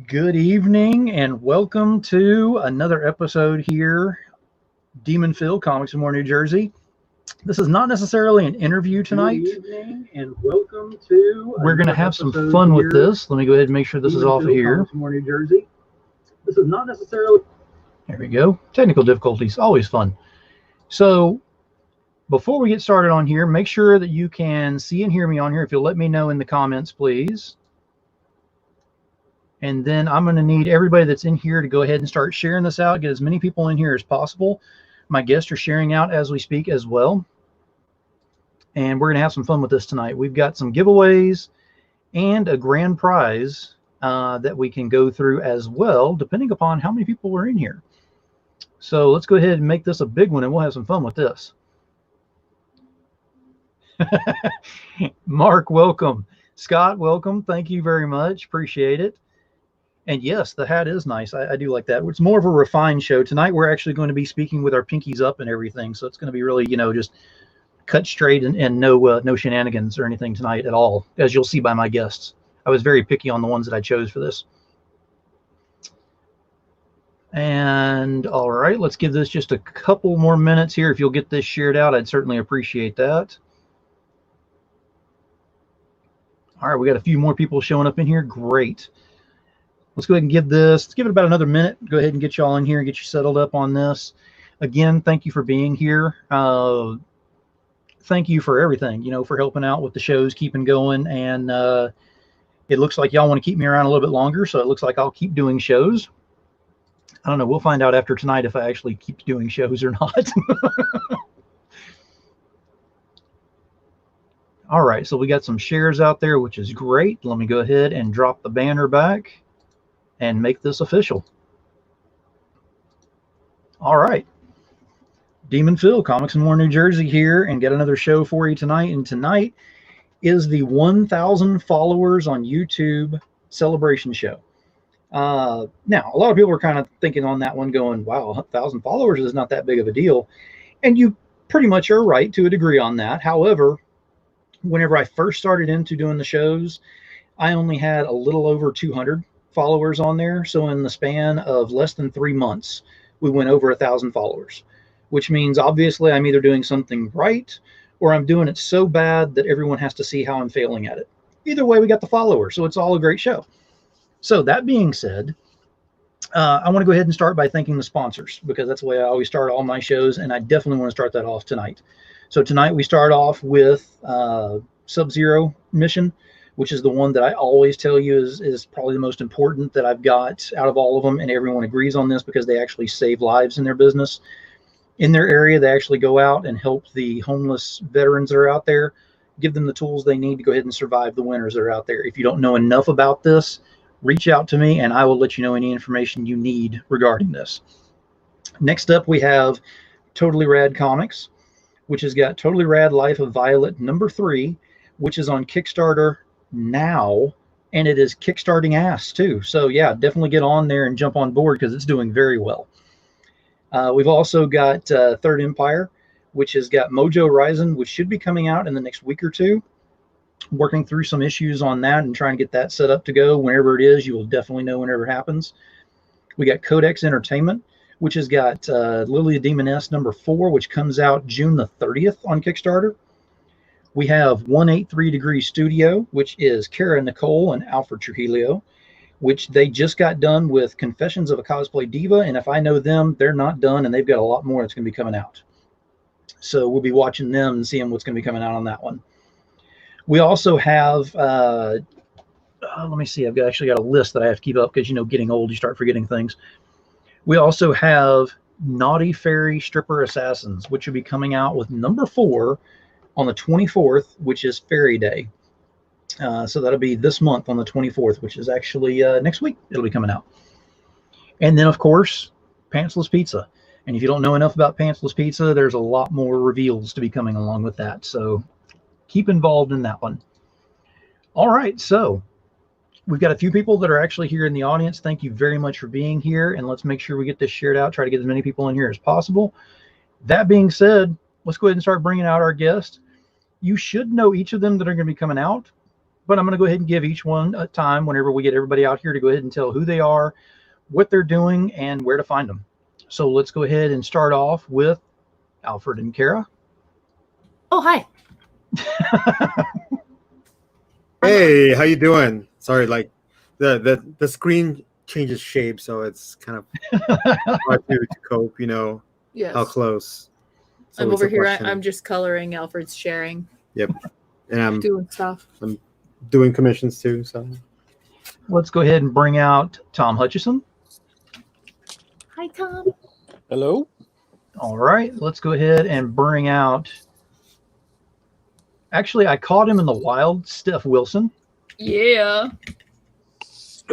Good evening and welcome to another episode here, Demon Phil, Comics in More, New Jersey. This is not necessarily an interview tonight. Good evening and welcome to. We're going to have some fun with this. Let me go ahead and make sure this is off of here. Comics in More, New Jersey. This is not necessarily. There we go. Technical difficulties, always fun. So before we get started on here, make sure that you can see and hear me on here. If you'll let me know in the comments, please. And then I'm going to need everybody that's in here to go ahead and start sharing this out. Get as many people in here as possible. My guests are sharing out as we speak as well. And we're going to have some fun with this tonight. We've got some giveaways and a grand prize that we can go through as well, depending upon how many people are in here. So let's go ahead and make this a big one, and we'll have some fun with this. Mark, welcome. Scott, welcome. Thank you very much. Appreciate it. And yes, the hat is nice. I do like that. It's more of a refined show. Tonight, we're actually going to be speaking with our pinkies up and everything. So it's going to be really, just cut straight and no shenanigans or anything tonight at all, as you'll see by my guests. I was very picky on the ones that I chose for this. And all right, let's give this just a couple more minutes here. If you'll get this shared out, I'd certainly appreciate that. All right, we got a few more people showing up in here. Great. Let's go ahead and let's give it about another minute. Go ahead and get you all in here and get you settled up on this. Again, thank you for being here. Thank you for everything, for helping out with the shows, keeping going. And it looks like y'all want to keep me around a little bit longer, so it looks like I'll keep doing shows. I don't know. We'll find out after tonight if I actually keep doing shows or not. All right, so we got some shares out there, which is great. Let me go ahead and drop the banner back and make this official. All right. Demon Phil, Comics in More, New Jersey here, and got another show for you tonight. And tonight is the 1,000 followers on YouTube celebration show. Now, a lot of people are kind of thinking on that one going, wow, 1,000 followers is not that big of a deal. And you pretty much are right to a degree on that. However, whenever I first started into doing the shows, I only had a little over 200 followers on there. So in the span of less than 3 months, we went over 1,000 followers, which means obviously I'm either doing something right or I'm doing it so bad that everyone has to see how I'm failing at it. Either way, we got the followers, so it's all a great show. So that being said, I want to go ahead and start by thanking the sponsors, because that's the way I always start all my shows, and I definitely want to start that off tonight. So tonight we start off with Sub-Zero Mission, which is the one that I always tell you is probably the most important that I've got out of all of them, and everyone agrees on this because they actually save lives in their business. In their area, they actually go out and help the homeless veterans that are out there, give them the tools they need to go ahead and survive the winters that are out there. If you don't know enough about this, reach out to me and I will let you know any information you need regarding this. Next up, we have Totally Rad Comics, which has got Totally Rad Life of Violet #3, which is on Kickstarter now, and it is kickstarting ass too. So yeah, definitely get on there and jump on board because it's doing very well. We've also got Third Empire, which has got Mojo Rising, which should be coming out in the next week or two. Working through some issues on that and trying to get that set up to go. Whenever it is, you will definitely know whenever it happens. We got Codex Entertainment, which has got Lily the Demoness #4, which comes out June the 30th on Kickstarter. We have 183 Degree Studio, which is Kara Nicole and Alfred Trujillo, which they just got done with Confessions of a Cosplay Diva. And if I know them, they're not done, and they've got a lot more that's going to be coming out. So we'll be watching them and seeing what's going to be coming out on that one. We also have, let me see, I've actually got a list that I have to keep up because, getting old, you start forgetting things. We also have Naughty Fairy Stripper Assassins, which will be coming out with #4 on the 24th, which is Fairy Day. So that'll be this month on the 24th, which is actually next week. It'll be coming out. And then, of course, Pantsless Pizza. And if you don't know enough about Pantsless Pizza, there's a lot more reveals to be coming along with that. So keep involved in that one. All right, so we've got a few people that are actually here in the audience. Thank you very much for being here, and let's make sure we get this shared out, try to get as many people in here as possible. That being said, let's go ahead and start bringing out our guests. You should know each of them that are going to be coming out. but I'm going to go ahead and give each one a time whenever we get everybody out here to go ahead and tell who they are, what they're doing, and where to find them. So let's go ahead and start off with Alfred and Kara. Oh, hi. Hey, how you doing? Sorry, like the screen changes shape, so it's kind of hard to cope. You know, Yes. how close. So I'm it's over a here. question. I'm just coloring. Alfred's sharing. Yep, and I'm doing stuff. doing commissions too. So Let's go ahead and bring out Tom Hutchison. Hi, Tom. Hello. All right, let's go ahead and bring out. Actually, I caught him in the wild, Steph Wilson. Yeah.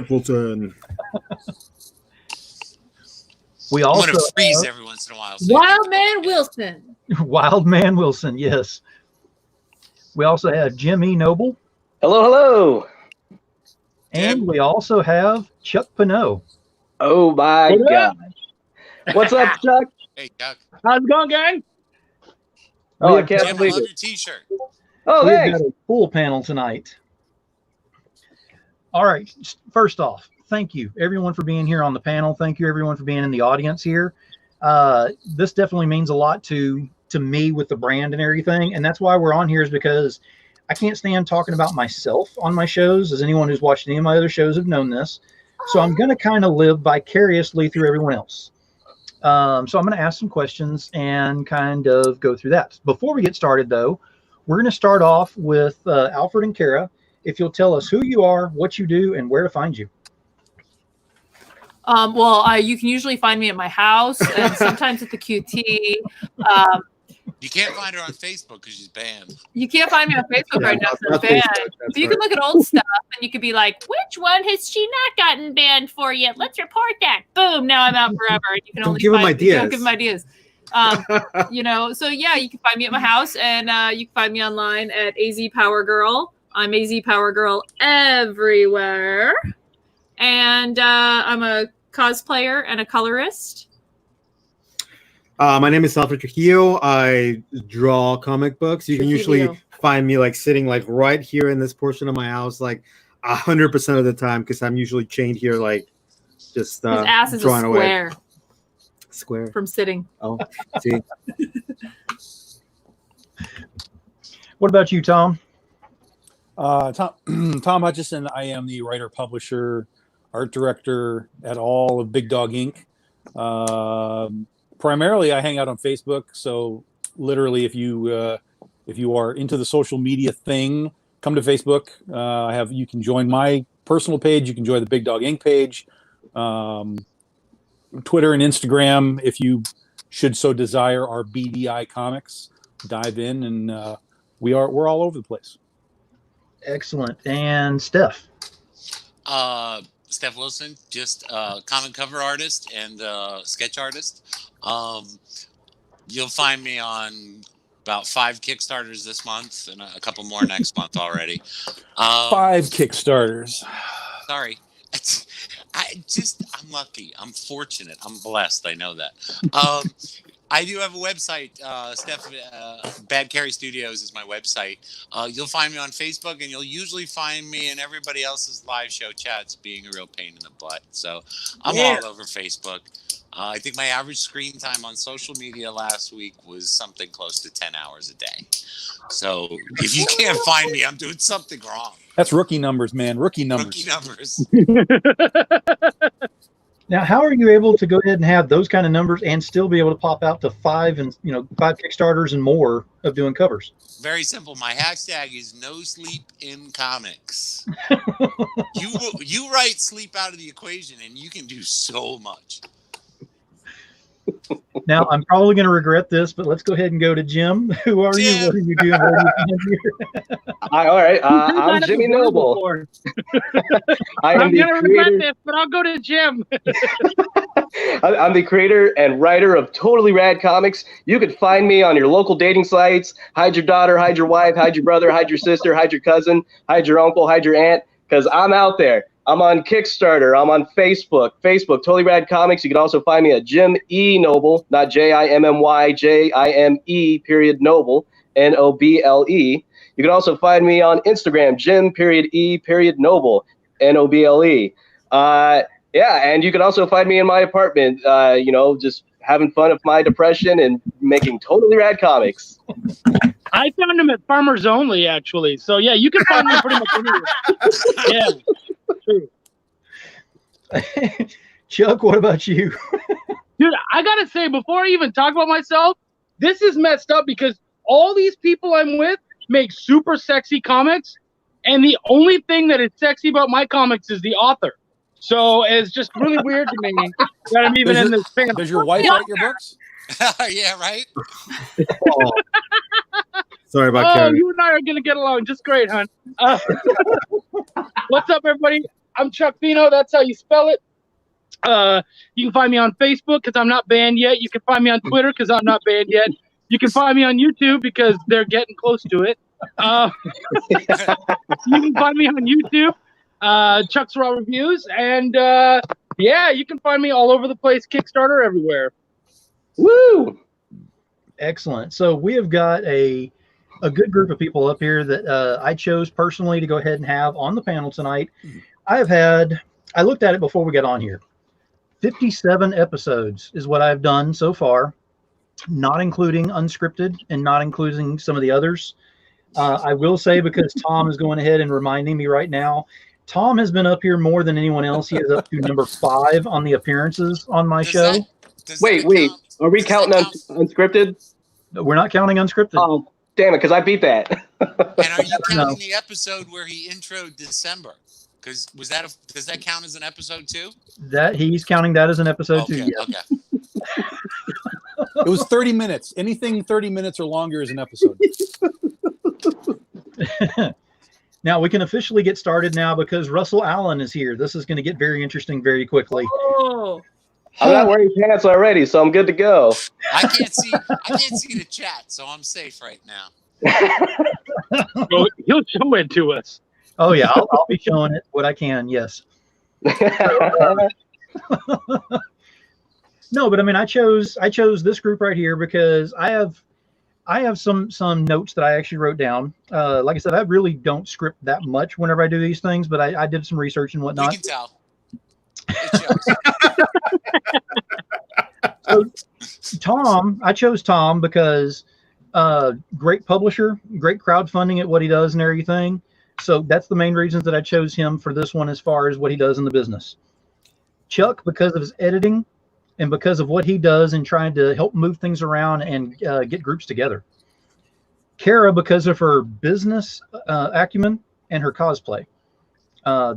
Wilson. We I'm also going to freeze every once in a while. So Wild Man Wilson. Wild Man Wilson, yes. We also have Jim E. Noble, Hello, hello. and we also have Chuck Pinot. Oh my What up? gosh. What's up, Chuck? Hey, Chuck. How's it going, gang? Oh, I We've can't Jim, I believe love it. your T-shirt. Oh, We've thanks. got a full panel tonight. All right. First off, thank you everyone for being here on the panel. Thank you everyone for being in the audience here. This definitely means a lot to me with the brand and everything, and that's why we're on here, is because I can't stand talking about myself on my shows, as anyone who's watched any of my other shows have known this. So I'm going to kind of live vicariously through everyone else. So I'm going to ask some questions and kind of go through that. Before we get started, though, we're going to start off with Alfred and Kara. If you'll tell us who you are, what you do, and where to find you. Well, you can usually find me at my house and sometimes at the QT. You can't find her on Facebook because she's banned. You can't find me on Facebook right now because I'm Not banned. Facebook, that's But you can look at old stuff and you could be like, which one has she not gotten banned for yet? Let's report that. Boom. Now I'm out forever. And you can Don't only give 'em find, ideas. Don't give them ideas. You know, so yeah, you can find me at my house, and you can find me online at AZ Power Girl. I'm AZ Power Girl everywhere. And I'm a cosplayer and a colorist. My name is Alfred Trujillo. I draw comic books. You can usually Trujillo. find me like sitting like right here in this portion of my house, like 100% of the time, because I'm usually chained here, like just His ass is a drawing away. square Square. from sitting. Oh, see. What about you, Tom? Tom Hutchison. I am the writer, publisher, art director at all of Big Dog Inc. Primarily, I hang out on Facebook. So literally, if you are into the social media thing, come to Facebook. You can join my personal page. You can join the Big Dog Inc. page. Twitter and Instagram, if you should so desire, are BDI Comics. Dive in, and we're all over the place. Excellent. And Steph. Steph Wilson, just comic cover artist and sketch artist. You'll find me on about 5 Kickstarters this month and a couple more next month already. 5 Kickstarters. Sorry. I'm lucky. I'm fortunate. I'm blessed. I know that. I do have a website. Bad Carry Studios is my website. You'll find me on Facebook, and you'll usually find me in everybody else's live show chats being a real pain in the butt. So I'm all over Facebook. I think my average screen time on social media last week was something close to 10 hours a day. So if you can't find me, I'm doing something wrong. That's rookie numbers, man. Rookie numbers. Rookie numbers. Now, how are you able to go ahead and have those kind of numbers and still be able to pop out to 5 Kickstarters and more of doing covers? Very simple. My hashtag is no sleep in comics. You write sleep out of the equation, and you can do so much. Now, I'm probably going to regret this, but let's go ahead and go to Jim. Who are you? Jim. What are you doing? Where do you find you? All right. I'm Jimmy Noble. I am I'm the gonna regret creator. this, but I'll go to Jim. I'm the creator and writer of Totally Rad Comics. You could find me on your local dating sites. Hide your daughter, hide your wife, hide your brother, hide your sister, hide your cousin, hide your uncle, hide your aunt, because I'm out there. I'm on Kickstarter. I'm on Facebook. Totally Rad Comics. You can also find me at Jim E. Noble, not Jimmy, Jime, period Noble, Noble. You can also find me on Instagram, Jim.E.Noble, Noble. Yeah, and you can also find me in my apartment, just having fun with my depression and making totally rad comics. I found him at Farmers Only, actually. So, yeah, you can find me pretty much anywhere. Yeah, true. Chuck, what about you? Dude, I got to say, before I even talk about myself, this is messed up because all these people I'm with make super sexy comics, and the only thing that is sexy about my comics is the author. So it's just really weird to me that I'm even in this panel. Does your wife write your books? Yeah, right? Oh. Sorry about Karen. You and I are going to get along just great, hon. What's up, everybody? I'm Chuck Fino. That's how you spell it. You can find me on Facebook because I'm not banned yet. You can find me on Twitter because I'm not banned yet. You can find me on YouTube because they're getting close to it. You can find me on YouTube. Chuck's Raw Reviews, and you can find me all over the place, Kickstarter, everywhere. Woo! Excellent. So we have got a good group of people up here that I chose personally to go ahead and have on the panel tonight. I looked at it before we got on here. 57 episodes is what I've done so far, not including unscripted and not including some of the others. I will say, because Tom is going ahead and reminding me right now, Tom has been up here more than anyone else. He is up to number 5 on the appearances on my show. Wait. Are we counting unscripted? We're not counting unscripted. Oh, damn it, because I beat that. And are you counting the episode where he introed December? Because does that count as an episode too? That he's counting that as an episode too. Yeah. Okay. It was 30 minutes. Anything 30 minutes or longer is an episode. Now we can officially get started now because Russell Allen is here. This is going to get very interesting very quickly. Oh. I'm not wearing pants already, so I'm good to go. I can't see the chat, so I'm safe right now. Well, he'll show it to us. Oh yeah, I'll be showing it what I can. Yes. No, but I mean, I chose this group right here because I have some notes that I actually wrote down. Like I said, I really don't script that much whenever I do these things, but I did some research and whatnot. We can tell. It shows. So, I chose Tom because great publisher, great crowdfunding at what he does and everything. So that's the main reasons that I chose him for this one as far as what he does in the business. Chuck, because of his editing and because of what he does in trying to help move things around and get groups together. Kara, because of her business acumen and her cosplay.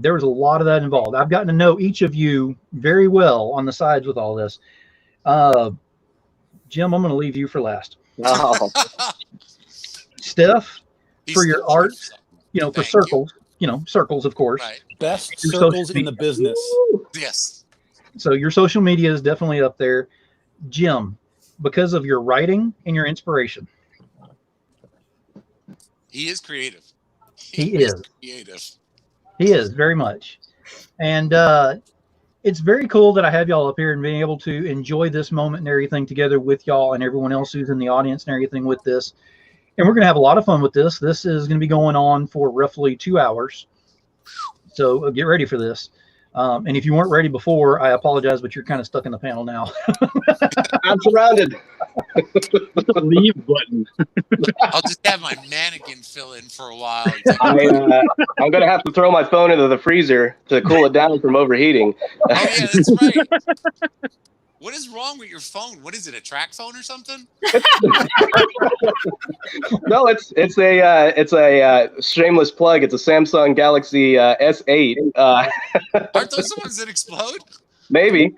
There was a lot of that involved. I've gotten to know each of you very well on the sides with all this. Jim, I'm going to leave you for last. Oh. Steph, He's for your still art, looking for Thank circles, circles, of course. Right. Best Your circles social in the business. Yes. So your social media is definitely up there. Jim, because of your writing and your inspiration. He is creative. He is creative. He is very much. And it's very cool that I have y'all up here and being able to enjoy this moment and everything together with y'all and everyone else who's in the audience and everything with this. And we're going to have a lot of fun with this. This is going to be going on for roughly 2 hours. So get ready for this. And if you weren't ready before, I apologize, but you're kind of stuck in the panel now. I'm surrounded. Leave button. I'll just have my mannequin fill in for a while. I'm going to have to throw my phone into the freezer to cool it down from overheating. Oh, yeah, that's right. What is wrong with your phone? What is it, a track phone or something? No, it's a shameless plug. It's a Samsung Galaxy S8. Aren't those the ones that explode? Maybe.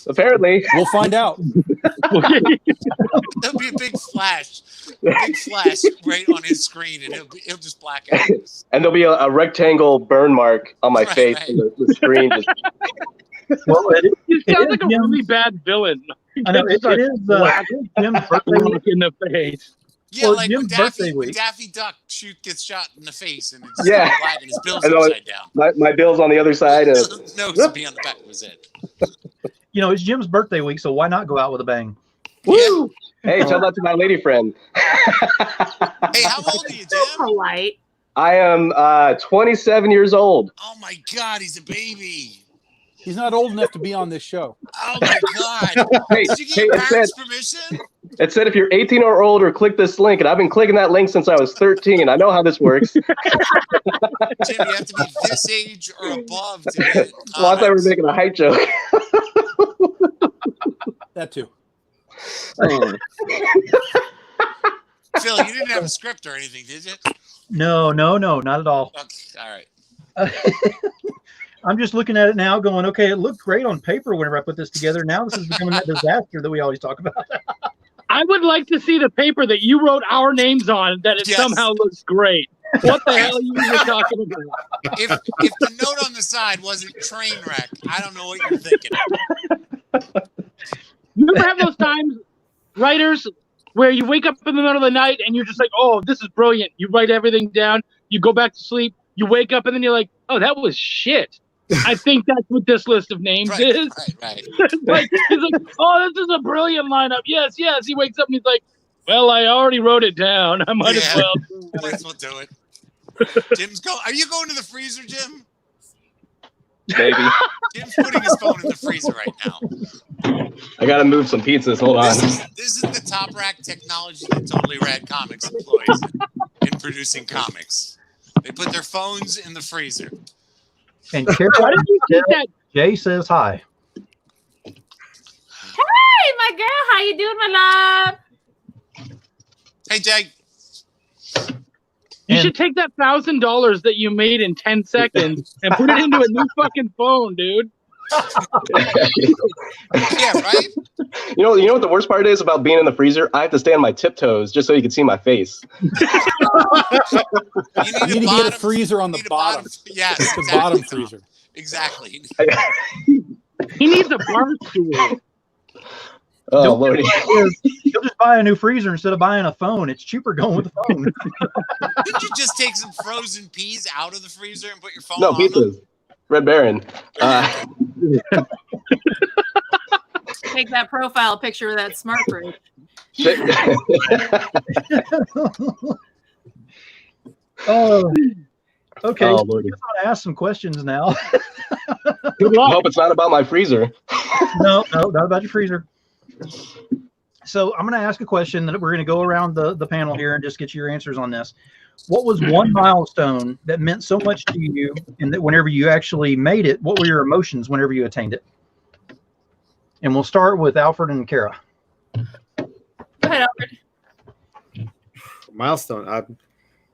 Apparently. We'll find out. There'll be a big flash right on his screen, and he'll just black out. And there'll be a rectangle burn mark on my face. Right. And the screen just... Well, You sound like a really bad villain. I know, it is Jim's birthday week. In the face. Yeah, Well, like Jim's when birthday Daffy, week. Daffy Duck gets shot in the face, and it's Yeah. black, and his bill's I know, upside down. my bill's on the other side. And... No, to be on the back was it. It's Jim's birthday week, so why not go out with a bang? Woo! Hey, tell that to my lady friend. Hey, how old are you, So Jim? polite. I am 27 years old. Oh my God, he's a baby. He's not old enough to be on this show. Oh my God. Hey, Did you get hey, your it said, parents' permission? it said if you're 18 or older, click this link. And I've been clicking that link since I was 13. I know how this works. Jim, you have to be this age or above to be in Well, I thought we were comics. making a height joke. That too. Phil, you didn't have a script or anything, did you? No, not at all. Okay, all right. I'm just looking at it now going, okay, it looked great on paper whenever I put this together. Now this is becoming that disaster that we always talk about. I would like to see the paper that you wrote our names on that it Yes. somehow looks great. What the hell are you even talking about? If the note on the side wasn't train wreck, I don't know what you're thinking. You ever have those times, writers, where you wake up in the middle of the night and you're just like, oh, this is brilliant. You write everything down. You go back to sleep. You wake up and then you're like, oh, that was shit. I think that's what this list of names Right, is. right. Like, he's like, oh, this is a brilliant lineup. Yes. He wakes up and he's like, well, I already wrote it down. I might as Yeah. well. Might as well do it. Jim's go. Are you going to the freezer, Jim? Maybe. Jim's putting his phone in the freezer right now. I got to move some pizzas. Hold on. This is the top rack technology that Totally Rad Comics employs in producing comics. They put their phones in the freezer. And Why did you keep that? Jay says hi. Hey, my girl, how you doing, my love? Hey, Jay. You And- should take that $1,000 that you made in 10 seconds and put it into a new fucking phone, dude. Yeah, right? You know what the worst part is about being in the freezer? I have to stay on my tiptoes just so you can see my face. You You need to get a freezer on the you need a bottom. Yes, The exactly. bottom freezer. Exactly. He needs a bar stool. Oh, Don't Lordy. You'll just buy a new freezer instead of buying a phone. It's cheaper going with the phone. Didn't you just take some frozen peas out of the freezer and put your phone No, on them? pizzas. Red Baron. Take that profile picture of that smart fridge. Oh, okay. Oh, So Lordy. I'm going to ask some questions now. Good I luck. hope it's not about my freezer. No, not about your freezer. So I'm going to ask a question that we're going to go around the panel here and just get your answers on this. What was one milestone that meant so much to you, and that whenever you actually made it, what were your emotions whenever you attained it? And we'll start with Alfred and Kara. Go ahead, Alfred. Milestone.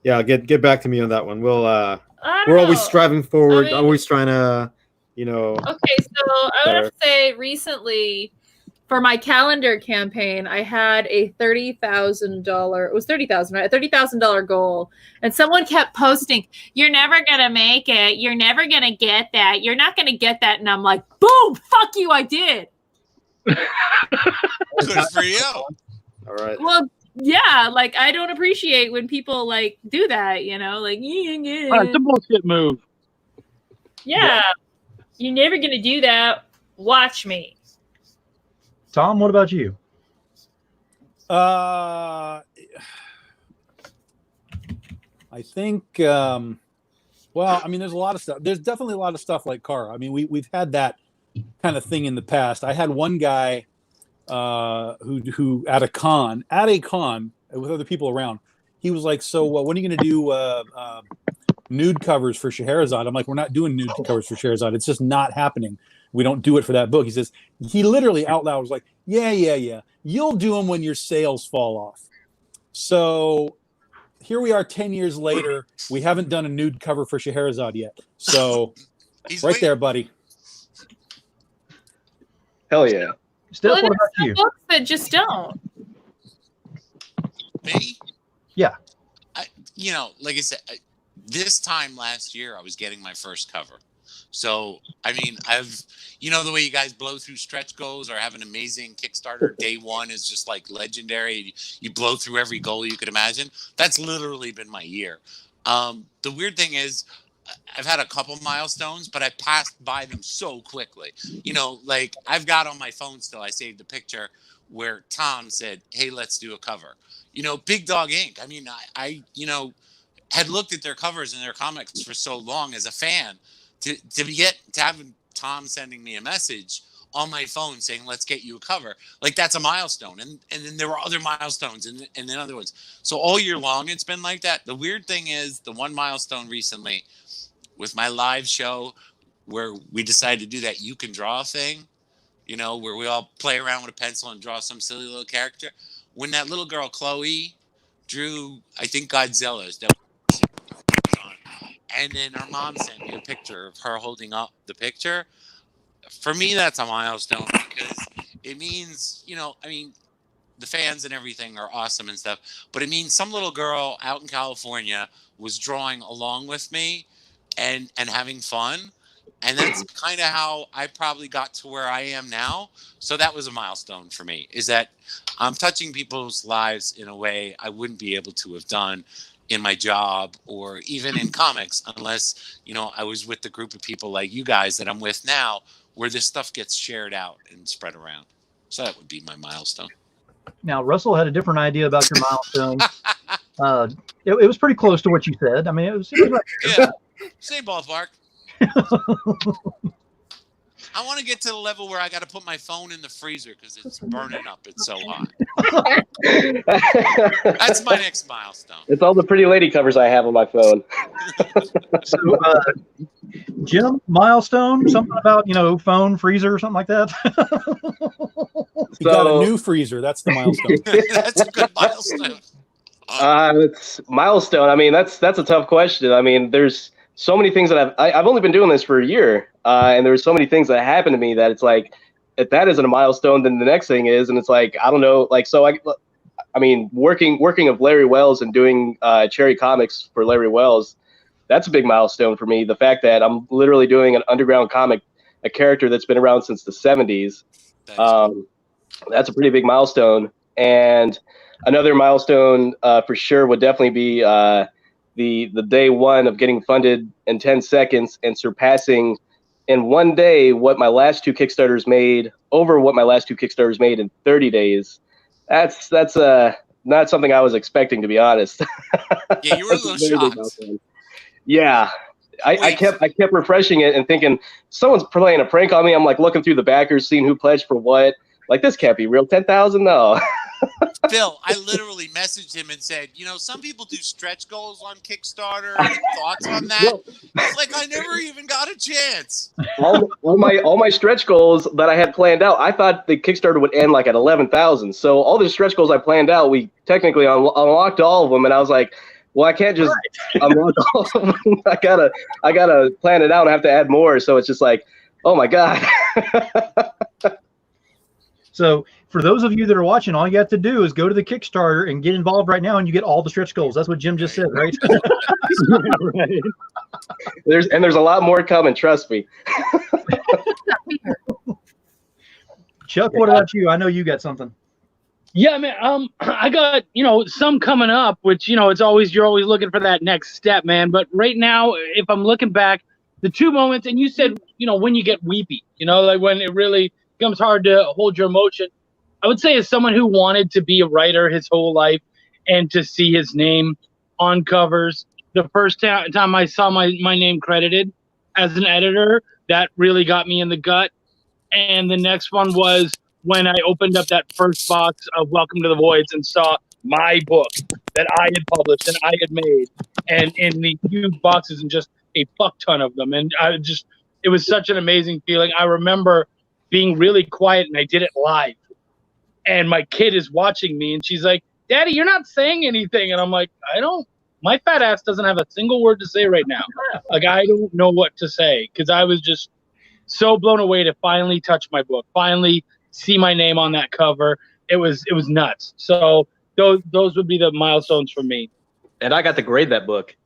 Yeah, get back to me on that one. We'll I don't we're always know. striving forward, I mean- always trying to, Okay, so I would have to say recently for my calendar campaign, I had a $30,000. It was $30,000, right? A $30,000 goal, and someone kept posting, "You're never gonna make it. You're never gonna get that. You're not gonna get that." And I'm like, "Boom! Fuck you! I did." Good for you. all right. Well, yeah, like I don't appreciate when people like do that. You know, like All right, it's a bullshit move. yeah, you're never gonna do that. Watch me. Tom, what about you? I think, well, I mean, there's a lot of stuff. There's definitely a lot of stuff like Cara. I mean, we've had that kind of thing in the past. I had one guy who at a con with other people around, he was like, so when are you going to do nude covers for Scheherazade? I'm like, we're not doing nude covers for Scheherazade. It's just not happening. We don't do it for that book. He says, he literally out loud was like, yeah. You'll do them when your sales fall off. So here we are 10 years later. We haven't done a nude cover for Scheherazade yet. So He's right waiting. there, buddy. Hell yeah. Steph, Well, what there's about some you? books that just don't. Me? Yeah. Like I said, this time last year, I was getting my first cover. So, I mean, the way you guys blow through stretch goals or have an amazing Kickstarter day one is just like legendary. You blow through every goal you could imagine. That's literally been my year. The weird thing is, I've had a couple milestones, but I passed by them so quickly. Like I've got on my phone still, I saved a picture where Tom said, "Hey, let's do a cover." You know, Big Dog Inc. I mean, I you know, had looked at their covers and their comics for so long as a fan to have Tom sending me a message on my phone saying, "Let's get you a cover." Like, that's a milestone. And then there were other milestones and then other ones. So all year long, it's been like that. The weird thing is the one milestone recently with my live show where we decided to do that You Can Draw thing, you know, where we all play around with a pencil and draw some silly little character. When that little girl, Chloe, drew, I think, Godzilla's, that and then her mom sent me a picture of her holding up the picture. For me, that's a milestone because it means, you know, I mean, the fans and everything are awesome and stuff, but it means some little girl out in California was drawing along with me and having fun. And that's kind of how I probably got to where I am now. So that was a milestone for me, is that I'm touching people's lives in a way I wouldn't be able to have done in my job or even in comics unless, you know, I was with the group of people like you guys that I'm with now, where this stuff gets shared out and spread around. So that would be my milestone. Now, Russell had a different idea about your milestone. It was pretty close to what you said. I mean, it was right there. Yeah, same ballpark. I want to get to the level where I got to put my phone in the freezer because it's burning up. It's so hot. That's my next milestone. It's all the pretty lady covers I have on my phone. So, Jim, milestone, something about, you know, phone, freezer, or something like that? You got a new freezer. That's the milestone. That's a good milestone. It's milestone. I mean, that's a tough question. I mean, there's so many things that I've only been doing this for a year, and there's so many things that happened to me that it's like, if that isn't a milestone, then the next thing is, and it's like, I don't know, like, so I mean, working with Larry Wells and doing Cherry Comics for Larry Wells, that's a big milestone for me. The fact that I'm literally doing an underground comic, a character that's been around since the 70s, that's a pretty big milestone. And another milestone for sure would definitely be the day one of getting funded in 10 seconds and surpassing in one day what my last two Kickstarters made, over what my last two Kickstarters made in 30 days. That's not something I was expecting, to be honest. Yeah, you were a little shocked. Yeah. I kept refreshing it and thinking someone's playing a prank on me. I'm like looking through the backers, seeing who pledged for what. Like, this can't be real. 10,000? No. Phil, I literally messaged him and said, you know, some people do stretch goals on Kickstarter. Any thoughts on that? It's like, I never even got a chance. All my stretch goals that I had planned out, I thought the Kickstarter would end like at 11,000. So all the stretch goals I planned out, we technically unlocked all of them, and I was like, well, I can't just unlock all of them. I gotta plan it out and have to add more. So it's just like, oh my God. So for those of you that are watching, all you have to do is go to the Kickstarter and get involved right now, and you get all the stretch goals. That's what Jim just said, right? Right. There's a lot more coming, trust me. Chuck, what about you? I know you got something. Yeah, man. I got, you know, some coming up, which, you know, you're always looking for that next step, man. But right now, if I'm looking back, the two moments, and you said, you know, when you get weepy, you know, like when it really becomes hard to hold your emotion. I would say, as someone who wanted to be a writer his whole life and to see his name on covers, the first time I saw my name credited as an editor, that really got me in the gut. And the next one was when I opened up that first box of Welcome to the Voids and saw my book that I had published and I had made, and in the huge boxes and just a fuck ton of them. And it was such an amazing feeling. I remember being really quiet, and I did it live. And my kid is watching me, and she's like, "Daddy, you're not saying anything." And I'm like, my fat ass doesn't have a single word to say right now. Like, I don't know what to say, because I was just so blown away to finally touch my book, finally see my name on that cover. It was nuts. So those would be the milestones for me. And I got to grade that book.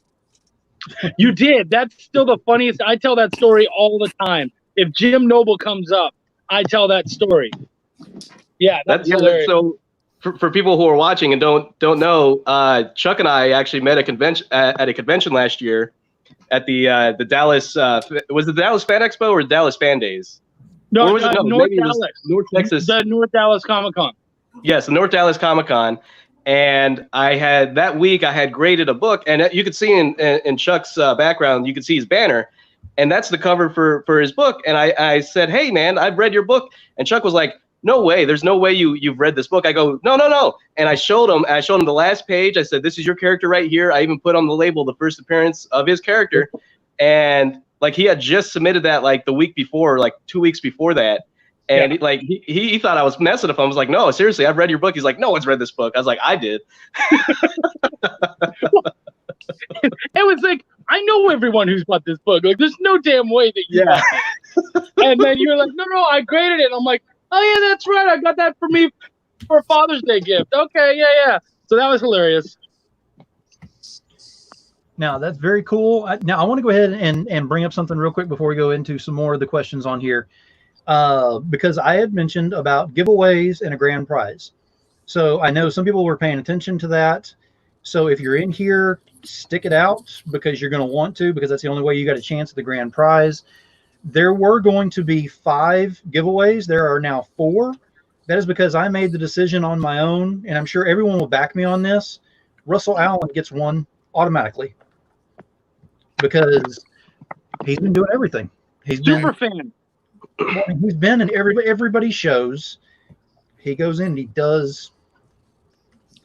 You did. That's still the funniest. I tell that story all the time. If Jim Noble comes up, I tell that story. Yeah, that's hilarious. So for people who are watching and don't know, Chuck and I actually met at a convention last year at the Dallas. Was it the Dallas Fan Expo or Dallas Fan Days? No, or was it, North maybe Dallas. it was North Texas. The North Dallas Comic Con. Yes, the North Dallas Comic Con. And I had graded a book, and you could see in Chuck's background, you could see his banner, and that's the cover for his book. And I said, hey man, I've read your book. And Chuck was like, no way, there's no way you've read this book. I go, no. And I showed him the last page. I said, this is your character right here. I even put on the label the first appearance of his character. And like he had just submitted that like the week before, like 2 weeks before that. And he thought I was messing with him. I was like, no, seriously, I've read your book. He's like, no one's read this book. I was like, I did. It was like, I know everyone who's bought this book. Like, there's no damn way that you bought it. And then you were like, no, I graded it. And I'm like, oh yeah, that's right. I got that for me for a Father's Day gift. Okay, yeah. So that was hilarious. Now that's very cool. Now I want to go ahead and bring up something real quick before we go into some more of the questions on here. Because I had mentioned about giveaways and a grand prize. So I know some people were paying attention to that. So if you're in here, stick it out because you're going to want to, because that's the only way you got a chance at the grand prize. There were going to be 5 giveaways. There are now 4. That is because I made the decision on my own, and I'm sure everyone will back me on this. Russell Allen gets one automatically because he's been doing everything. He's Super fan. He's been in everybody's shows. He goes in and he does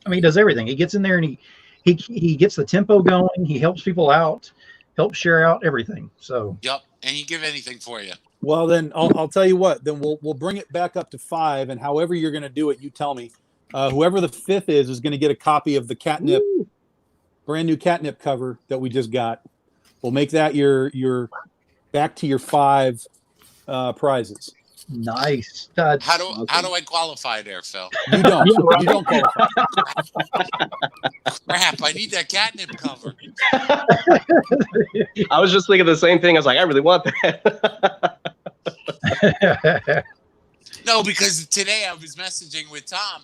everything. He gets in there and he gets the tempo going. He helps people out, helps share out everything. So Yep, and he give anything for you. Well, then I'll tell you what. Then we'll bring it back up to 5, and however you're going to do it, you tell me. Whoever the 5th is going to get a copy of the Catnip, brand new Catnip cover that we just got. We'll make that your back to your 5 prizes. Nice. How do I qualify there, Phil? You don't. You don't qualify. Crap! I need that Catnip cover. I was just thinking the same thing. I was like, I really want that. No, because today I was messaging with Tom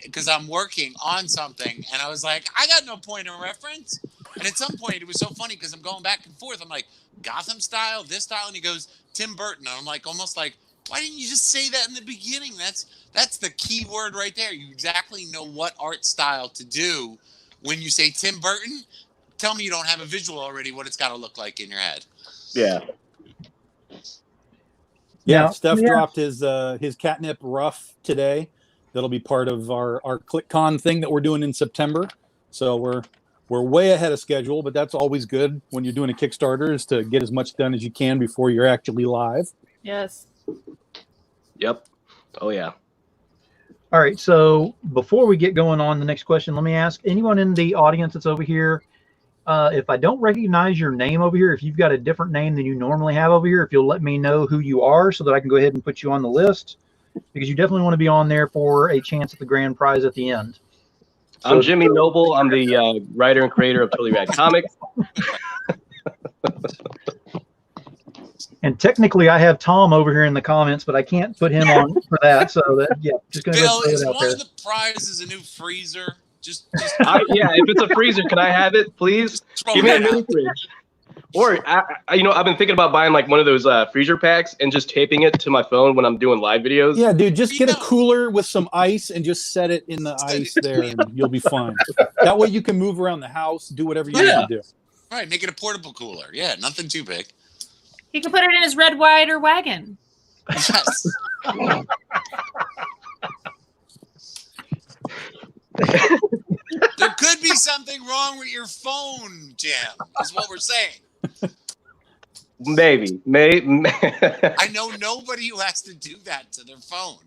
because I'm working on something, and I was like, I got no point of reference. And at some point, it was so funny because I'm going back and forth. I'm like, Gotham style, this style, and he goes, Tim Burton. And I'm like, almost like, why didn't you just say that in the beginning? That's the key word right there. You exactly know what art style to do when you say Tim Burton. Tell me you don't have a visual already, what it's got to look like in your head. Yeah. Yeah, Steph dropped his Catnip rough today. That'll be part of our ClickCon thing that we're doing in September. So we're way ahead of schedule, but that's always good when you're doing a Kickstarter, is to get as much done as you can before you're actually live. Yes. Yep. Oh yeah. All right. So before we get going on the next question, let me ask anyone in the audience that's over here, if I don't recognize your name over here, if you've got a different name than you normally have over here, if you'll let me know who you are so that I can go ahead and put you on the list, because you definitely want to be on there for a chance at the grand prize at the end. I'm Jimmy Noble. I'm the writer and creator of Totally Rad Comics. And technically, I have Tom over here in the comments, but I can't put him on for that. So that, yeah, just going to Bill, throw is it out one there. of the prizes a new freezer? Just Yeah, if it's a freezer, can I have it, please? throw Give me a it mini out. fridge. Or, I've been thinking about buying like one of those freezer packs and just taping it to my phone when I'm doing live videos. Yeah, dude, just get a Yeah. cooler with some ice and just set it in the ice there, and you'll be fine. That way you can move around the house, do whatever you need to do. All right, make it a portable cooler. Yeah, nothing too big. He can put it in his red Rider wagon. Yes. There could be something wrong with your phone, Jim, is what we're saying. Maybe. I know nobody who has to do that to their phone.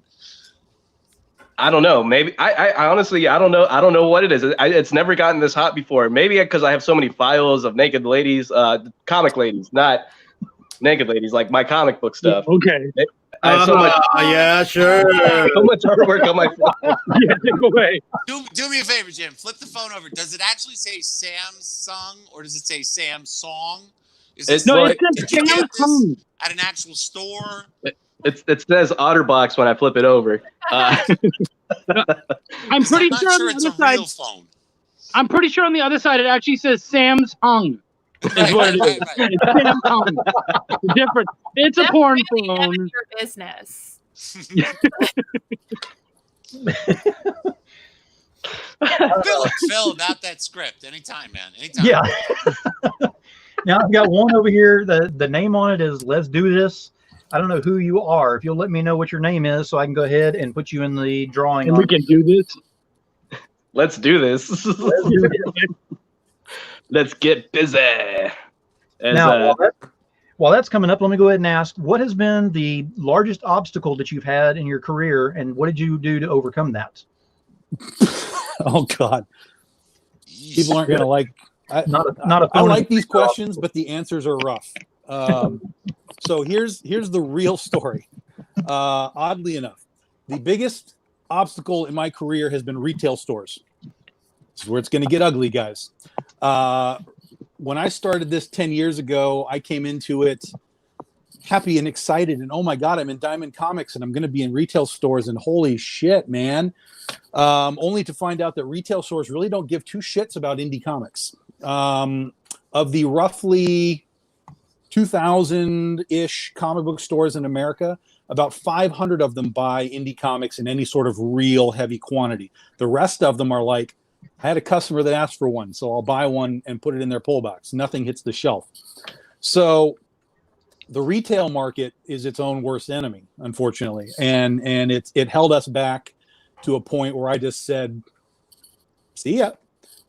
I don't know. Maybe I honestly I don't know. I don't know what it is. It's never gotten this hot before. Maybe because I have so many files of naked ladies, comic ladies, not naked ladies, like my comic book stuff. Okay. I have so much. Yeah, sure. So much artwork on my phone. Yeah, take away. Do me a favor, Jim. Flip the phone over. Does it actually say Samsung or does it say Samsung? Is It's this, No, like- it says did you get this Samsung. at an actual store? It says OtterBox when I flip it over. I'm I'm pretty not sure on sure the it's other a side. real phone. I'm pretty sure on the other side it actually says Sam's Hung. Is what it is. Right. It's Sam's Hung. It's different. It's a That's porn really none phone. of your business. Phil, about that script. Anytime, man. Anytime. Yeah. Now I've got one over here. The name on it is "Let's Do This." I don't know who you are. If you'll let me know what your name is, so I can go ahead and put you in the drawing. And we can do this. Let's do this. Let's get busy. Now, while that's coming up, let me go ahead and ask, what has been the largest obstacle that you've had in your career, and what did you do to overcome that? Oh God, people aren't gonna like. I like these questions, but the answers are rough. So here's the real story. Oddly enough, the biggest obstacle in my career has been retail stores. This is where it's going to get ugly, guys. When I started this 10 years ago, I came into it happy and excited, and oh my God, I'm in Diamond Comics and I'm going to be in retail stores, and holy shit, man. Only to find out that retail stores really don't give two shits about indie comics. Of the roughly 2,000-ish comic book stores in America, about 500 of them buy indie comics in any sort of real heavy quantity. The rest of them are like, I had a customer that asked for one, so I'll buy one and put it in their pull box. Nothing hits the shelf. So the retail market is its own worst enemy, unfortunately. And it held us back to a point where I just said, see ya.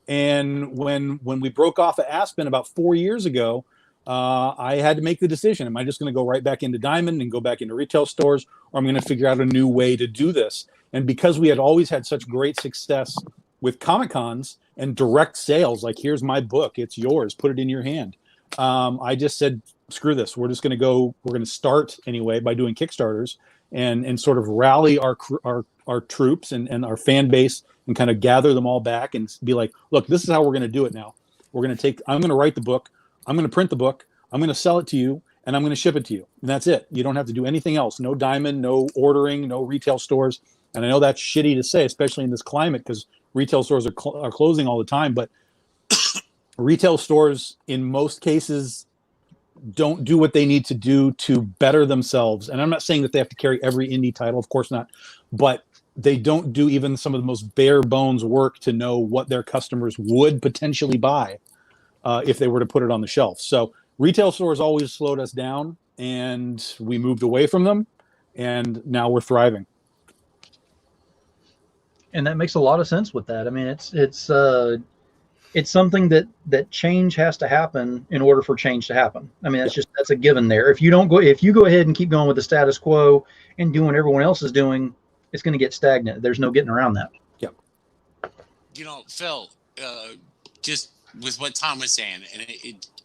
And when we broke off at Aspen about 4 years ago, I had to make the decision. Am I just going to go right back into Diamond and go back into retail stores, or I'm going to figure out a new way to do this? And because we had always had such great success with Comic Cons and direct sales, like, here's my book, it's yours, put it in your hand. I just said, screw this. We're going to start anyway by doing Kickstarters and sort of rally our troops and our fan base and kind of gather them all back and be like, look, this is how we're going to do it now. I'm going to write the book. I'm going to print the book. I'm going to sell it to you, and I'm going to ship it to you. And that's it. You don't have to do anything else. No Diamond, no ordering, no retail stores. And I know that's shitty to say, especially in this climate, because retail stores are closing all the time. But retail stores, in most cases, don't do what they need to do to better themselves. And I'm not saying that they have to carry every indie title, of course not. But they don't do even some of the most bare bones work to know what their customers would potentially buy if they were to put it on the shelf. So retail stores always slowed us down, and we moved away from them, and now we're thriving. And that makes a lot of sense with that. I mean, it's something that change has to happen in order for change to happen. I mean, that's a given there. If you go ahead and keep going with the status quo and doing what everyone else is doing, it's going to get stagnant. There's no getting around that. Yep. Phil, just with what Tom was saying, and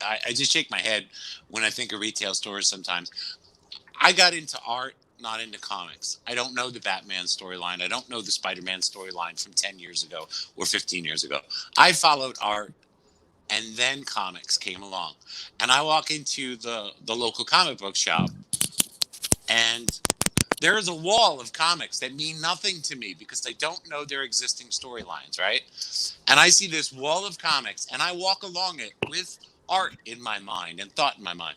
I just shake my head when I think of retail stores sometimes. I got into art, not into comics. I don't know the Batman storyline. I don't know the Spider-Man storyline from 10 years ago or 15 years ago. I followed art, and then comics came along. And I walk into the local comic book shop, and there is a wall of comics that mean nothing to me because I don't know their existing storylines, right? And I see this wall of comics, and I walk along it with art in my mind and thought in my mind.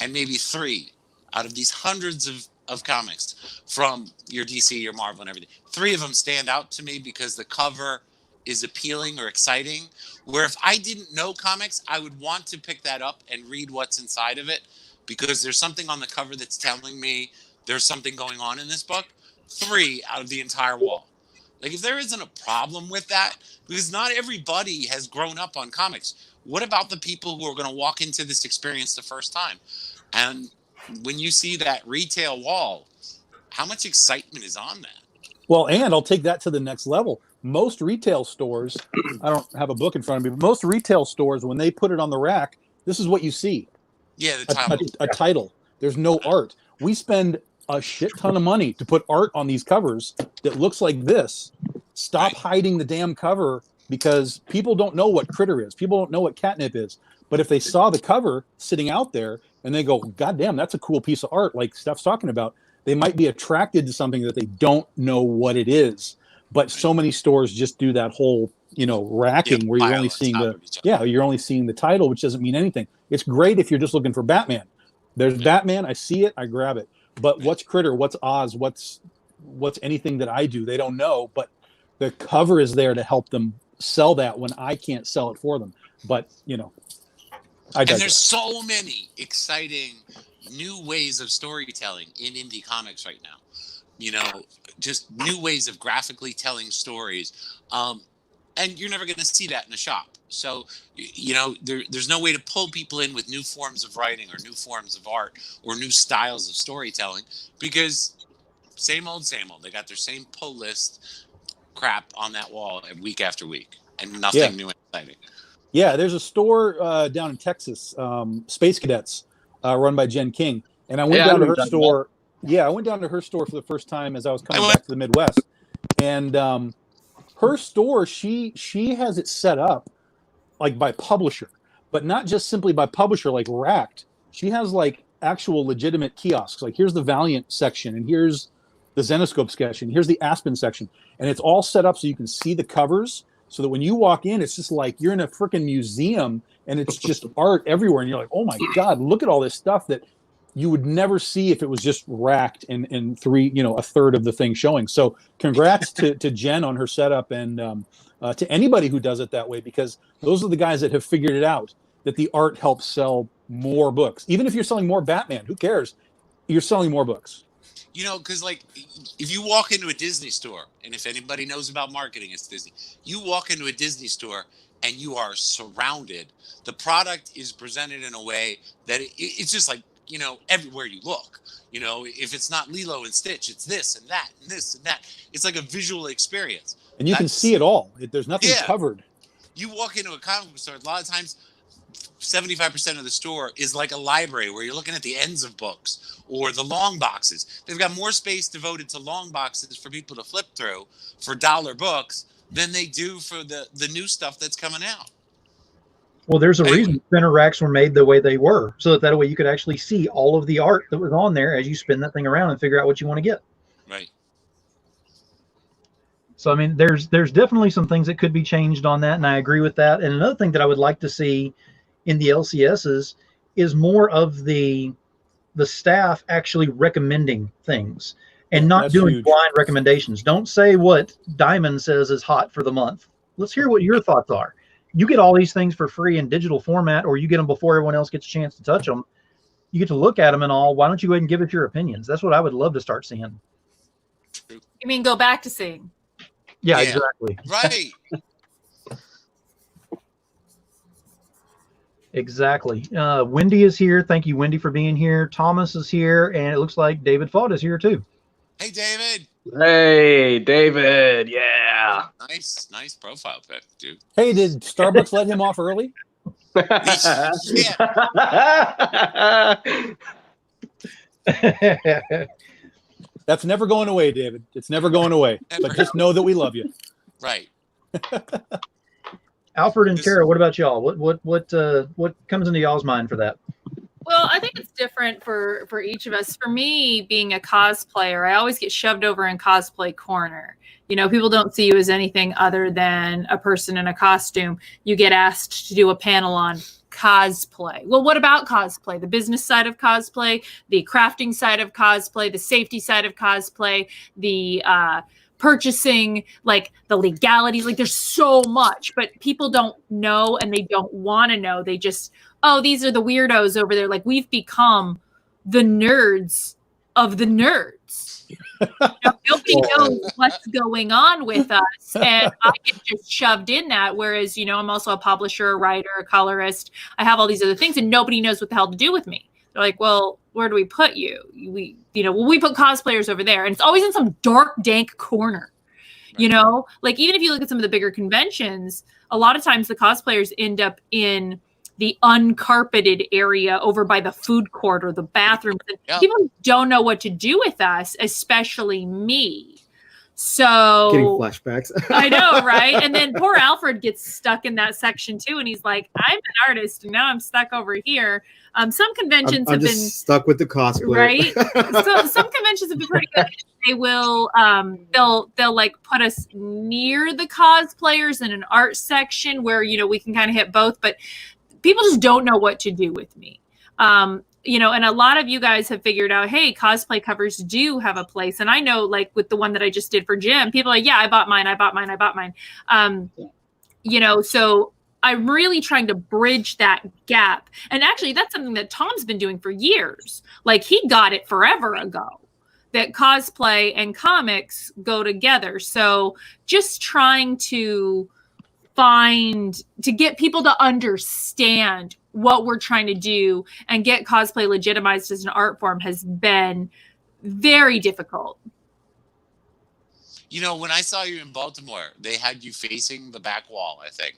And maybe 3 out of these hundreds of comics from your DC, your Marvel, and everything, 3 of them stand out to me because the cover is appealing or exciting. Where if I didn't know comics, I would want to pick that up and read what's inside of it because there's something on the cover that's telling me there's something going on in this book. 3 out of the entire wall. Like, if there isn't a problem with that, because not everybody has grown up on comics. What about the people who are going to walk into this experience the first time? And when you see that retail wall, how much excitement is on that? Well, and I'll take that to the next level. Most retail stores, I don't have a book in front of me, but most retail stores, when they put it on the rack, this is what you see. Yeah, the title. A title. There's no art. We spend a shit ton of money to put art on these covers that looks like this. Stop hiding the damn cover, because people don't know what Critter is. People don't know what Catnip is. But if they saw the cover sitting out there and they go, God damn, that's a cool piece of art, like Steph's talking about, they might be attracted to something that they don't know what it is. But so many stores just do that whole, racking where you're only seeing you're only seeing the title, which doesn't mean anything. It's great if you're just looking for Batman. There's Batman, I see it, I grab it. But what's Critter? What's Oz? What's what's anything that I do. They don't know, but the cover is there to help them sell that when I can't sell it for them. But and there's so many exciting new ways of storytelling in indie comics right now. Just new ways of graphically telling stories. And you're never going to see that in a shop. So, there's no way to pull people in with new forms of writing or new forms of art or new styles of storytelling, because same old. They got their same pull list crap on that wall week after week, and nothing new and exciting. Yeah, there's a store down in Texas, Space Cadets, run by Jen King, and I went down to her store. Yeah, I went down to her store for the first time as I was coming back to the Midwest, and her store, she has it set up like by publisher, but not just simply by publisher, like racked. She has like actual legitimate kiosks. Like here's the Valiant section, and here's the Zenoscope section, here's the Aspen section, and it's all set up so you can see the covers. So that when you walk in, it's just like you're in a freaking museum, and it's just art everywhere, and you're like, oh my god, look at all this stuff that you would never see if it was just racked in a third of the thing showing. So congrats to Jen on her setup, and to anybody who does it that way, because those are the guys that have figured it out, that the art helps sell more books. Even if you're selling more Batman, who cares? You're selling more books. Because like if you walk into a Disney store, and if anybody knows about marketing, it's Disney. You walk into a Disney store and you are surrounded. The product is presented in a way that it's just like, everywhere you look. If it's not Lilo and Stitch, it's this and that and this and that. It's like a visual experience. And you can see it all. There's nothing covered. You walk into a comic book store, a lot of times 75% of the store is like a library where you're looking at the ends of books or the long boxes. They've got more space devoted to long boxes for people to flip through for dollar books than they do for the new stuff that's coming out. Well, there's a reason spinner racks were made the way they were, so that way you could actually see all of the art that was on there as you spin that thing around and figure out what you want to get. Right. So, I mean, there's definitely some things that could be changed on that, and I agree with that. And another thing that I would like to see in the LCSs is more of the staff actually recommending things and not doing blind recommendations. Don't say what Diamond says is hot for the month. Let's hear what your thoughts are. You get all these things for free in digital format, or you get them before everyone else gets a chance to touch them. You get to look at them and all. Why don't you go ahead and give us your opinions? That's what I would love to start seeing. You mean go back to seeing? Yeah, exactly. Right. Exactly. Wendy is here. Thank you, Wendy, for being here. Thomas is here, and it looks like David Fott is here too. Hey, David. Hey, David. Yeah. Nice profile pic, dude. Hey, did Starbucks let him off early? That's never going away, David. It's never going away. But just know that we love you. Right. Alfred and Tara, what about y'all? What comes into y'all's mind for that? Well, I think it's different for each of us. For me, being a cosplayer, I always get shoved over in cosplay corner. People don't see you as anything other than a person in a costume. You get asked to do a panel on cosplay. Well, what about cosplay? The business side of cosplay, the crafting side of cosplay, the safety side of cosplay, the purchasing, like the legalities. Like there's so much, but people don't know and they don't want to know. They just, these are the weirdos over there. Like we've become the nerds of the nerds. Nobody knows what's going on with us, and I get just shoved in that. Whereas, I'm also a publisher, a writer, a colorist. I have all these other things, and nobody knows what the hell to do with me. They're like, "Well, where do we put you? We put cosplayers over there, and it's always in some dark, dank corner." Like even if you look at some of the bigger conventions, a lot of times the cosplayers end up in the uncarpeted area over by the food court or the bathroom. Yep. People don't know what to do with us, especially me. So getting flashbacks. I know, right? And then poor Alfred gets stuck in that section too. And he's like, I'm an artist and now I'm stuck over here. Some conventions I'm have been stuck with the cosplay. Right. So some conventions have been pretty good. They will they'll like put us near the cosplayers in an art section where, we can kind of hit both, but people just don't know what to do with me. you know, and a lot of you guys have figured out, hey, cosplay covers do have a place. And I know, like with the one that I just did for Jim, people are like, yeah, I bought mine. You know, so I'm really trying to bridge that gap. And actually, that's something that Tom's been doing for years. Like, he got it forever ago, that cosplay and comics go together. So just trying to get people to understand what we're trying to do and get cosplay legitimized as an art form has been very difficult. You know, when I saw you in Baltimore, they had you facing the back wall, I think.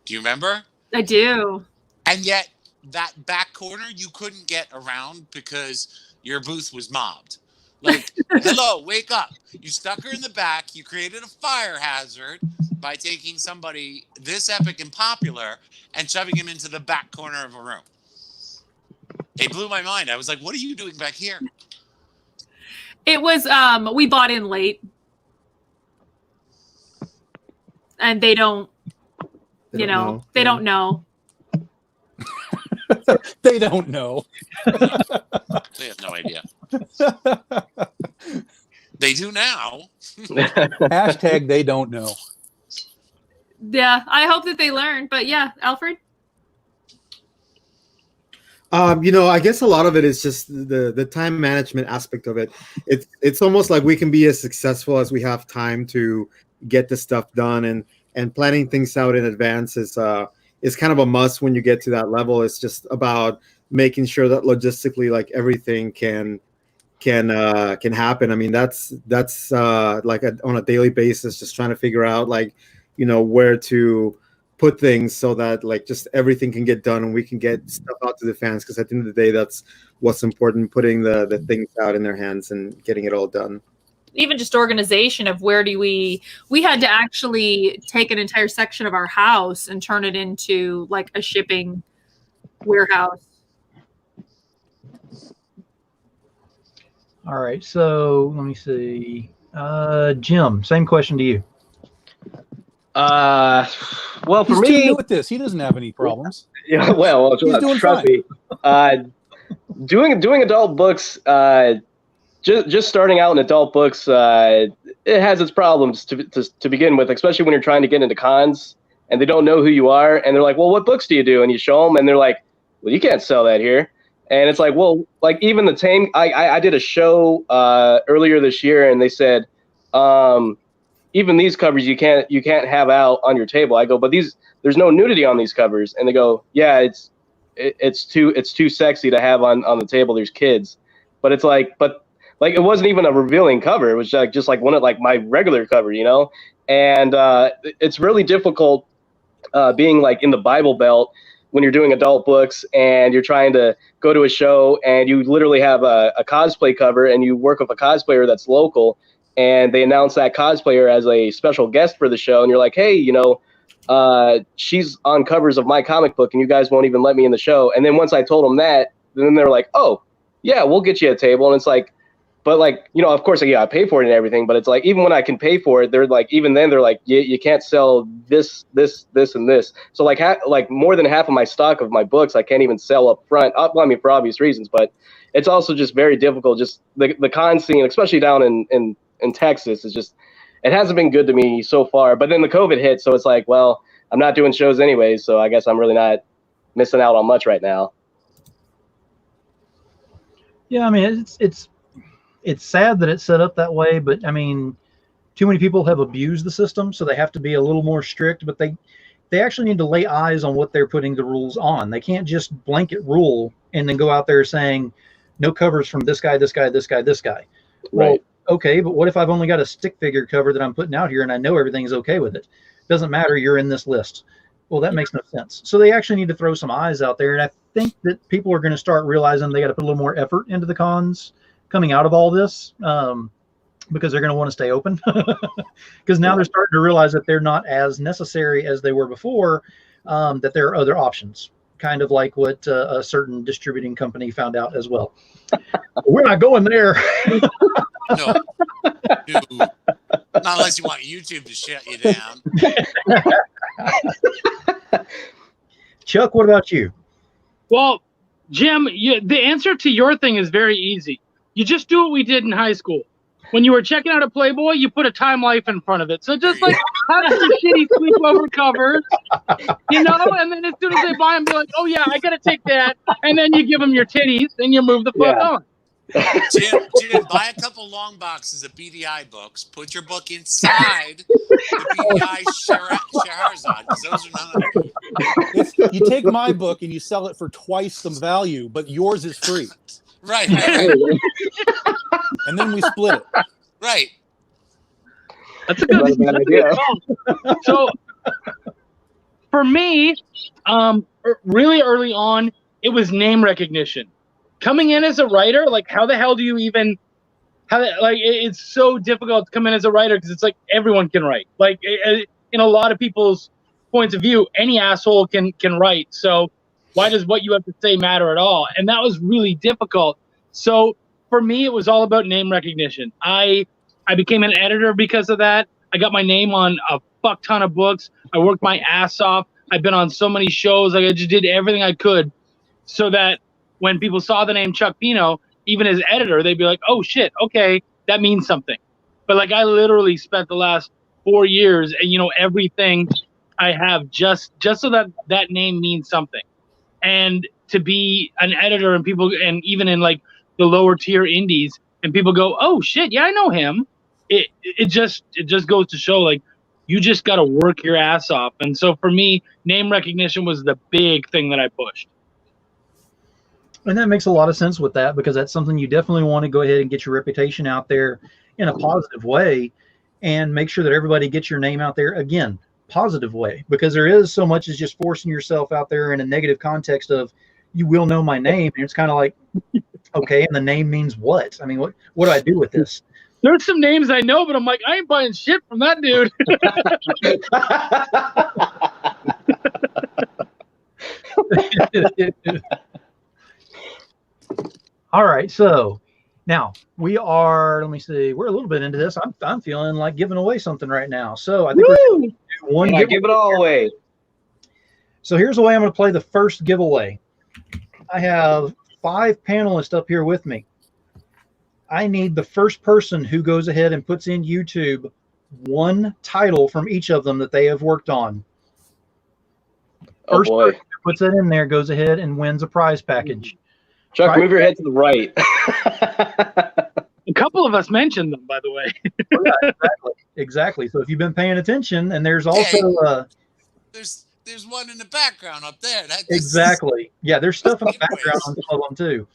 Do you remember? I do. And yet, that back corner, you couldn't get around because your booth was mobbed. Like, hello, wake up. You stuck her in the back. You created a fire hazard by taking somebody this epic and popular and shoving him into the back corner of a room. It blew my mind. I was like, what are you doing back here? It was, we bought in late. And they don't know. They don't know. They don't know. They have no idea. They do now. Hashtag they don't know. Yeah, I hope that they learn. But yeah, Alfred? You know, I guess a lot of it is just the time management aspect of it. It's almost like we can be as successful as we have time to get the stuff done, and planning things out in advance is kind of a must when you get to that level. It's just about making sure that logistically, like, everything can happen. I mean, that's like on a daily basis, just trying to figure out, like, you know, where to put things so that, like, just everything can get done and we can get stuff out to the fans. Because at the end of the day, that's what's important, putting the things out in their hands and getting it all done. Even just organization of where do we had to actually take an entire section of our house and turn it into like a shipping warehouse. All right, so let me see. Jim, same question to you. Well, for He's too me, new at this. He doesn't have any problems. yeah, well, He's doing trust me. Doing adult books, just starting out in adult books, it has its problems to begin with, especially when you're trying to get into cons and they don't know who you are, and they're like, well, what books do you do? And you show them, and they're like, well, you can't sell that here. And it's like, well, like, even the Tame, I did a show earlier this year, and they said, even these covers you can't have out on your table. I go, but there's no nudity on these covers. And they go, yeah, it's too sexy to have on the table. There's kids. But it's like, it wasn't even a revealing cover. It was just like one of, like, my regular cover, you know? And it's really difficult being, like, in the Bible Belt when you're doing adult books and you're trying to go to a show and you literally have a cosplay cover and you work with a cosplayer that's local and they announce that cosplayer as a special guest for the show. And you're like, hey, you know, she's on covers of my comic book and you guys won't even let me in the show. And then once I told them that, then they're like, oh, yeah, we'll get you a table. And it's like, but, like, you know, of course, yeah, I pay for it and everything, but it's like, even when I can pay for it, they're like, even then they're like, you can't sell this, and this. So like more than half of my stock of my books, I can't even sell up front. Well, I mean, for obvious reasons, but it's also just very difficult. Just the con scene, especially down in Texas, is just, it hasn't been good to me so far. But then the COVID hit, so it's like, well, I'm not doing shows anyway, so I guess I'm really not missing out on much right now. Yeah, I mean, it's sad that it's set up that way, but I mean, too many people have abused the system, so they have to be a little more strict, but they actually need to lay eyes on what they're putting the rules on. They can't just blanket rule and then go out there saying no covers from this guy, this guy, this guy, this guy. Well, Right. okay, but what if I've only got a stick figure cover that I'm putting out here and I know everything's okay with it? Doesn't matter, you're in this list. Well, that makes no sense. So they actually need to throw some eyes out there, and I think that people are going to start realizing they got to put a little more effort into the cons coming out of all this, because they're going to want to stay open, because now they're starting to realize that they're not as necessary as they were before, that there are other options, kind of like what a certain distributing company found out as well. We're not going there. No. Not unless you want YouTube to shut you down. Chuck, what about you? Well, Jim, the answer to your thing is very easy. You just do what we did in high school. When you were checking out a Playboy, you put a Time Life in front of it. So just like have some shitty sleepover covers, you know, and then as soon as they buy them, be like, oh yeah, I got to take that. And then you give them your titties and you move the fuck on. Jim, buy a couple long boxes of BDI books. Put your book inside the BDI Scheherazade, because those are not. You take my book and you sell it for twice the value, but yours is free. Right. And then we split it. Right. That's a good idea. So, for me, really early on, it was name recognition. Coming in as a writer, like, how the hell do you even? It's so difficult to come in as a writer because it's like everyone can write. Like, in a lot of people's points of view, any asshole can write. So, why does what you have to say matter at all? And that was really difficult. So for me, it was all about name recognition. I became an editor because of that. I got my name on a fuck ton of books. I worked my ass off. I've been on so many shows. Like, I just did everything I could so that when people saw the name Chuck Pino, even as editor, they'd be like, oh shit, okay, that means something. But like, I literally spent the last 4 years and, you know, everything I have just so that that name means something. And to be an editor and people, and even in like the lower tier indies, and people go, oh shit, yeah, I know him. It just goes to show, like, you just got to work your ass off. And so for me, name recognition was the big thing that I pushed. And that makes a lot of sense with that, because that's something you definitely want to go ahead and get your reputation out there in a positive way, and make sure that everybody gets your name out there again, positive way, because there is so much as just forcing yourself out there in a negative context of, you will know my name, and it's kind of like, okay, and the name means what? I mean, what do I do with this? There's some names I know, but I'm like, I ain't buying shit from that dude. All right, so now we are, let me see, we're a little bit into this. I'm feeling like giving away something right now. So I think we're going to do one giveaway. Give it all away. So here's the way I'm going to play the first giveaway. I have 5 panelists up here with me. I need the first person who goes ahead and puts in YouTube one title from each of them that they have worked on. First person who puts it in there goes ahead and wins a prize package. Chuck, move your head to the right. A couple of us mentioned them, by the way. Oh, yeah, exactly. So if you've been paying attention, and there's also there's one in the background up there. Exactly. Yeah, there's stuff in the background on some of them too.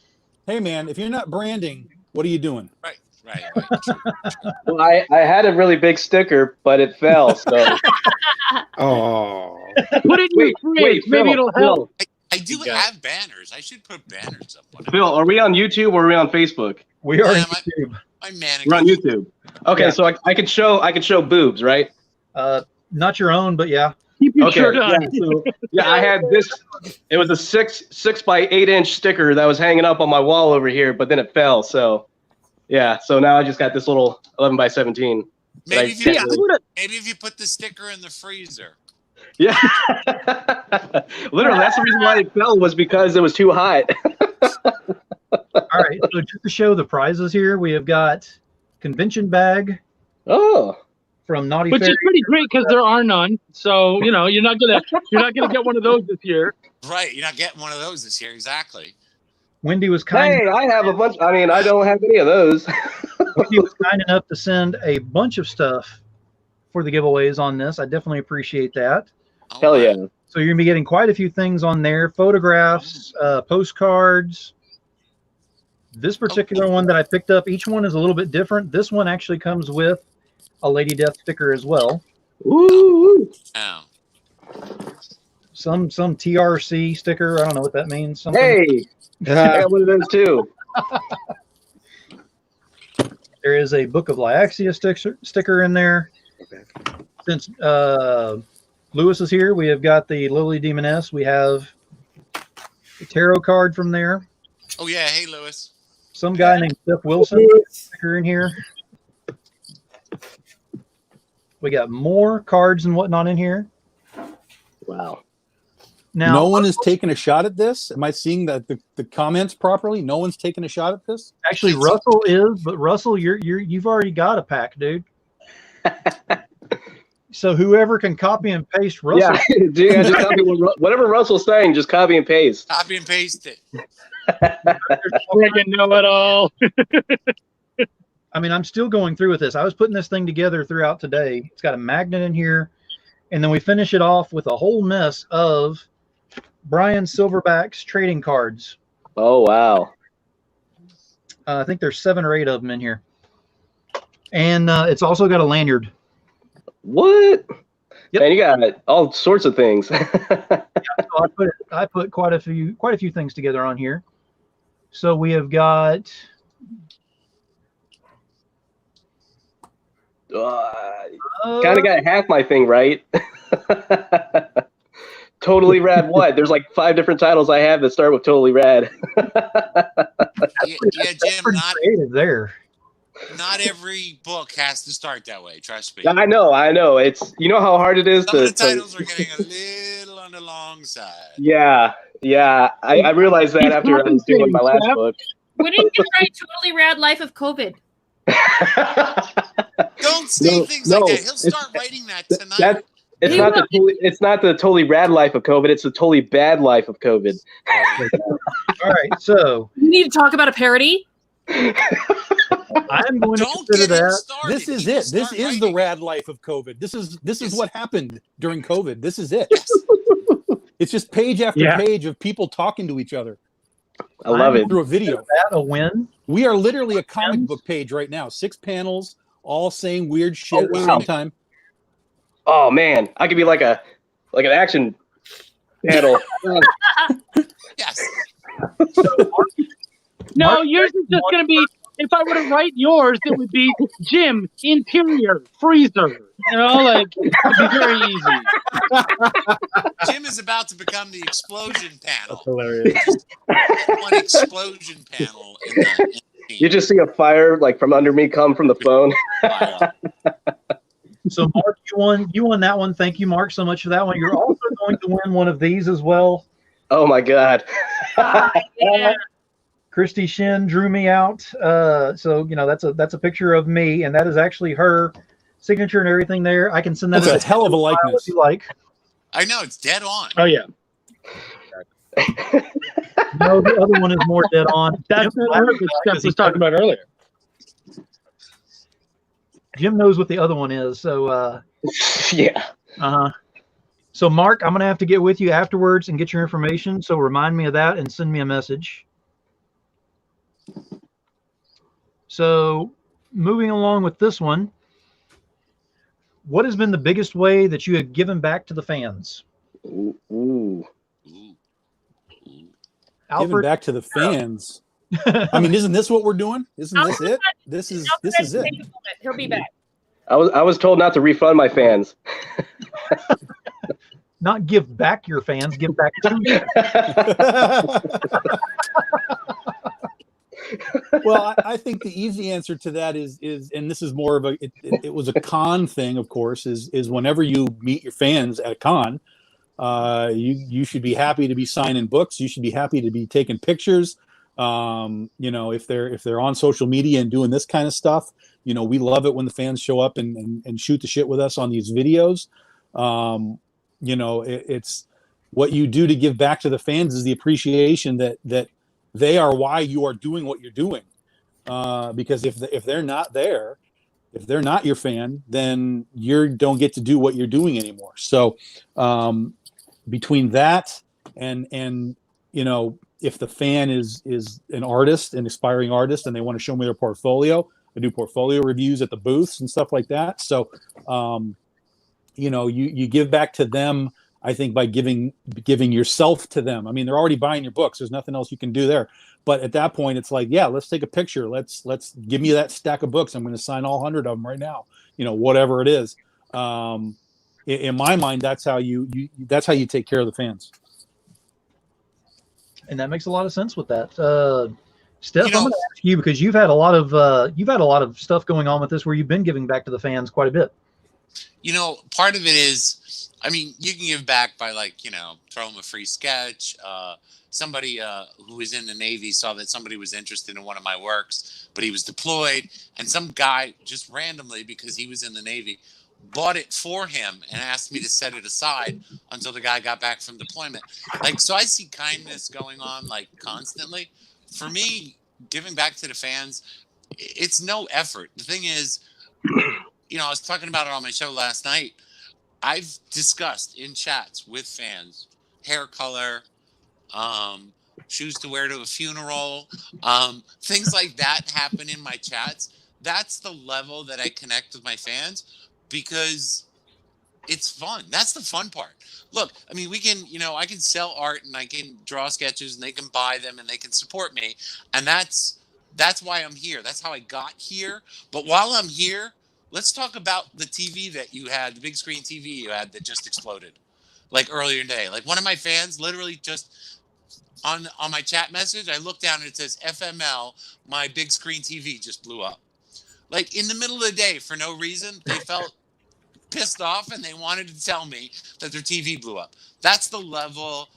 Hey man, if you're not branding, what are you doing? Right. Well, I had a really big sticker, but it fell. So. Oh. Put it in your fridge. Maybe it'll help. I do have banners. I should put banners up on it. Phil, are we on YouTube or are we on Facebook? We are on YouTube. We're on YouTube. Okay, so I could show boobs, right? Not your own, but yeah. Keep your shirt on. Yeah, I had this. It was a 6 by 8 inch sticker that was hanging up on my wall over here, but then it fell. So, yeah. So now I just got this little 11 by 17. Maybe if you put the sticker in the freezer. Yeah. Literally, that's the reason why it fell, was because it was too hot. All right. So just to show the prizes here, we have got convention bag. Oh. From Naughty Which Fairy. is pretty great because there are none. So, you know, you're not gonna get one of those this year. Right, you're not getting one of those this year, exactly. Wendy was kind. Hey, I have a bunch. I mean, I don't have any of those. Wendy was kind enough to send a bunch of stuff for the giveaways on this. I definitely appreciate that. Hell yeah! So you're gonna be getting quite a few things on there: photographs, postcards. This particular one that I picked up, each one is a little bit different. This one actually comes with a Lady Death sticker as well. Ooh. Oh. Some TRC sticker. I don't know what that means. Something. Hey, I got one of those too. There is a Book of Liaxia sticker in there. Since Lewis is here, we have got the Lily Demoness. We have the tarot card from there. Oh yeah, hey Lewis. Some guy named Steph Wilson sticker in here. We got more cards and whatnot in here. Wow. Now, no one is taking a shot at this. Am I seeing that the comments properly? No one's taking a shot at this. actually, Russell is, but Russell, you've already got a pack, dude. So whoever can copy and paste Russell. Yeah, just copy whatever Russell's saying. Just copy and paste. Copy and paste it. Friggin' know it all. I mean, I'm still going through with this. I was putting this thing together throughout today. It's got a magnet in here, and then we finish it off with a whole mess of Brian Silverback's trading cards. Oh wow! I think there's 7 or 8 of them in here, and it's also got a lanyard. What? Yep. Man, you got all sorts of things. So I put quite a few things together on here. So we have got kind of got half my thing right. Totally Rad what? There's like 5 different titles I have that start with Totally Rad. Yeah, Jim, pretty creative there. not every book has to start that way. Trust me. I know. It's how hard it is Some to. of the titles are getting a little on the long side. Yeah. I realized that after I was doing my last book. When did you write Totally Rad Life of COVID? Don't say things like that. He'll start writing that tonight. It's not the Totally Rad Life of COVID. It's the Totally Bad Life of COVID. All right, so You need to talk about a parody. I'm going to Don't consider get him that. started. This is He will it. This start is the writing. rad life of COVID. This is what happened during COVID. This is it. Yes. It's just page after Yeah. page of people talking to each other I love it. through a video. That a win. We are literally a comic book page right now. 6 panels, all saying weird shit at the wow. same time. Oh man, I could be like an action panel. Yes. No, yours is just going to be, if I were to write yours, it would be Jim, interior, freezer. Like, it'd be very easy. Jim is about to become the explosion panel. Hilarious. One explosion panel in the You just see a fire like from under me come from the phone. So Mark, you won that one. Thank you, Mark, so much for that one. You're also going to win one of these as well. Oh my god. Yeah. Christy Shin drew me out. So that's a picture of me, and that is actually her signature and everything there. I can send that That's a hell of a likeness. if you like. I know, it's dead on. Oh, yeah. No, the other one is more dead on. That's what Steph was talking about earlier. Jim knows what the other one is. So Yeah. So Mark, I'm gonna have to get with you afterwards and get your information. So remind me of that and send me a message. So moving along with this one, what has been the biggest way that you have given back to the fans? Ooh. Ooh. Giving Alfred, back to the fans. I mean, isn't this what we're doing? Isn't this it? This is it. He'll be back. I was told not to refund my fans. not give back your fans, give back to you. Well, I think the easy answer to that is, and this is more of it was a con thing, of course, is whenever you meet your fans at a con, you should be happy to be signing books. You should be happy to be taking pictures. If they're on social media and doing this kind of stuff, we love it when the fans show up and shoot the shit with us on these videos. It's what you do to give back to the fans is the appreciation that they are why you are doing what you're doing. Because if they're not there, if they're not your fan, then you don't get to do what you're doing anymore. So between that and if the fan is an artist, an aspiring artist, and they want to show me their portfolio, I do portfolio reviews at the booths and stuff like that. So, you give back to them, I think, by giving yourself to them. I mean, they're already buying your books. There's nothing else you can do there. But at that point, it's like, yeah, let's take a picture. Let's give me that stack of books. I'm going to sign all 100 of them right now. Whatever it is. In my mind, that's how you take care of the fans. And that makes a lot of sense with that. Steph, I'm going to ask you because you've had a lot of stuff going on with this where you've been giving back to the fans quite a bit. part of it is, I mean, you can give back by throw them a free sketch. Somebody who was in the Navy saw that somebody was interested in one of my works, but he was deployed, and some guy just randomly, because he was in the Navy, bought it for him and asked me to set it aside until the guy got back from deployment. So I see kindness going on constantly. For me, giving back to the fans, it's no effort. The thing is, I was talking about it on my show last night. I've discussed in chats with fans hair color, shoes to wear to a funeral, things like that happen in my chats. That's the level that I connect with my fans, because it's fun. That's the fun part. Look, I mean, we can, I can sell art and I can draw sketches and they can buy them and they can support me. And that's why I'm here. That's how I got here. But while I'm here, let's talk about the TV that you had, the big screen TV you had that just exploded earlier today. One of my fans literally just on my chat message, I looked down and it says FML, my big screen TV just blew up. In the middle of the day, for no reason, they felt pissed off and they wanted to tell me that their TV blew up. That's the level,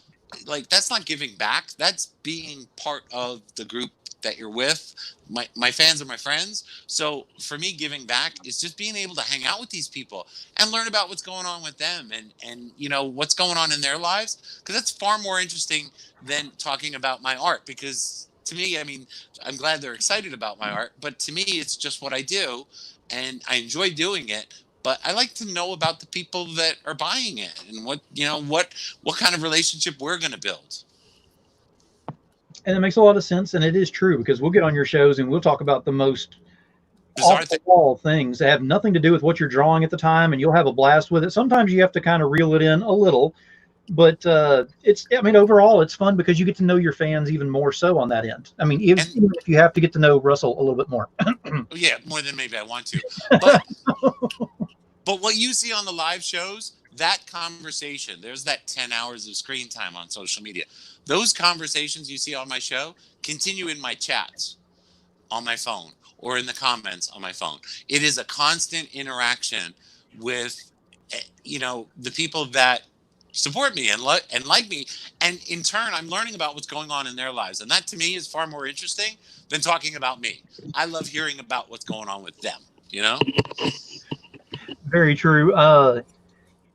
that's not giving back. That's being part of the group that you're with. My fans are my friends. So for me, giving back is just being able to hang out with these people and learn about what's going on with them and what's going on in their lives, because that's far more interesting than talking about my art. Because to me, I mean, I'm glad they're excited about my art, but to me, it's just what I do and I enjoy doing it. But I like to know about the people that are buying it and what kind of relationship we're going to build. And it makes a lot of sense, and it is true, because we'll get on your shows and we'll talk about the most off-the-wall things that have nothing to do with what you're drawing at the time, and you'll have a blast with it. Sometimes you have to kind of reel it in a little, but overall, it's fun because you get to know your fans even more so on that end. I mean, even if you have to get to know Russell a little bit more. Yeah, more than maybe I want to. But what you see on the live shows, that conversation, there's that 10 hours of screen time on social media. Those conversations you see on my show continue in my chats on my phone or in the comments on my phone. It is a constant interaction with, the people that support me and like me. And in turn, I'm learning about what's going on in their lives. And that to me is far more interesting than talking about me. I love hearing about what's going on with them, Very true.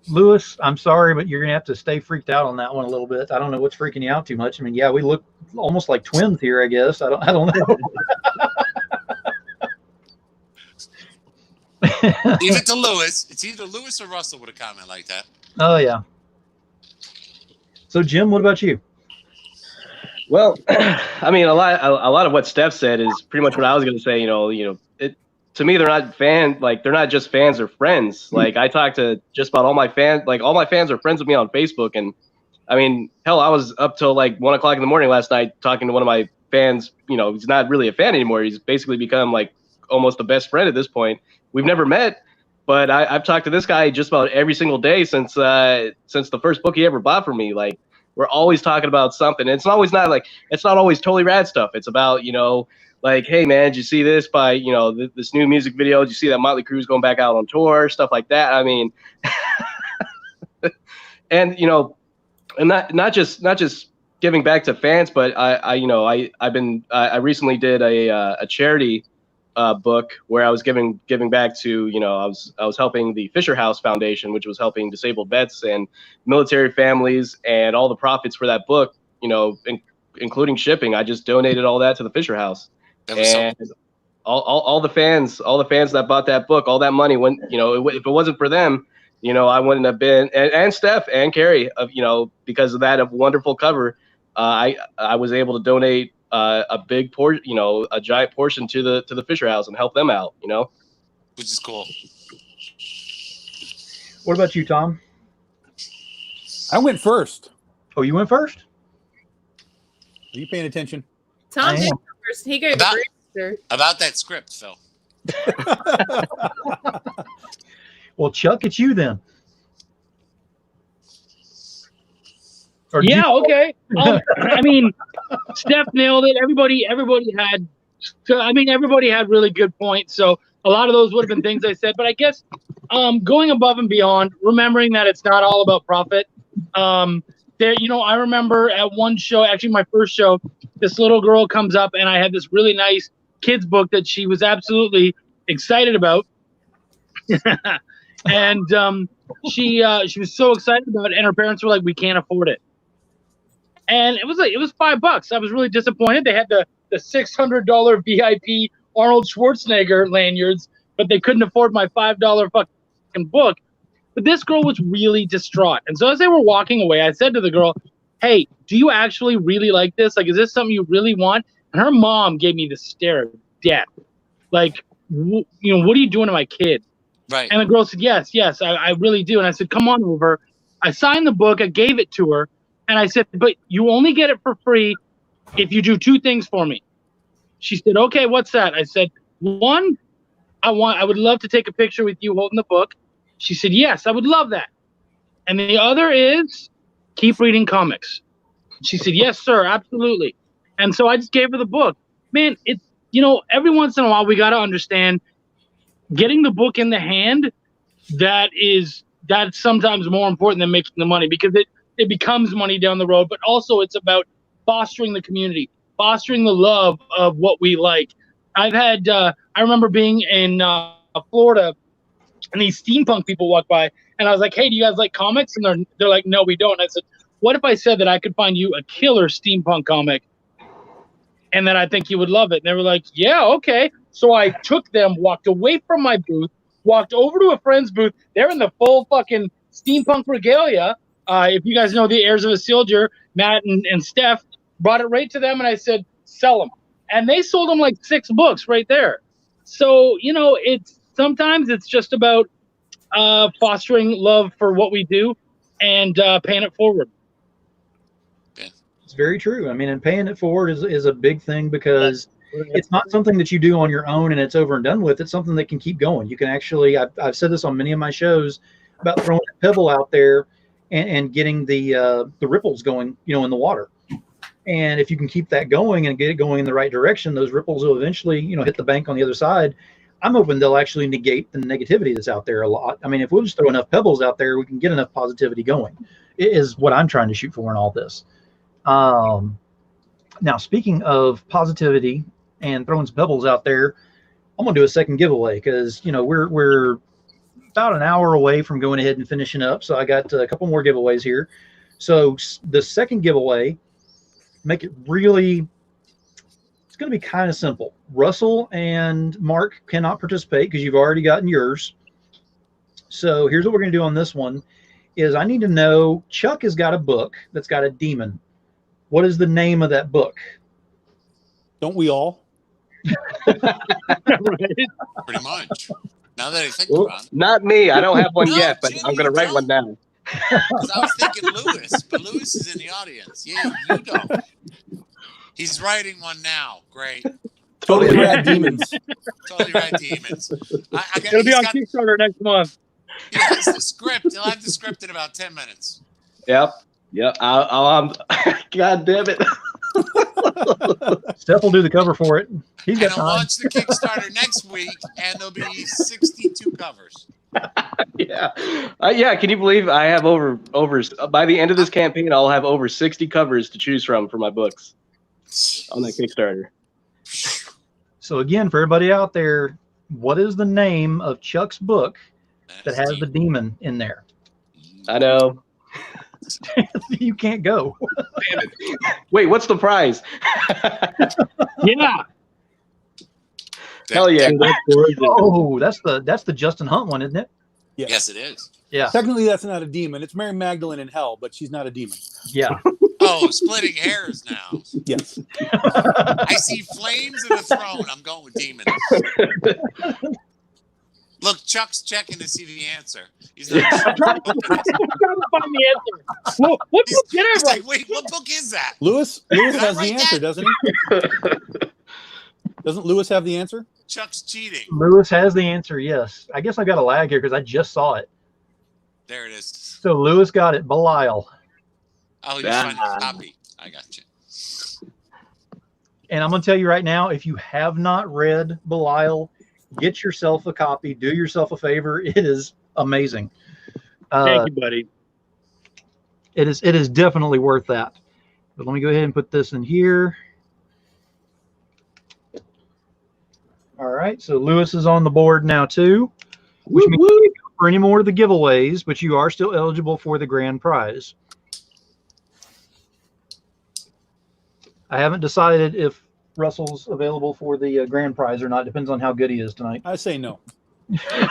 Lewis, I'm sorry, but you're going to have to stay freaked out on that one a little bit. I don't know what's freaking you out too much. I mean, yeah, we look almost like twins here, I guess. I don't know. Leave it to Lewis. It's either Lewis or Russell with a comment like that. Oh, yeah. So, Jim, what about you? Well, I mean, a lot of what Steph said is pretty much what I was going to say. To me, they're not they're not just fans or friends. I talk to just about all my fans. All my fans are friends with me on Facebook. And I mean, hell, I was up till 1 o'clock in the morning last night talking to one of my fans. He's not really a fan anymore. He's basically become almost a best friend at this point. We've never met, but I've talked to this guy just about every single day since the first book he ever bought for me. We're always talking about something. And it's always it's not always totally rad stuff. It's about, hey man, did you see this by, this new music video? Did you see that Motley Crue's going back out on tour? Stuff like that. I mean, and, and not just giving back to fans, but I recently did a charity book where I was giving back to, I was helping the Fisher House Foundation, which was helping disabled vets and military families, and all the profits for that book, including shipping, I just donated all that to the Fisher House. And all the fans that bought that book, all that money went, if it wasn't for them, I wouldn't have been, and Steph and Carrie, because of that wonderful cover, I was able to donate a big portion, a giant portion to the Fisher House and help them out, which is cool. What about you, Tom? I went first. Oh, you went first? Are you paying attention? Tom did go first. He gave a great answer. About that script, Phil. Well, Chuck, it's you then. Okay. I mean, Steph nailed it. Everybody had So I mean, everybody had really good points. So a lot of those would have been things I said, but I guess going above and beyond, remembering that it's not all about profit. There, I remember at one show, actually my first show, this little girl comes up and I had this really nice kids book that she was absolutely excited about. And she was so excited about it, and her parents were like, "We can't afford it." And it was $5. I was really disappointed. They had the $600 VIP Arnold Schwarzenegger lanyards, but they couldn't afford my $5 fucking book. But this girl was really distraught. And so as they were walking away, I said to the girl, "Hey, do you actually really like this? Like, is this something you really want?" And her mom gave me the stare of death. Like, what are you doing to my kid? Right. And the girl said, yes, I really do. And I said, come on over. I signed the book. I gave it to her. And I said, but you only get it for free if you do two things for me. She said, okay, what's that? I said, one, I would love to take a picture with you holding the book. She said, yes, I would love that. And the other is keep reading comics. She said, yes, sir, absolutely. And so I just gave her the book. Man, it's, every once in a while we got to understand getting the book in the hand, that's sometimes more important than making the money, because it becomes money down the road. But also it's about fostering the community, fostering the love of what we like. I've had I remember being in Florida, and these steampunk people walked by, and I was like, hey, do you guys like comics? And they're like, no, we don't. And I said, what if I said that I could find you a killer steampunk comic and that I think you would love it? And they were like, yeah, okay. So I took them, walked away from my booth, walked over to a friend's booth. They're in the full fucking steampunk regalia. If you guys know the Heirs of a Silger, Matt and Steph, brought it right to them, and I said, sell them. And they sold them like 6 books right there. So, sometimes it's just about fostering love for what we do and paying it forward. It's very true. I mean, and paying it forward is a big thing, because it's not something that you do on your own and it's over and done with. It's something that can keep going. You can actually, I've said this on many of my shows about throwing a pebble out there and getting the ripples going, in the water. And if you can keep that going and get it going in the right direction, those ripples will eventually, hit the bank on the other side. I'm hoping they'll actually negate the negativity that's out there a lot. I mean, if we'll just throw enough pebbles out there, we can get enough positivity going. It is what I'm trying to shoot for in all this. Now, speaking of positivity and throwing some pebbles out there, I'm gonna do a second giveaway, because we're about an hour away from going ahead and finishing up. So I got a couple more giveaways here. So the second giveaway, make it really, it's going to be kind of simple. Russell and Mark cannot participate because you've already gotten yours. So here's what we're going to do on this one is I need to know, Chuck has got a book that's got a demon. What is the name of that book? Don't we all? Pretty much. Now that I think about it. Not me. I don't have one No, yet, but Jim, I'm going to you write one down. Because I was thinking Lewis, but Lewis is in the audience. Yeah, you don't. He's writing one now. Great. Totally Rad Demons. Totally Rad Demons. It'll be on Kickstarter next month. He has the script. He'll have the script in about 10 minutes. Yep. God damn it. Steph will do the cover for it. He's got I'll time. launch the Kickstarter next week, and there'll be 62 covers. Yeah. Can you believe I have over by the end of this campaign, I'll have over 60 covers to choose from for my books on that Kickstarter. So again, for everybody out there, what is the name of Chuck's book that has the demon in there? I know. You can't go. Damn it. Wait, what's the prize? Yeah. Hell yeah. Oh, that's the Justin Hunt one, isn't it? Yeah. Yes, it is. Yeah. Technically, that's not a demon. It's Mary Magdalene in hell, but she's not a demon. Yeah. Oh, splitting hairs now. Yes. I see flames in the throne. I'm going with demons. Look, Chuck's checking to see the answer. He's not. I'm trying to find the answer. What book did I He's write? like, wait, what book is that? Lewis Did I has the write answer, that? doesn't he? Doesn't Lewis have the answer? Chuck's cheating. Lewis has the answer, yes. I guess I got a lag here because I just saw it. There it is. So Lewis got it. Belial. Oh, you're trying to copy. I got you. And I'm going to tell you right now, if you have not read Belial, get yourself a copy. Do yourself a favor. It is amazing. Thank you, buddy. It is definitely worth that. But let me go ahead and put this in here. All right, so Lewis is on the board now too, which means you can't go for any more of the giveaways, but you are still eligible for the grand prize. I haven't decided if Russell's available for the grand prize or not. Depends on how good he is tonight. I say no. Are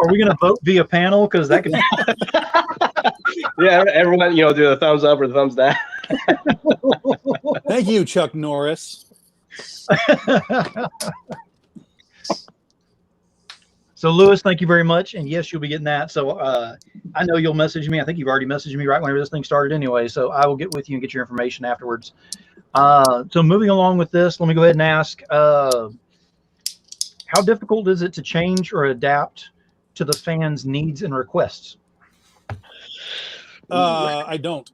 we going to vote via panel? Because that could. Yeah, everyone, do the thumbs up or the thumbs down. Thank you, Chuck Norris. So Lewis, thank you very much, and yes, you'll be getting that. So I know you'll message me. I think you've already messaged me right whenever this thing started anyway, so I will get with you and get your information afterwards. So moving along with this, let me go ahead and ask, how difficult is it to change or adapt to the fans' needs and requests? I don't.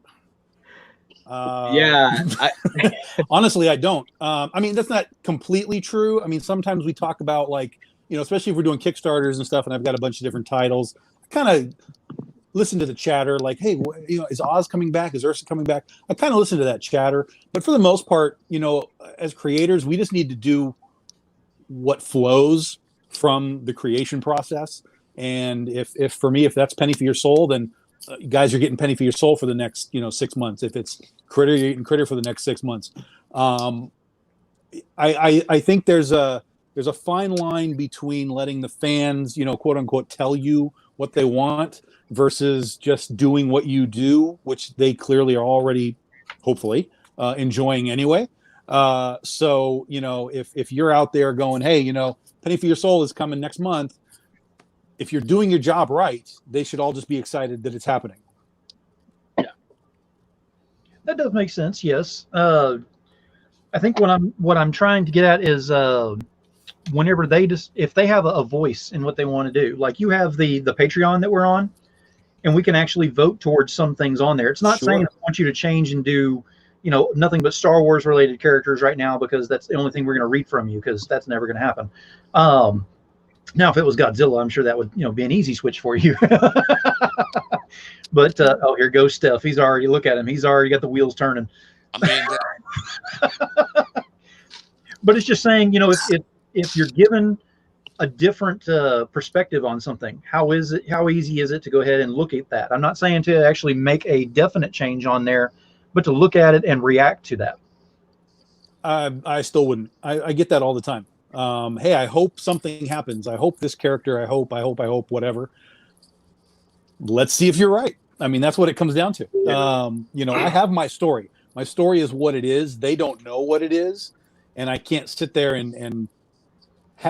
Honestly, I don't. I mean, that's not completely true. I mean, sometimes we talk about, like, especially if we're doing Kickstarters and stuff, and I've got a bunch of different titles, I kind of listen to the chatter, like, hey, is Oz coming back? Is Ursa coming back? I kind of listen to that chatter. But for the most part, as creators, we just need to do what flows from the creation process. And if for me, if that's penny for your soul, then you guys are getting penny for your soul for the next 6 months. If it's critter, you're eating critter for the next 6 months. I think there's a fine line between letting the fans, quote unquote, tell you what they want versus just doing what you do, which they clearly are already, hopefully, enjoying anyway. So if you're out there going, hey, penny for your soul is coming next month, if you're doing your job right, they should all just be excited that it's happening. Yeah, that does make sense. Yes, I think what I'm trying to get at is whenever if they have a voice in what they want to do, like you have the Patreon that we're on, and we can actually vote towards some things on there. It's not saying I want you to change and do nothing but Star Wars related characters right now, because that's the only thing we're going to read from you, because that's never going to happen. Now, if it was Godzilla, I'm sure that would be an easy switch for you. But oh, here goes Steph. He's already, look at him. He's already got the wheels turning. But it's just saying, if you're given a different perspective on something, how easy is it to go ahead and look at that? I'm not saying to actually make a definite change on there, but to look at it and react to that. I still wouldn't. I get that all the time. Hey, I hope something happens. I hope this character, I hope, whatever. Let's see if you're right. I mean, that's what it comes down to. I have my story. My story is what it is. They don't know what it is. And I can't sit there and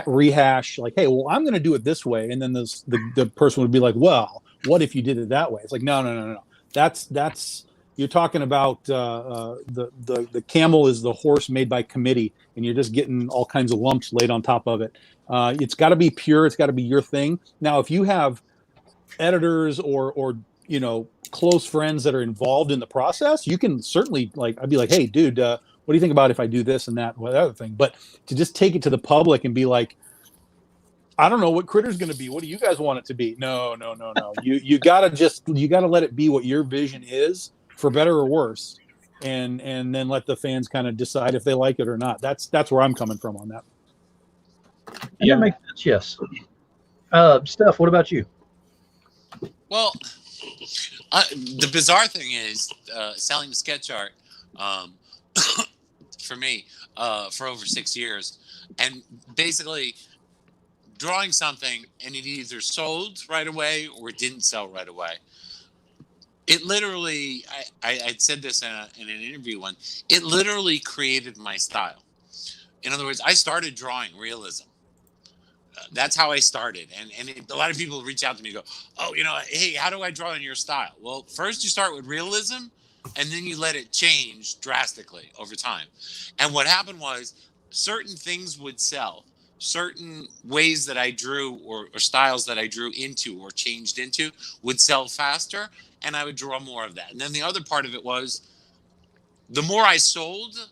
rehash like, hey, well, I'm going to do it this way. And then the person would be like, well, what if you did it that way? It's like, no. That's you're talking about the camel is the horse made by committee, and you're just getting all kinds of lumps laid on top of it. It's got to be pure. It's got to be your thing. Now, if you have editors or close friends that are involved in the process, you can certainly, like, I'd be like, hey, dude, what do you think about if I do this and that, or that other thing? But to just take it to the public and be like, I don't know what Critter's going to be. What do you guys want it to be? No. You gotta let it be what your vision is, for better or worse, and then let the fans kind of decide if they like it or not. That's where I'm coming from on that. Yeah, that makes sense. Yes. Steph, what about you? Well, the bizarre thing is selling the sketch art for me for over 6 years, and basically drawing something, and it either sold right away or it didn't sell right away. It literally, I said this in an interview once, it literally created my style. In other words, I started drawing realism. That's how I started. And a lot of people reach out to me and go, oh, hey, how do I draw in your style? Well, first you start with realism, and then you let it change drastically over time. And what happened was certain things would sell. Certain ways that I drew or styles that I drew into or changed into would sell faster, and I would draw more of that. And then the other part of it was, the more I sold,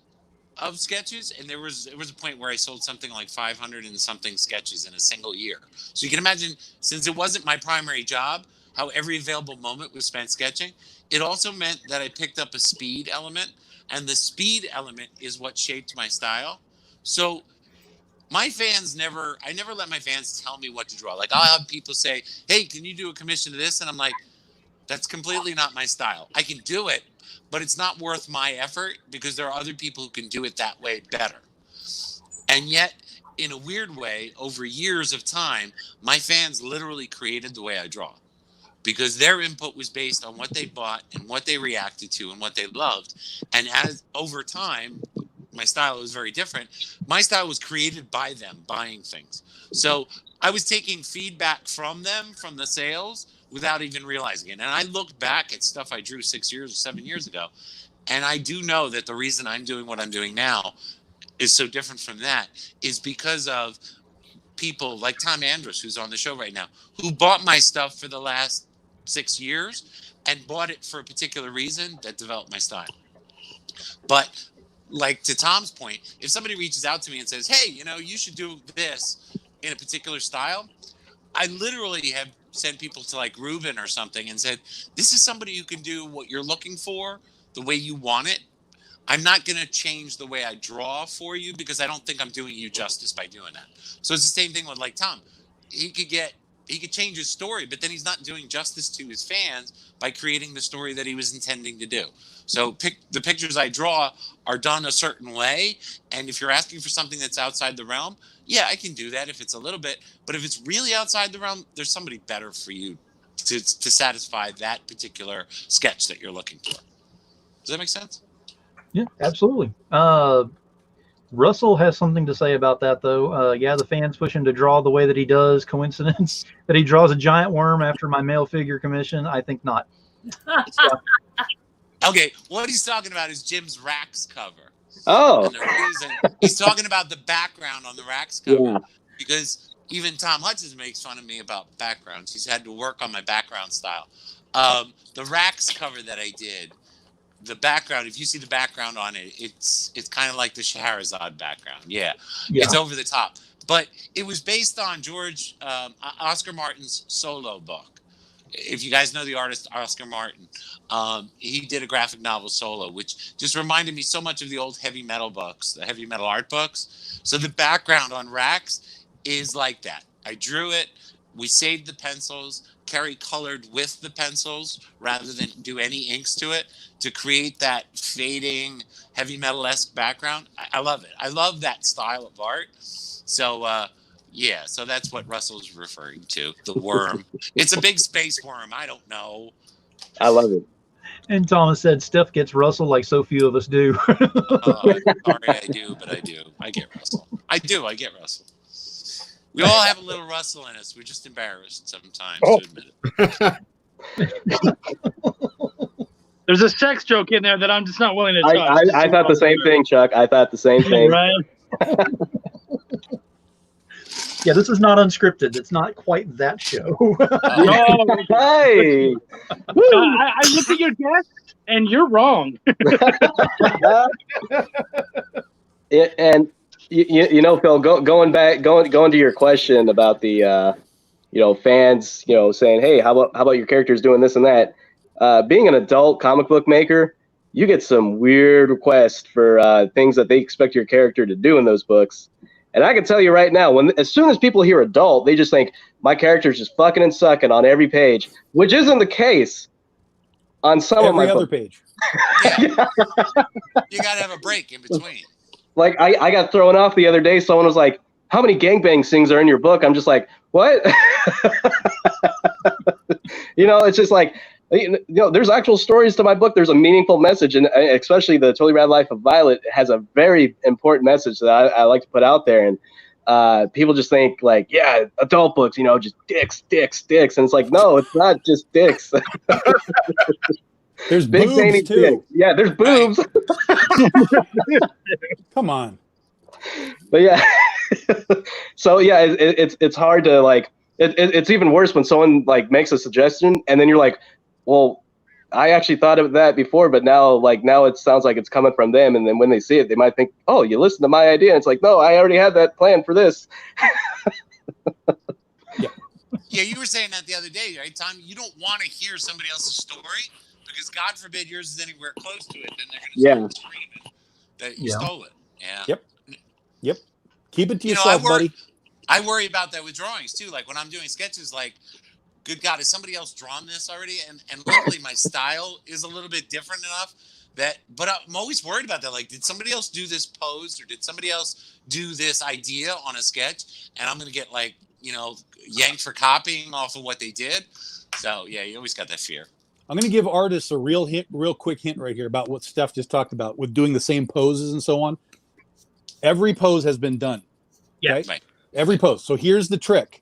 of sketches, and there was a point where I sold something like 500 and something sketches in a single year. So you can imagine, since it wasn't my primary job, how every available moment was spent sketching. It also meant that I picked up a speed element, and the speed element is what shaped my style. So my fans I never let my fans tell me what to draw. Like, I'll have people say, hey, can you do a commission of this? And I'm like, that's completely not my style. I can do it, but it's not worth my effort because there are other people who can do it that way better. And yet, in a weird way, over years of time, my fans literally created the way I draw because their input was based on what they bought and what they reacted to and what they loved. And as over time, my style was very different. My style was created by them buying things. So I was taking feedback from them, from the sales, without even realizing it. And I look back at stuff I drew 6 years or 7 years ago, and I do know that the reason I'm doing what I'm doing now is so different from that is because of people like Tom Andrus, who's on the show right now, who bought my stuff for the last 6 years and bought it for a particular reason that developed my style. But like to Tom's point, if somebody reaches out to me and says, hey, you should do this in a particular style, I literally have sent people to like Ruben or something and said, this is somebody who can do what you're looking for the way you want it. I'm not going to change the way I draw for you because I don't think I'm doing you justice by doing that. So it's the same thing with like Tom. He could change his story, but then he's not doing justice to his fans by creating the story that he was intending to do. So the pictures I draw are done a certain way. And if you're asking for something that's outside the realm, yeah, I can do that if it's a little bit. But if it's really outside the realm, there's somebody better for you to satisfy that particular sketch that you're looking for. Does that make sense? Yeah, absolutely. Russell has something to say about that, though. Yeah, the fans push him to draw the way that he does. Coincidence that he draws a giant worm after my male figure commission? I think not. Okay, what he's talking about is Jim's Racks cover. Oh. And the reason he's talking about the background on the Racks cover, Yeah. because even Tom Hutchins makes fun of me about backgrounds. He's had to work on my background style. The Racks cover that I did, the background, if you see the background on it, it's kind of like the Shahrazad background. Yeah, it's over the top. But it was based on Oscar Martin's solo book. If you guys know the artist Oscar Martin, he did a graphic novel Solo, which just reminded me so much of the old heavy metal books, the heavy metal art books. So the background on Racks is like that. I drew it. We saved the pencils. Kerry colored with the pencils rather than do any inks to it to create that fading heavy metal-esque background. I love it. I love that style of art. So, yeah, so that's what Russell's referring to, the worm. It's a big space worm. I don't know. I love it. And Thomas said, Steph gets Russell like so few of us do. Sorry, I do, but I do. I get Russell. I get Russell. We all have a little Russell in us. We're just embarrassed sometimes to admit it. There's a sex joke in there that I'm just not willing to touch. I thought the same thing, Chuck. I thought the same thing. Right? Yeah, this is not unscripted. It's not quite that show. Hey! I look at your desk and you're wrong. And you know, Phil, going to your question about the fans, saying, hey, how about your characters doing this and that? Being an adult comic book maker, you get some weird requests for things that they expect your character to do in those books. And I can tell you right now, as soon as people hear adult, they just think my character's just fucking and sucking on every page, which isn't the case on some of my other books. page. Yeah. You got to have a break in between. Like I got thrown off the other day. Someone was like, how many gangbang scenes are in your book? I'm just like, what? It's just like, there's actual stories to my book. There's a meaningful message, and especially the Totally Rad Life of Violet has a very important message that I like to put out there. And people just think like, yeah, adult books, just dicks. And it's like, no, it's not just dicks. There's big boobs too. Dicks. Yeah, there's boobs. Come on. But yeah, so yeah, it's hard to like. It's even worse when someone like makes a suggestion and then you're like, well, I actually thought of that before, but now it sounds like it's coming from them. And then when they see it, they might think, oh, you listened to my idea. And it's like, no, I already had that plan for this. Yeah, you were saying that the other day, right, Tom? You don't want to hear somebody else's story because God forbid yours is anywhere close to it, then they're going to start screaming that you stole it. Yeah. Yep. Keep it to yourself, buddy. I worry about that with drawings too. Like when I'm doing sketches, like, good God, has somebody else drawn this already? And luckily my style is a little bit different enough but I'm always worried about that. Like, did somebody else do this pose or did somebody else do this idea on a sketch? And I'm going to get yanked for copying off of what they did. So yeah, you always got that fear. I'm going to give artists a real quick hint right here about what Steph just talked about with doing the same poses and so on. Every pose has been done. Yeah. Okay? Right. Every pose. So here's the trick.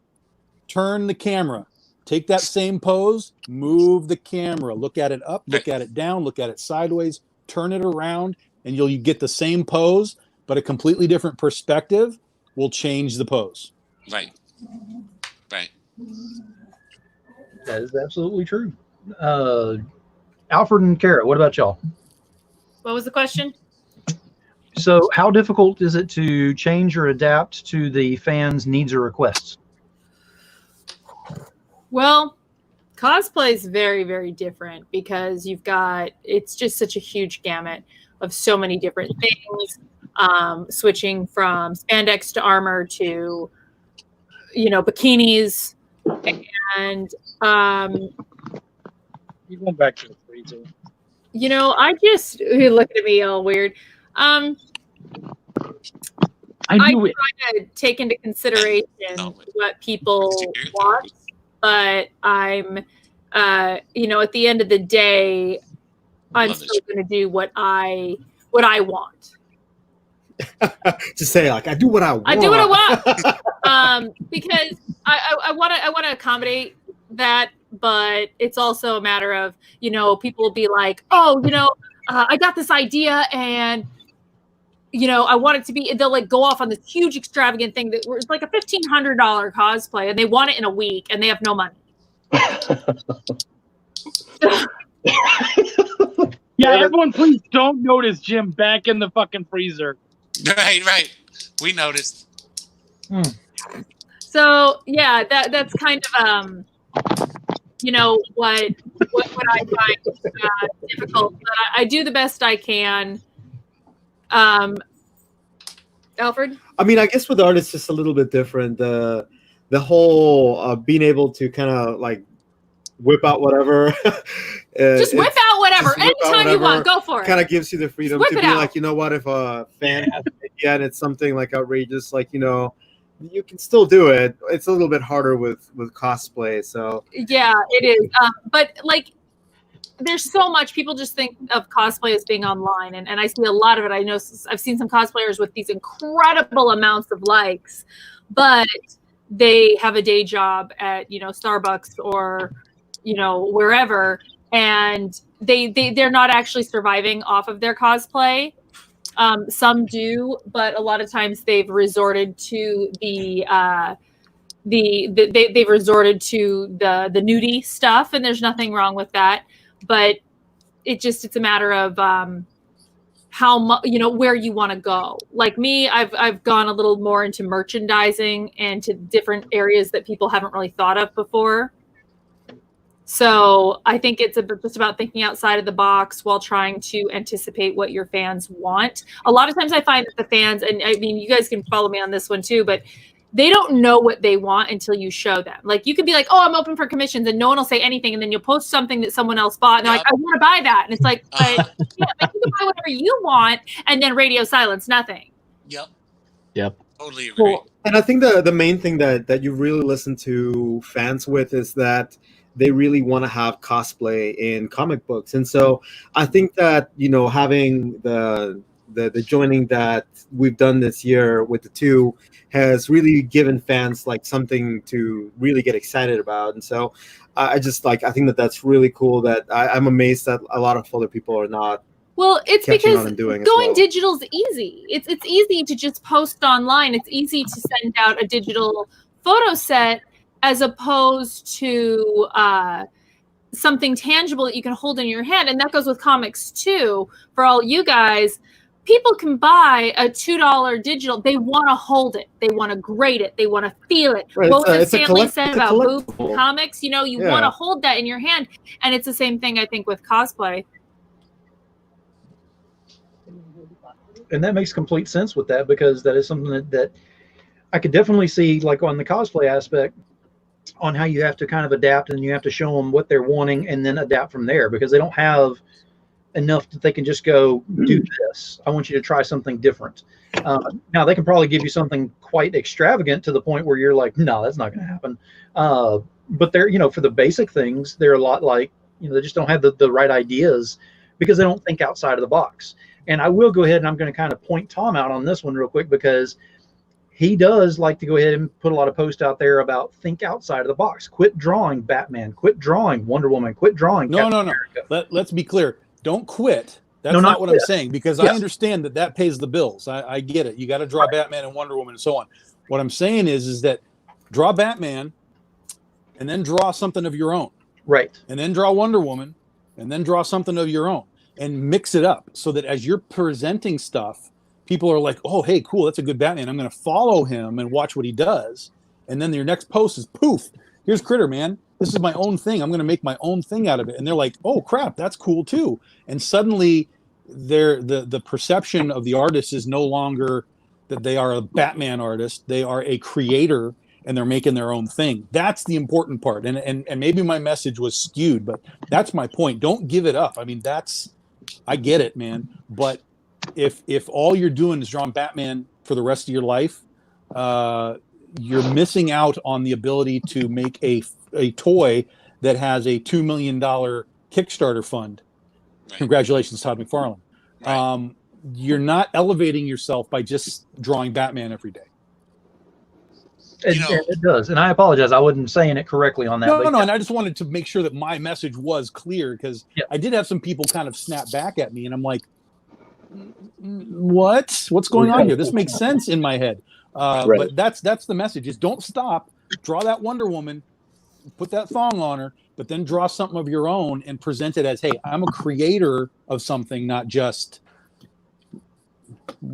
Turn the camera. Take that same pose, move the camera, look at it up, look at it down, look at it sideways, turn it around, and you get the same pose, but a completely different perspective will change the pose. Right. That is absolutely true. Alfred and Kara, what about y'all? What was the question? So how difficult is it to change or adapt to the fans' needs or requests? Well, cosplay is very, very different because it's just such a huge gamut of so many different things, switching from spandex to armor to, bikinis. And, You're going back to the freezer. I just, you're looking at me all weird. I try to take into consideration what people want. But I'm, at the end of the day, I'm still going to do what I want. Just say I do what I want. I do what I want because I want to accommodate that, but it's also a matter of people will be like, oh, I got this idea and. I want it to be, they'll go off on this huge extravagant thing that it's like a $1,500 cosplay and they want it in a week and they have no money. Yeah, everyone please don't notice Jim back in the fucking freezer. Right. We noticed. So yeah, that's kind of, what I find difficult, but I do the best I can. Alfred? I mean, I guess with art, it's just a little bit different. The whole being able to kind of whip out whatever. Just whip out whatever. Anytime you want, go for it. Kind of gives you the freedom to be like, you know what, if a fan has an idea and it's something outrageous, you can still do it. It's a little bit harder with cosplay. So yeah, it is. But there's so much people just think of cosplay as being online, and I see a lot of it. I know I've seen some cosplayers with these incredible amounts of likes, but they have a day job at Starbucks or wherever, and they're not actually surviving off of their cosplay. Some do, but a lot of times they've resorted to they've resorted to the nudie stuff, and there's nothing wrong with that. But it's a matter of how much where you want to go. Like me, I've gone a little more into merchandising and to different areas that people haven't really thought of before. So I think it's just about thinking outside of the box while trying to anticipate what your fans want. A lot of times I find that the fans, and I mean, you guys can follow me on this one too, but they don't know what they want until you show them. Like you could be like, oh, I'm open for commissions, and no one will say anything. And then you'll post something that someone else bought. And they're like, I want to buy that. And it's like, yeah, but you can buy whatever you want. And then radio silence, nothing. Yep. Totally agree. Well, and I think the main thing that you really listen to fans with is that they really want to have cosplay in comic books. And so I think that, having the joining that we've done this year with the two has really given fans something to really get excited about. And so I think that's really cool that I'm amazed that a lot of other people are not. Well, it's because going digital is easy. It's easy to just post online. It's easy to send out a digital photo set as opposed to something tangible that you can hold in your hand. And that goes with comics too. For all you guys, people can buy a $2 digital. They want to hold it. They want to grade it. They want to feel it. Right, What was it's Stanley said about collectible. boob comics? You know, you want to hold that in your hand. And it's the same thing, I think, with cosplay. And that makes complete sense with that, because that is something that I could definitely see, like on the cosplay aspect, on how you have to kind of adapt, and you have to show them what they're wanting and then adapt from there, because they don't have enough that they can just go do this. I want you to try something different. Now they can probably give you something quite extravagant to the point where you're like, no, that's not going to happen. But they're, you know, for the basic things, they're a lot like, you know, they just don't have the right ideas because they don't think outside of the box. And I will go ahead and I'm going to kind of point Tom out on this one real quick, because he does like to go ahead and put a lot of posts out there about think outside of the box. Quit drawing Batman. Quit drawing Wonder Woman. Quit drawing Captain America. Let's be clear. Don't quit. That's No, not what quit. I'm saying, because I understand that pays the bills. I get it. You got to draw Batman and Wonder Woman and so on. What I'm saying is that draw Batman and then draw something of your own. Right. And then draw Wonder Woman and then draw something of your own and mix it up so that as you're presenting stuff, people are like, oh, hey, cool, that's a good Batman. I'm going to follow him and watch what he does. And then your next post is, poof, here's Critter, man. This is my own thing. I'm going to make my own thing out of it. And they're like, oh, crap, that's cool, too. And suddenly the perception of the artist is no longer that they are a Batman artist. They are a creator, and they're making their own thing. That's the important part. And maybe my message was skewed, but that's my point. Don't give it up. I mean, I get it, man. But if all you're doing is drawing Batman for the rest of your life, you're missing out on the ability to make a toy that has a $2 million Kickstarter fund. Right. Congratulations, Todd McFarlane. Right. You're not elevating yourself by just drawing Batman every day. It does. And I apologize. I wasn't saying it correctly on that. No. And I just wanted to make sure that my message was clear, because I did have some people kind of snap back at me, and I'm like, what's going on here? This makes sense in my head. But that's the message, is don't stop. Draw that Wonder Woman, put that thong on her, but then draw something of your own and present it as, hey, I'm a creator of something, not just,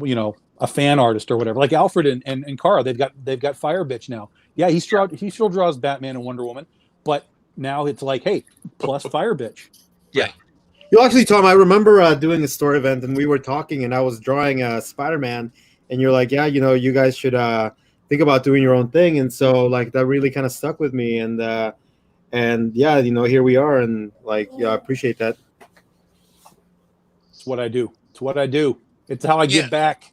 you know, a fan artist or whatever. Like Alfred and Kara, they've got Fire Bitch now. Yeah, he still draws Batman and Wonder Woman, but now it's like, hey, plus Fire Bitch. Yeah. You know, actually, Tom, I remember doing a store event, and we were talking, and I was drawing Spider-Man, and you're like, yeah, you know, you guys should think about doing your own thing. And so, like, that really kind of stuck with me. And yeah, you know, here we are, and like, yeah, I appreciate that. It's what I do. It's how I give back.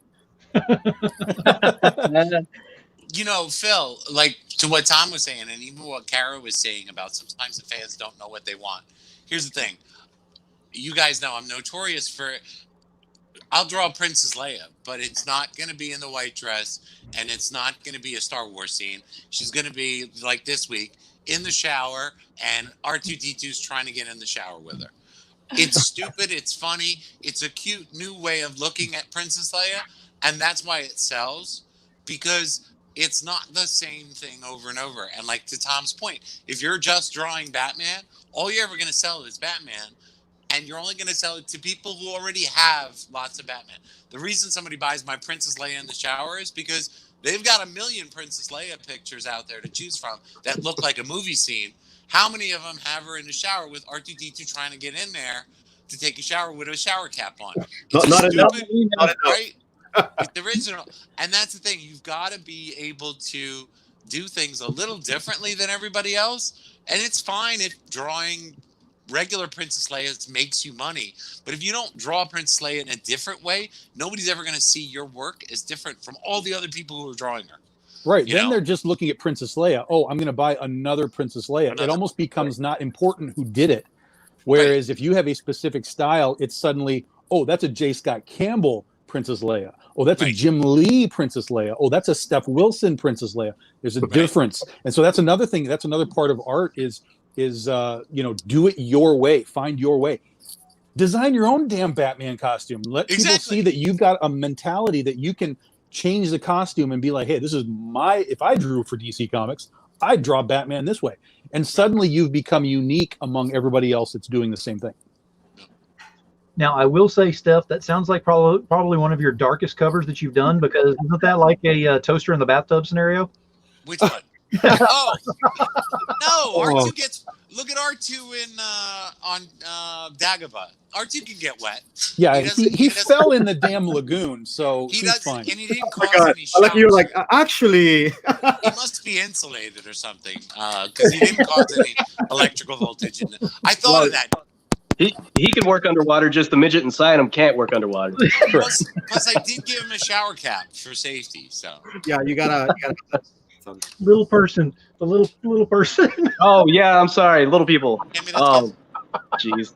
You know, Phil, like to what Tom was saying, and even what Kara was saying about sometimes the fans don't know what they want. Here's the thing. You guys know I'm notorious for, I'll draw Princess Leia, but it's not going to be in the white dress, and it's not going to be a Star Wars scene. She's going to be, like this week, in the shower, and R2-D2's trying to get in the shower with her. It's stupid. It's funny. It's a cute new way of looking at Princess Leia, and that's why it sells, because it's not the same thing over and over. And like to Tom's point, if you're just drawing Batman, all you're ever going to sell is Batman, and you're only going to sell it to people who already have lots of Batman. The reason somebody buys my Princess Leia in the shower is because they've got 1 million Princess Leia pictures out there to choose from that look like a movie scene. How many of them have her in the shower with R2-D2 trying to get in there to take a shower with a shower cap on? Not enough. Right? It's the original. And that's the thing. You've got to be able to do things a little differently than everybody else. And it's fine if drawing regular Princess Leia makes you money. But if you don't draw Princess Leia in a different way, nobody's ever going to see your work as different from all the other people who are drawing her. Right. Then they're just looking at Princess Leia. Oh, I'm going to buy another Princess Leia. It almost becomes not important who did it. Whereas if you have a specific style, it's suddenly, oh, that's a J. Scott Campbell Princess Leia. Oh, that's a Jim Lee Princess Leia. Oh, that's a Steph Wilson Princess Leia. There's a difference. And so that's another thing. That's another part of art is you know, do it your way. Find your way. Design your own damn Batman costume. Let people see that you've got a mentality that you can change the costume and be like, hey, this is if I drew for DC Comics, I'd draw Batman this way. and suddenly you've become unique among everybody else that's doing the same thing. Now, I will say, Steph, that sounds like probably one of your darkest covers that you've done, because isn't that like a toaster in the bathtub scenario? Which one? Oh no, Oh. R2 gets. Look at R2 in on Dagobah. R2 can get wet. Yeah, doesn't- he doesn't- fell in the damn lagoon, so He he's does, fine. and he didn't Oh my cause God. any I like you're shocks. like, actually. He must be insulated or something, because he didn't cause any electrical voltage. I thought of that. He can work underwater, just the midget inside him can't work underwater. Plus, I did give him a shower cap for safety. So Yeah, you gotta. Little person, the little person. Oh yeah, I'm sorry, little people. I mean, that's Oh, jeez.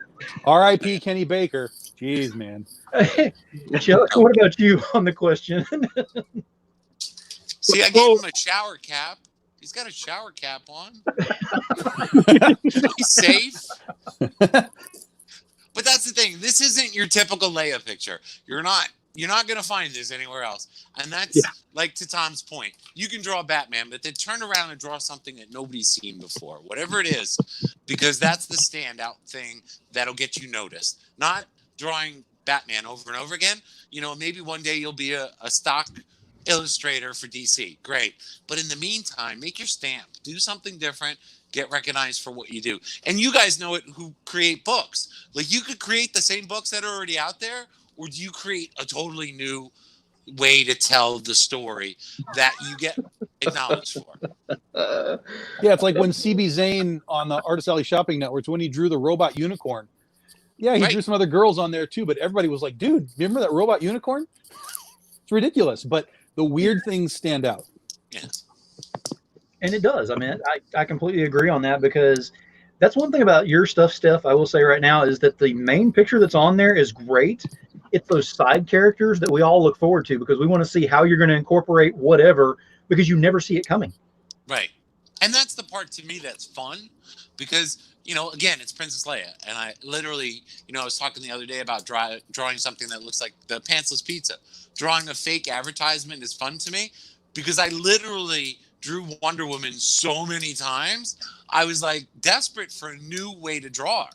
R.I.P. Kenny Baker. Jeez, man. Chuck, what about you on the question? see, I gave him a shower cap. He's got a shower cap on. He's safe. But that's the thing. This isn't your typical Leia picture. You're not going to find this anywhere else. And that's like to Tom's point. You can draw Batman, but then turn around and draw something that nobody's seen before, whatever it is, because that's the standout thing that'll get you noticed. Not drawing Batman over and over again. You know, maybe one day you'll be a stock illustrator for DC. Great. But in the meantime, make your stamp. Do something different. Get recognized for what you do. And you guys know it who create books. Like, you could create the same books that are already out there, or do you create a totally new way to tell the story that you get acknowledged for? Yeah, it's like when CB Zane on the Artist Alley Shopping Network, when he drew the robot unicorn. Yeah, he Right. drew some other girls on there too, but everybody was like, dude, remember that robot unicorn? It's ridiculous, but the weird things stand out. Yeah. And it does. I mean, I completely agree on that, because that's one thing about your stuff, Steph, I will say right now, is that the main picture that's on there is great. It's those side characters that we all look forward to, because we want to see how you're going to incorporate whatever, because you never see it coming. Right. And that's the part to me that's fun, because, you know, again, it's Princess Leia. And I literally, you know, I was talking the other day about drawing something that looks like the Pantsless Pizza. Drawing a fake advertisement is fun to me, because I literally drew Wonder Woman so many times. I was like desperate for a new way to draw her.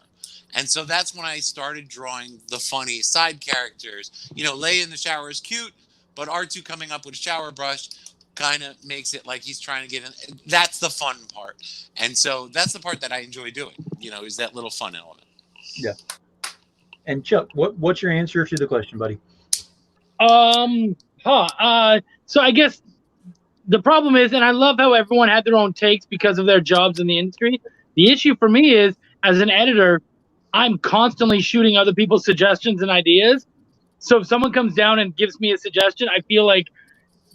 And so that's when I started drawing the funny side characters. You know, Leia in the shower is cute, but R2 coming up with a shower brush kind of makes it like he's trying to get in. That's the fun part. And so that's the part that I enjoy doing, you know, is that little fun element. Yeah. And Chuck, what's your answer to the question, buddy? So I guess the problem is, and I love how everyone had their own takes because of their jobs in the industry. The issue for me is, as an editor, I'm constantly shooting other people's suggestions and ideas. So if someone comes down and gives me a suggestion, I feel like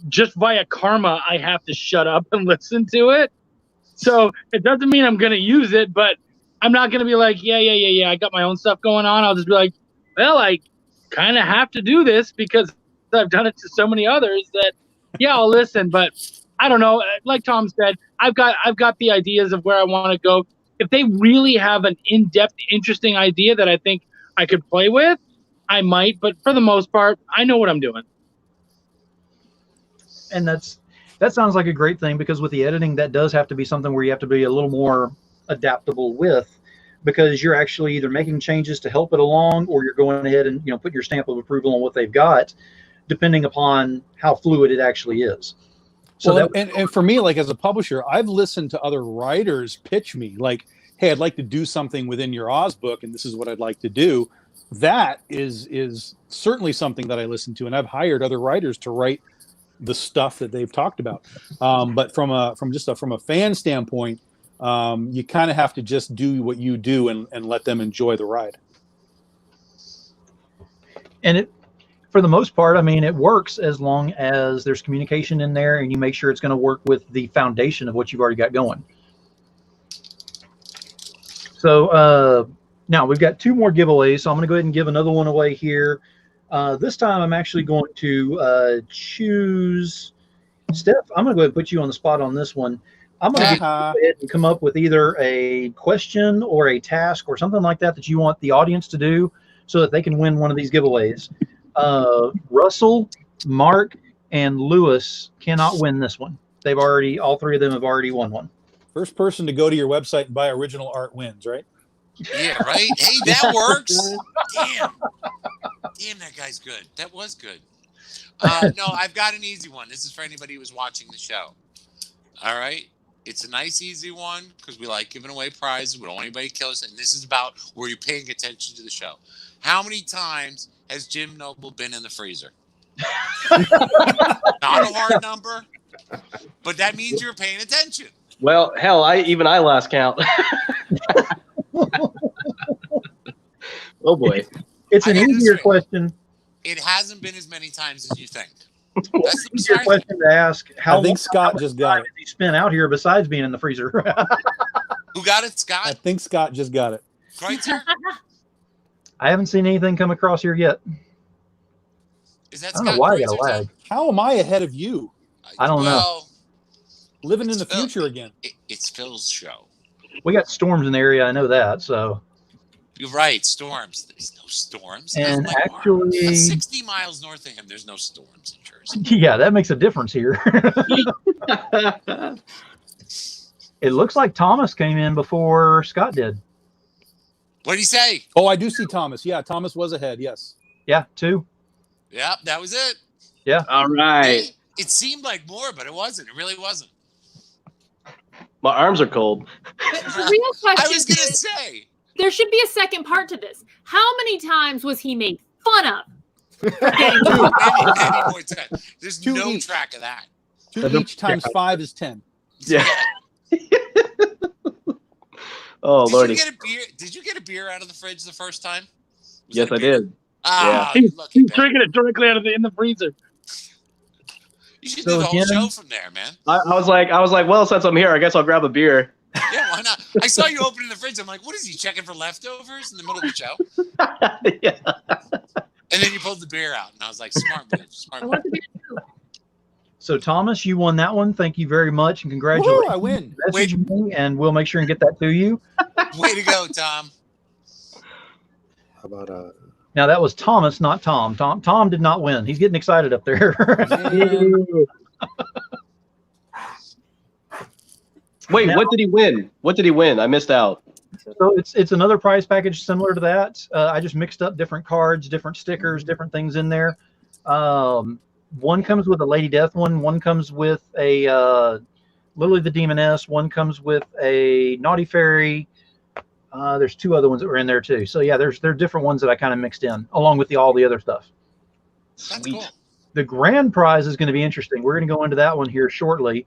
just via karma, I have to shut up and listen to it. So it doesn't mean I'm going to use it, but I'm not going to be like, yeah, I got my own stuff going on. I'll just be like, well, I kind of have to do this because I've done it to so many others that, yeah, I'll listen. But I don't know. Like Tom said, I've got the ideas of where I want to go. If they really have an in-depth, interesting idea that I think I could play with, I might. But for the most part, I know what I'm doing. And that sounds like a great thing, because with the editing, that does have to be something where you have to be a little more adaptable with, because you're actually either making changes to help it along, or you're going ahead and, you know, put your stamp of approval on what they've got, depending upon how fluid it actually is. So Well, and for me, like as a publisher, I've listened to other writers pitch me like, hey, I'd like to do something within your Oz book, and this is what I'd like to do. That is certainly something that I listen to, and I've hired other writers to write the stuff that they've talked about. But from a fan standpoint, you kind of have to just do what you do and let them enjoy the ride. And it, for the most part, I mean, it works as long as there's communication in there and you make sure it's going to work with the foundation of what you've already got going. So now we've got 2 more giveaways. So I'm going to go ahead and give another one away here. This time I'm actually going to choose Steph. I'm going to go ahead and put you on the spot on this one. I'm going to go ahead and come up with either a question or a task or something like that you want the audience to do so that they can win one of these giveaways. Russell, Mark, and Lewis cannot win this one. All 3 of them have already won one. First person to go to your website and buy original art wins, right? Yeah, right. Hey, that works. Damn, that guy's good. That was good. No, I've got an easy one. This is for anybody who was watching the show. All right. It's a nice, easy one because we like giving away prizes. We don't want anybody to kill us. And this is about where you're paying attention to the show. How many times has Jim Noble been in the freezer? Not a hard number, but that means you're paying attention. Well, hell, I lost count. Oh boy, It's an easier question. It hasn't been as many times as you think. That's That's an easier question to ask. I think Scott just got it. He spent out here besides being in the freezer. Who got it, I Scott? think Scott just got it. Kreutzer? I haven't seen anything come across here yet. Is that I don't Scott know why I got a Kreutzer's lag. up? How am I ahead of you? I don't know. Well, Living in It's the Phil. future again. it's Phil's show. We got storms in the area. I know that. So, You're right. Storms. There's no storms. and That's like actually, that's 60 miles north of him. There's no storms in Jersey. yeah, that makes a difference here. It looks like Thomas came in before Scott did. What did he say? Oh, I do see Thomas. Yeah, Thomas was ahead. Yes. Yeah, 2. Yep, that was it. all right. It seemed like more, but it wasn't. It really wasn't. My arms are cold. The real I question was gonna is, say. there should be a second part to this. How many times was he made fun of? Maybe more 10. There's Two no each. track of that. 2 each times 5 is 10. Yeah. Oh lordy. Did you get a beer out of the fridge the first time? Was Yes, it a I beer? did. Ah, He's lucky bastard. drinking it directly out of in the freezer. You should So do the whole again- show from there, man. I was like, well, since I'm here, I guess I'll grab a beer. Yeah, why not? I saw you opening the fridge. I'm like, what is he checking for leftovers in the middle of the show? Yeah. And then you pulled the beer out, and I was like, smart move, smart I move. want to be too. So, Thomas, you won that one. Thank you very much, and Woo, congratulations. I win. Message me, and we'll make sure and get that to you. Way to go, Tom. How about Now, that was Thomas, not Tom. Tom did not win. He's getting excited up there. Man. Wait, Now- what did he win? What did he win? I missed out. So it's another prize package similar to that. I just mixed up different cards, different stickers, different things in there. One comes with a Lady Death one comes with a Lily the Demoness, one comes with a Naughty Fairy. There's 2 other ones that were in there too. So yeah, there are different ones that I kind of mixed in along with all the other stuff. That's Sweet. cool. The grand prize is going to be interesting. We're going to go into that one here shortly.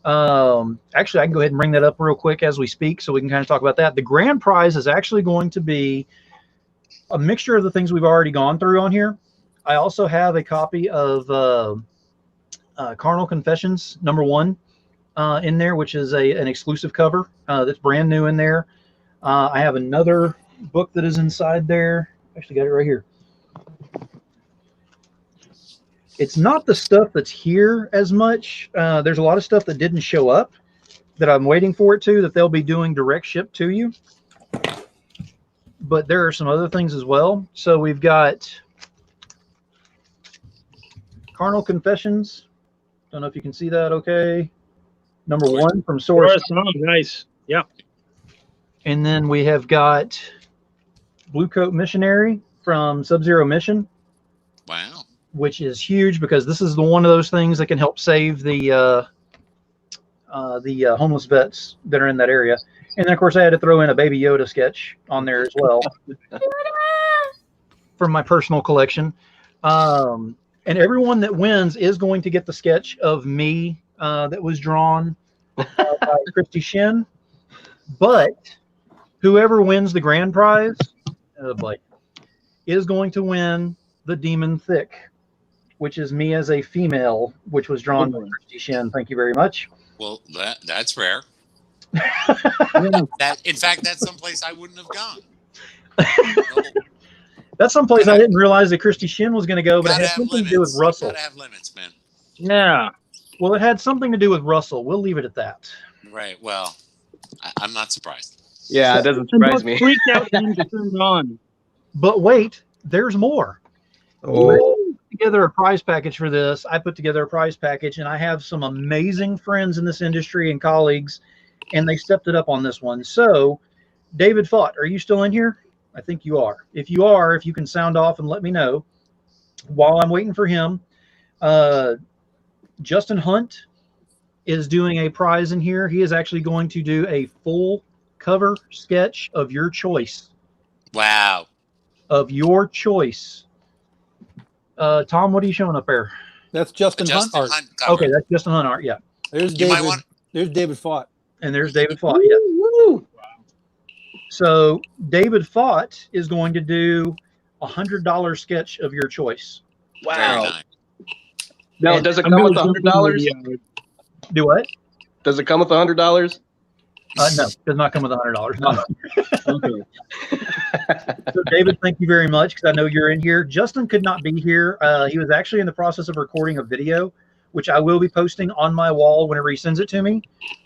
Actually, I can go ahead and bring that up real quick as we speak so we can kind of talk about that. The grand prize is actually going to be a mixture of the things we've already gone through on here. I also have a copy of Carnal Confessions #1 in there, which is an exclusive cover that's brand new in there. I have another book that is inside there. Actually got it right here. It's not the stuff that's here as much. There's a lot of stuff that didn't show up that I'm waiting for it to, that they'll be doing direct ship to you. But there are some other things as well. So we've got Carnal Confessions. Don't know if you can see that okay. #1 from Source. Nice. Yeah. And then we have got Blue Coat Missionary from Sub-Zero Mission, Wow. which is huge because this is one of those things that can help save the homeless vets that are in that area. And then, of course, I had to throw in a Baby Yoda sketch on there as well from my personal collection. And everyone that wins is going to get the sketch of me that was drawn by Christy Shin. But whoever wins the grand prize, is going to win the Demon Thick, which is me as a female, which was drawn by Christy Shin. Thank you very much. Well, that's rare. In fact, that's someplace I wouldn't have gone. That's someplace I didn't realize that Christy Shin was going to go, but it Gotta had have something to do with limits. Russell. Gotta have limits, man. Yeah. Well, it had something to do with Russell. We'll leave it at that. Right. Well, I'm not surprised. Yeah, it doesn't And surprise both me. freaked out him to turn it on. But wait, there's more. oh, Together a prize package for this. I put together a prize package, and I have some amazing friends in this industry and colleagues and they stepped it up on this one. So, David Fott, are you still in here? I think you are. If you are, if you can sound off and let me know. While I'm waiting for him, Justin Hunt is doing a prize in here. He is actually going to do a full cover sketch of your choice. Wow. Of your choice. Tom, what are you showing up there? That's Justin Hunt art. Cover. Okay, that's Justin Hunt art. Yeah. There's David. There's David Fott. And there's David Fott. Yeah. Woo! So David Fott is going to do $100 sketch of your choice. Very Wow. nice. Now, And does it I'm come with doing $100? Do what? Does it come with $100? No, does not come with $100. No. Okay. So David, thank you very much, because I know you're in here. Justin could not be here. He was actually in the process of recording a video, which I will be posting on my wall whenever he sends it to me,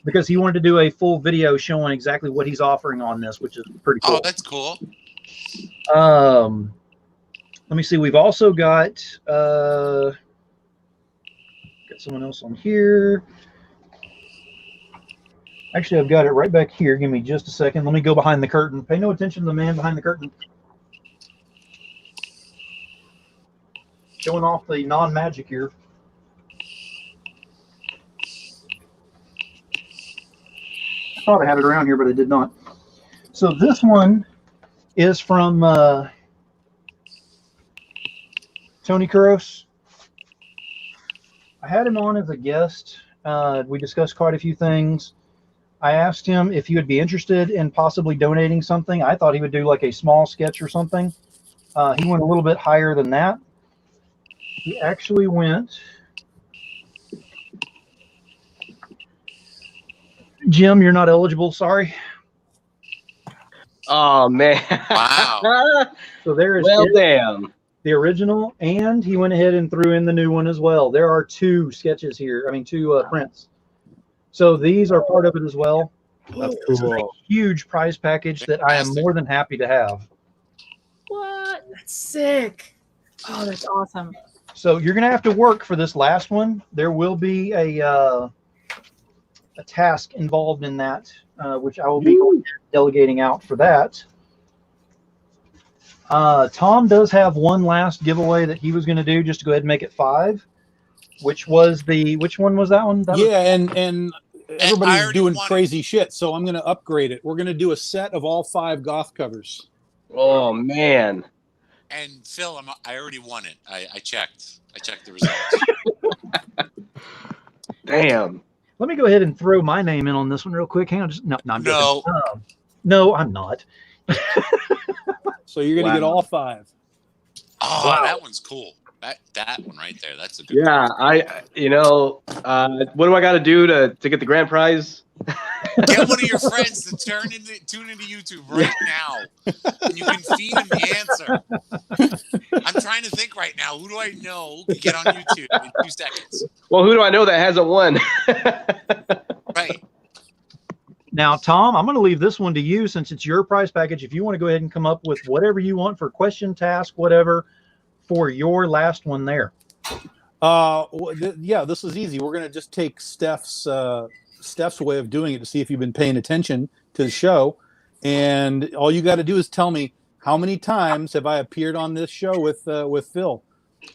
because he wanted to do a full video showing exactly what he's offering on this, which is pretty cool. Oh, that's cool. Let me see. We've also got someone else on here. Actually, I've got it right back here. Give me just a second. Let me go behind the curtain. Pay no attention to the man behind the curtain. Showing off the non-magic here. I thought I had it around here, but I did not. So this one is from Tony Kuros. I had him on as a guest. We discussed quite a few things. I asked him if he would be interested in possibly donating something. I thought he would do like a small sketch or something. He went a little bit higher than that. He actually went... Jim, you're not eligible, sorry. Oh, man. Wow. So there is Well, damn. the original, and he went ahead and threw in the new one as well. There are two sketches here. I mean, two prints. So these are part of it as well. That's This is a cool. huge prize package that I am Fantastic. more than happy to have. What? That's sick. Oh, that's awesome. So you're going to have to work for this last one. There will be a task involved in that, which I will be delegating out for that. Tom does have one last giveaway that he was going to do, just to go ahead and make it 5. Which one was that one? That was, And everybody's already doing won it. crazy shit, so I'm going to upgrade it. We're going to do a set of all 5 goth covers. Oh, man. And Phil, I already won it. I checked. I checked the results. Damn. let me go ahead and throw my name in on this one real quick. Hang on, just I'm No. joking. No, I'm not. So you're going to get Wow. all 5. Oh, Wow. that one's cool. That one right there. That's a good Yeah, what do I got to do to get the grand prize? one. Get one of your friends to tune into YouTube right now. And you can feed him the answer. I'm trying to think right now. Who do I know who can get on YouTube in 2 seconds? Well, who do I know that hasn't won? Right. Now, Tom, I'm going to leave this one to you since it's your prize package. If you want to go ahead and come up with whatever you want for question, task, whatever, for your last one there. Yeah, this is easy. We're going to just take Steph's way of doing it to see if you've been paying attention to the show. And all you got to do is tell me, how many times have I appeared on this show with Phil?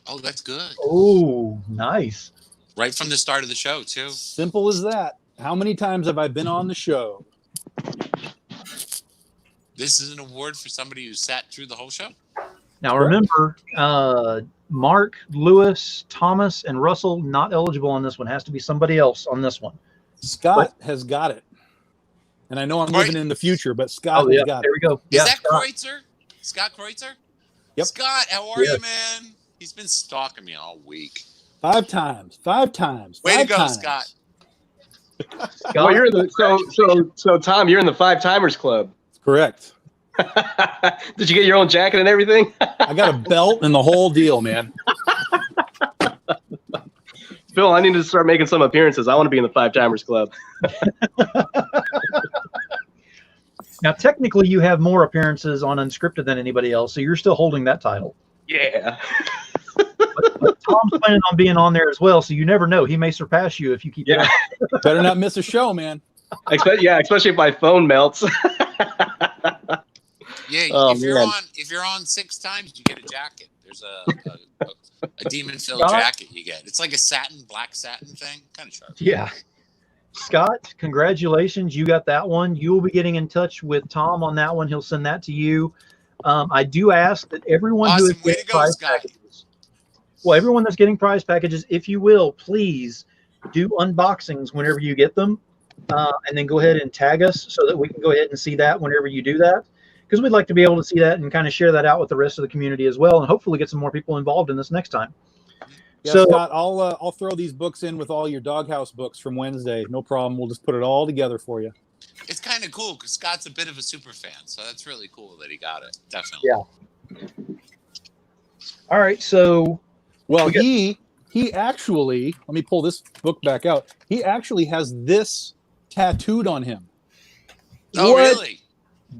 Oh, that's good. Oh, nice. Right from the start of the show, too. Simple as that. How many times have I been on the show? This is an award for somebody who sat through the whole show. Now, remember, Mark, Lewis, Thomas, and Russell not eligible on this one. Has to be somebody else on this one. Scott has got it. And I know I'm Right. living in the future, but Scott Oh, has yeah, got there it. we go. Is Yeah, that Scott. Kreutzer? Scott Kreutzer? Yep. Scott, how are Yes. you, man? He's been stalking me all week. 5 times. 5 times. Way to 5 go, times. Scott. Scott, Well, you're in the so Tom, you're in the 5 Timers Club. Correct. Did you get your own jacket and everything? I got a belt and the whole deal, man. Phil, I need to start making some appearances. I want to be in the 5 Timers Club. Now, technically, you have more appearances on Unscripted than anybody else, so you're still holding that title. Yeah. But Tom's planning on being on there as well, so you never know. He may surpass you if you keep Yeah. it. Better not miss a show, man. Especially if my phone melts. Yeah, Oh, man. if you're on 6 times, you get a jacket. There's a demon filled Scott? jacket you get. It's like a black satin thing, kind of sharp. Yeah. Scott, congratulations. You got that one. You will be getting in touch with Tom on that one. He'll send that to you. I do ask that everyone who is Awesome, way getting to go, prize Scott. packages, well, everyone that's getting prize packages, if you will, please do unboxings whenever you get them, and then go ahead and tag us so that we can go ahead and see that whenever you do that, because we'd like to be able to see that and kind of share that out with the rest of the community as well, and hopefully get some more people involved in this next time. Yeah, So, Scott, I'll throw these books in with all your doghouse books from Wednesday. No problem. We'll just put it all together for you. It's kind of cool because Scott's a bit of a super fan, so that's really cool that he got it. Definitely. Yeah. All right. So, Well, he actually, let me pull this book back out. He actually has this tattooed on him. Oh, What? really?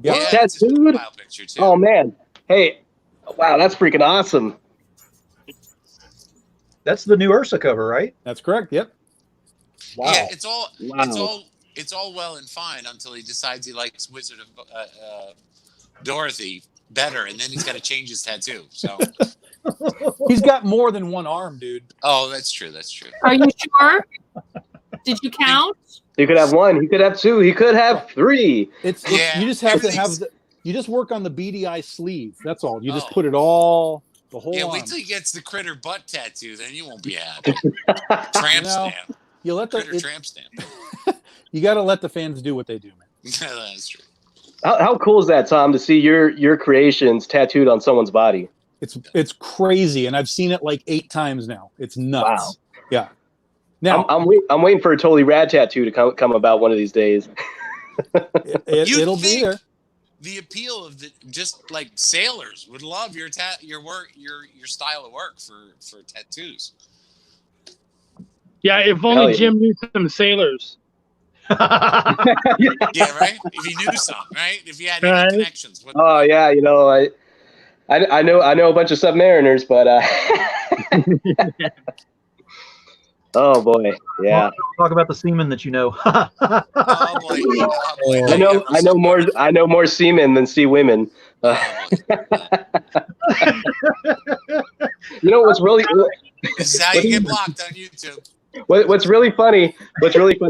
Yeah, that's a tattooed? profile picture too. Oh man. Hey, wow, that's freaking awesome. that's the new Ursa cover, right? That's correct. Yep. Wow. Yeah, Wow. it's all well and fine until he decides he likes Wizard of Dorothy better, and then he's got to change his tattoo. So, He's got more than one arm, dude. oh, that's true. That's true. Are you sure? Did you count? He could have 1. He could have 2. He could have 3. It's Yeah, you just have to have everything's- you just work on the beady eye sleeve. That's all. You just Oh. put it all the whole Yeah, arm. wait till he gets the critter butt tattoo, then you won't be happy. Tramp know, stamp. You let Critter the tramp stamp. you got to let the fans do what they do, man. That's true. How cool is that, Tom, to see your creations tattooed on someone's body? It's crazy, and I've seen it like 8 times now. It's nuts. Wow. Yeah. Now I'm waiting for a totally rad tattoo to come about one of these days. You'd it'll be think there. The appeal of just like sailors would love your work, your style of work for tattoos. Yeah, if Hell only yeah. Jim knew some sailors. Yeah, right. If you knew some, right? If you had any Right. connections. Oh yeah, I know a bunch of submariners, but oh boy, yeah. Talk about the semen that you know. Oh boy. Oh, boy. I know more seamen than sea women. Oh, You know what's really this is how you get blocked on YouTube. what's really funny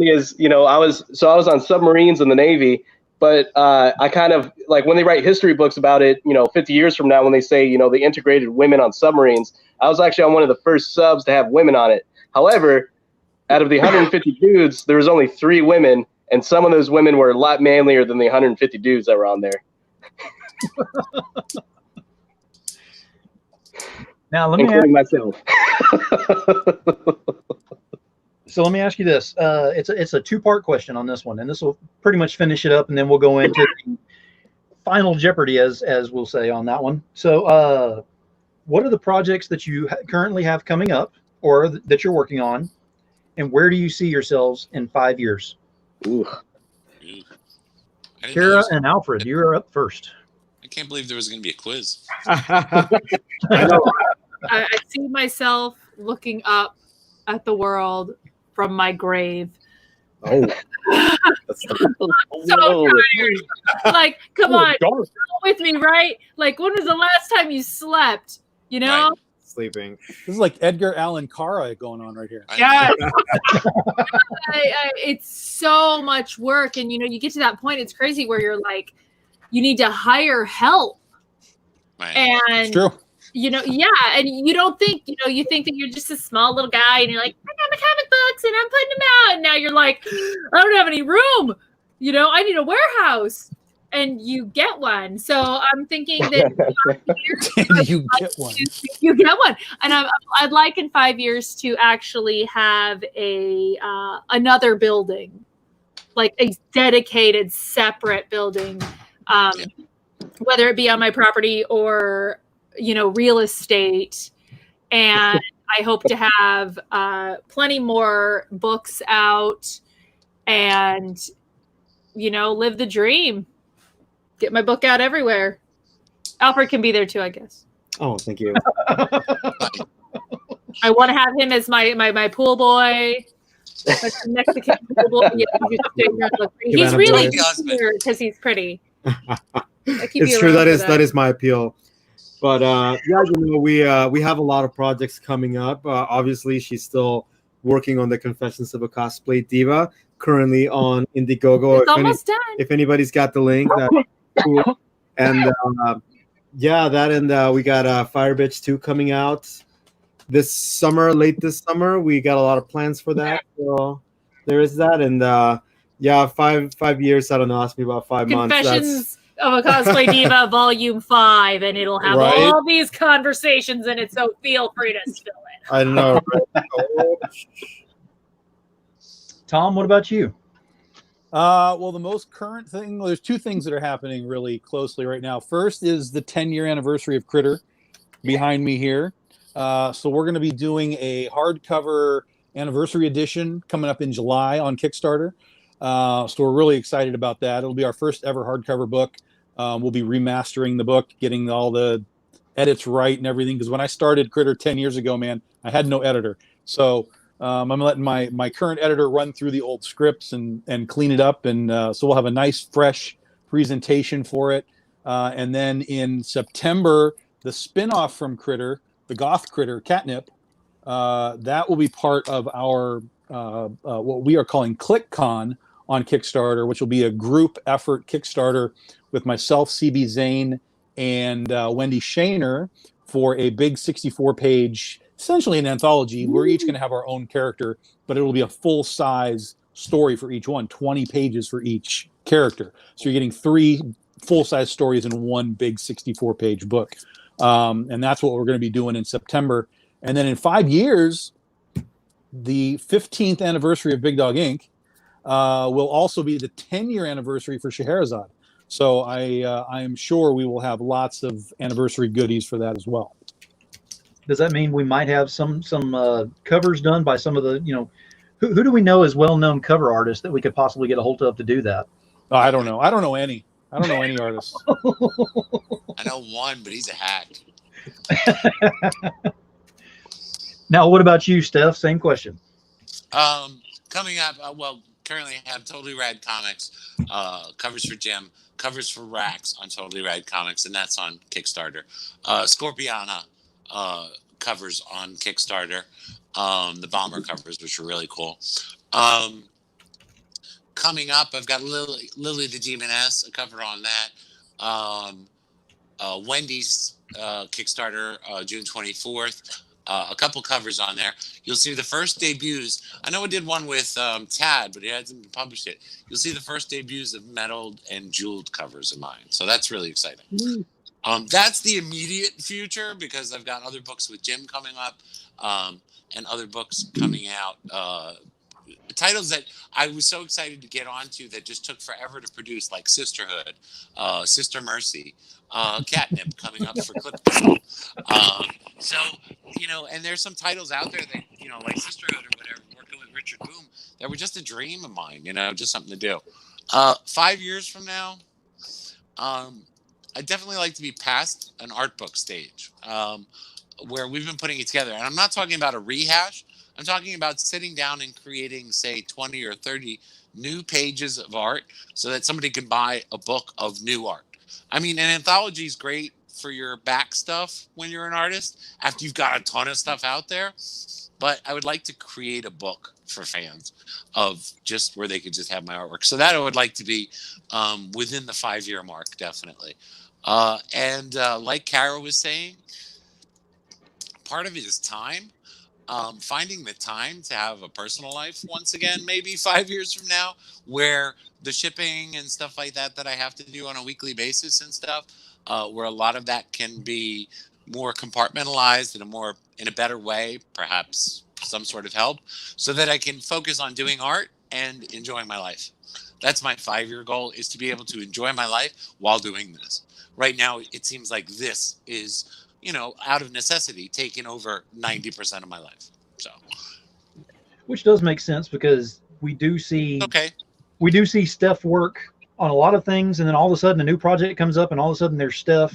is, I was on submarines in the Navy, but I kind of like when they write history books about it, 50 years from now, when they say, they integrated women on submarines, I was actually on one of the first subs to have women on it. However, out of the 150 dudes, there was only 3 women, and some of those women were a lot manlier than the 150 dudes that were on there. Now let me Including myself. let me ask you this. It's a 2-part question on this one, and this will pretty much finish it up, and then we'll go into the final Jeopardy, as we'll say on that one. So, what are the projects that you currently have coming up, or that you're working on, and where do you see yourselves in 5 years? Ooh. I didn't know Kara this- and Alfred, you're up first. I can't believe there was going to be a quiz. I see myself looking up at the world from my grave. Oh. So tired. Like, come on, go with me, right? Like, when was the last time you slept? You know? Right. Sleeping. This is like Edgar Allan Cara going on right here. I Yeah. know. It's so much work, and you get to that point. It's crazy where you're like, you need to hire help, Right. and It's true. and you don't think, you think that you're just a small little guy, and you're like, I got my comic books, and I'm putting them out, and now you're like, I don't have any room. I need a warehouse, and you get one. So I'm thinking that You get one. you get one, and I'd like in 5 years to actually have another building, like a dedicated, separate building, whether it be on my property or real estate. And I hope to have plenty more books out, and live the dream. Get my book out everywhere. Alfred can be there too, I guess. Oh, thank you. I want to have him as my pool boy. Like the Mexican people, you know, you just stay here and look pretty. He's Give really Anna Boyd. here because he's pretty. It's true. That is my appeal. But yeah, you know, we have a lot of projects coming up. Obviously, she's still working on the Confessions of a Cosplay Diva, currently on Indiegogo. It's almost done. If anybody's got the link, that's cool. And yeah, that, and we got Fire Bitch 2 coming out this summer, late this summer. We got a lot of plans for that. So there is that. And yeah, 5 years. I don't know. Ask me about 5 months. Confessions of a Cosplay Diva Volume 5, and it'll have Right? all these conversations in it, so feel free to spill it. I know. Right? Tom, what about you? Well, the most current thing, there's two things that are happening really closely right now. First is the 10-year anniversary of Critter behind me here. So we're going to be doing a hardcover anniversary edition coming up in July on Kickstarter. So we're really excited about that. It'll be our first ever hardcover book. We'll be remastering the book, getting all the edits right and everything. Because when I started Critter 10 years ago, man, I had no editor. So I'm letting my current editor run through the old scripts and clean it up. And so we'll have a nice, fresh presentation for it. And then in September, the spinoff from Critter, the Goth Critter, Catnip, that will be part of our what we are calling ClickCon on Kickstarter, which will be a group effort Kickstarter with myself, CB Zane, and Wendy Shaner for a big 64-page, essentially an anthology. We're each going to have our own character, but it will be a full-size story for each one, 20 pages for each character. So you're getting 3 full-size stories in one big 64-page book. And that's what we're going to be doing in September. And then in 5 years, the 15th anniversary of Big Dog Inc. Will also be the 10-year anniversary for Scheherazade. So I am sure we will have lots of anniversary goodies for that as well. Does that mean we might have some covers done by some of the, you know, who do we know as well-known cover artists that we could possibly get a hold of to do that? Oh, I don't know. I don't know any artists. I know one, but he's a hack. Now, what about you, Steph? Same question. Coming up, well, currently I have Totally Rad Comics, covers for Jim, covers for Rax on Totally Rad Comics, and that's on Kickstarter. Scorpiana covers on Kickstarter, the Bomber covers, which are really cool. Coming up, I've got Lily the Demoness, a cover on that. Wendy's Kickstarter, June 24th. A couple covers on there. You'll see the first debuts. I know I did one with Tad, but it hasn't been published yet. You'll see the first debuts of metalled and jeweled covers of mine. So that's really exciting. That's the immediate future because I've got other books with Jim coming up and other books coming out. Titles that I was so excited to get onto that just took forever to produce, like Sisterhood, Sister Mercy, Catnip coming up for ClickCon. So, you know, and there's some titles out there that, you know, like Sisterhood or whatever, working with Richard Boom, that were just a dream of mine, you know, just something to do. 5 years from now, I'd definitely like to be past an art book stage where we've been putting it together. And I'm not talking about a rehash. I'm talking about sitting down and creating, say, 20 or 30 new pages of art so that somebody can buy a book of new art. I mean, an anthology is great for your back stuff when you're an artist after you've got a ton of stuff out there. But I would like to create a book for fans of just where they could just have my artwork. So that I would like to be within the 5-year mark, definitely. And like Kara was saying, part of it is time. Finding the time to have a personal life once again, maybe 5 years from now, where the shipping and stuff like that I have to do on a weekly basis and stuff, where a lot of that can be more compartmentalized in a better way, perhaps some sort of help, so that I can focus on doing art and enjoying my life. That's my 5-year goal, is to be able to enjoy my life while doing this. Right now, it seems like this is, you know, out of necessity, taking over 90% of my life. So, which does make sense because we do see Steph work on a lot of things, and then all of a sudden a new project comes up, and all of a sudden there's Steph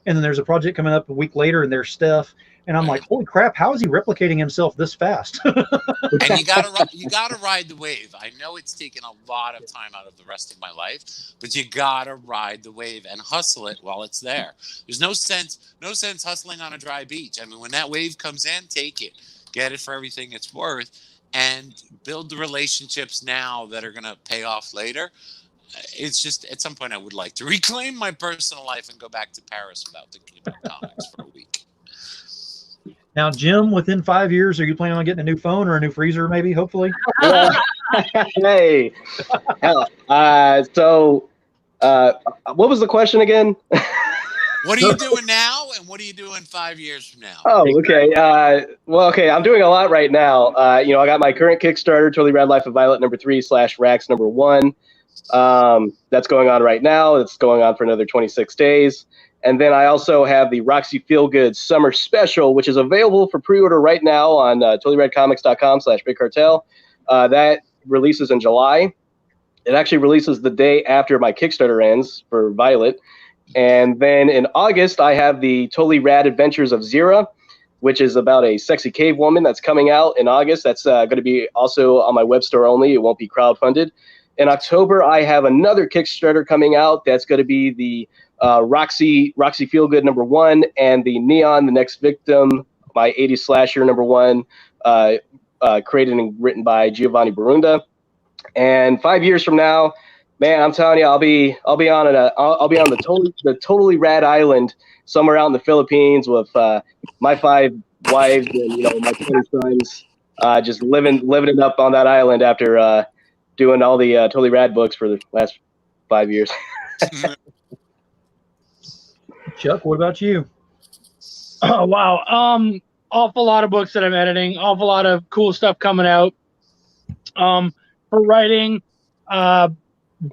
And then there's a project coming up a week later, and there's Steph, and I'm like, holy crap, how is he replicating himself this fast? And you gotta ride the wave. I know it's taken a lot of time out of the rest of my life, but you gotta ride the wave and hustle it while it's there. There's no sense hustling on a dry beach. I mean, when that wave comes in, take it, get it for everything it's worth, and build the relationships now that are gonna pay off later. It's just at some point I would like to reclaim my personal life and go back to Paris without thinking about comics for a week. Now, Jim, within 5 years, are you planning on getting a new phone or a new freezer, maybe, hopefully? Hey. So, what was the question again? What are you doing now, and what are you doing 5 years from now? Oh, okay. Okay, I'm doing a lot right now. I got my current Kickstarter, Totally Rad Life of Violet #3/Rax #1. That's going on right now. It's going on for another 26 days. And then I also have the Roxy Feelgood Summer Special, which is available for pre-order right now on totallyradcomics.com/bigcartel. That releases in July. It actually releases the day after my Kickstarter ends for Violet. And then in August, I have the Totally Rad Adventures of Zira, which is about a sexy cave woman that's coming out in August. That's going to be also on my web store only. It won't be crowdfunded. In October, I have another Kickstarter coming out. That's going to be the Roxy Feelgood #1 and the Neon, the Next Victim, my 80s slasher #1, created and written by Giovanni Barunda. And 5 years from now, man, I'm telling you, I'll be on the totally rad island somewhere out in the Philippines with my 5 wives and my 20 sons, just living it up on that island after doing all the Totally Rad books for the last 5 years. Chuck, what about you? Oh, wow. Awful lot of books that I'm editing. Awful lot of cool stuff coming out. For writing,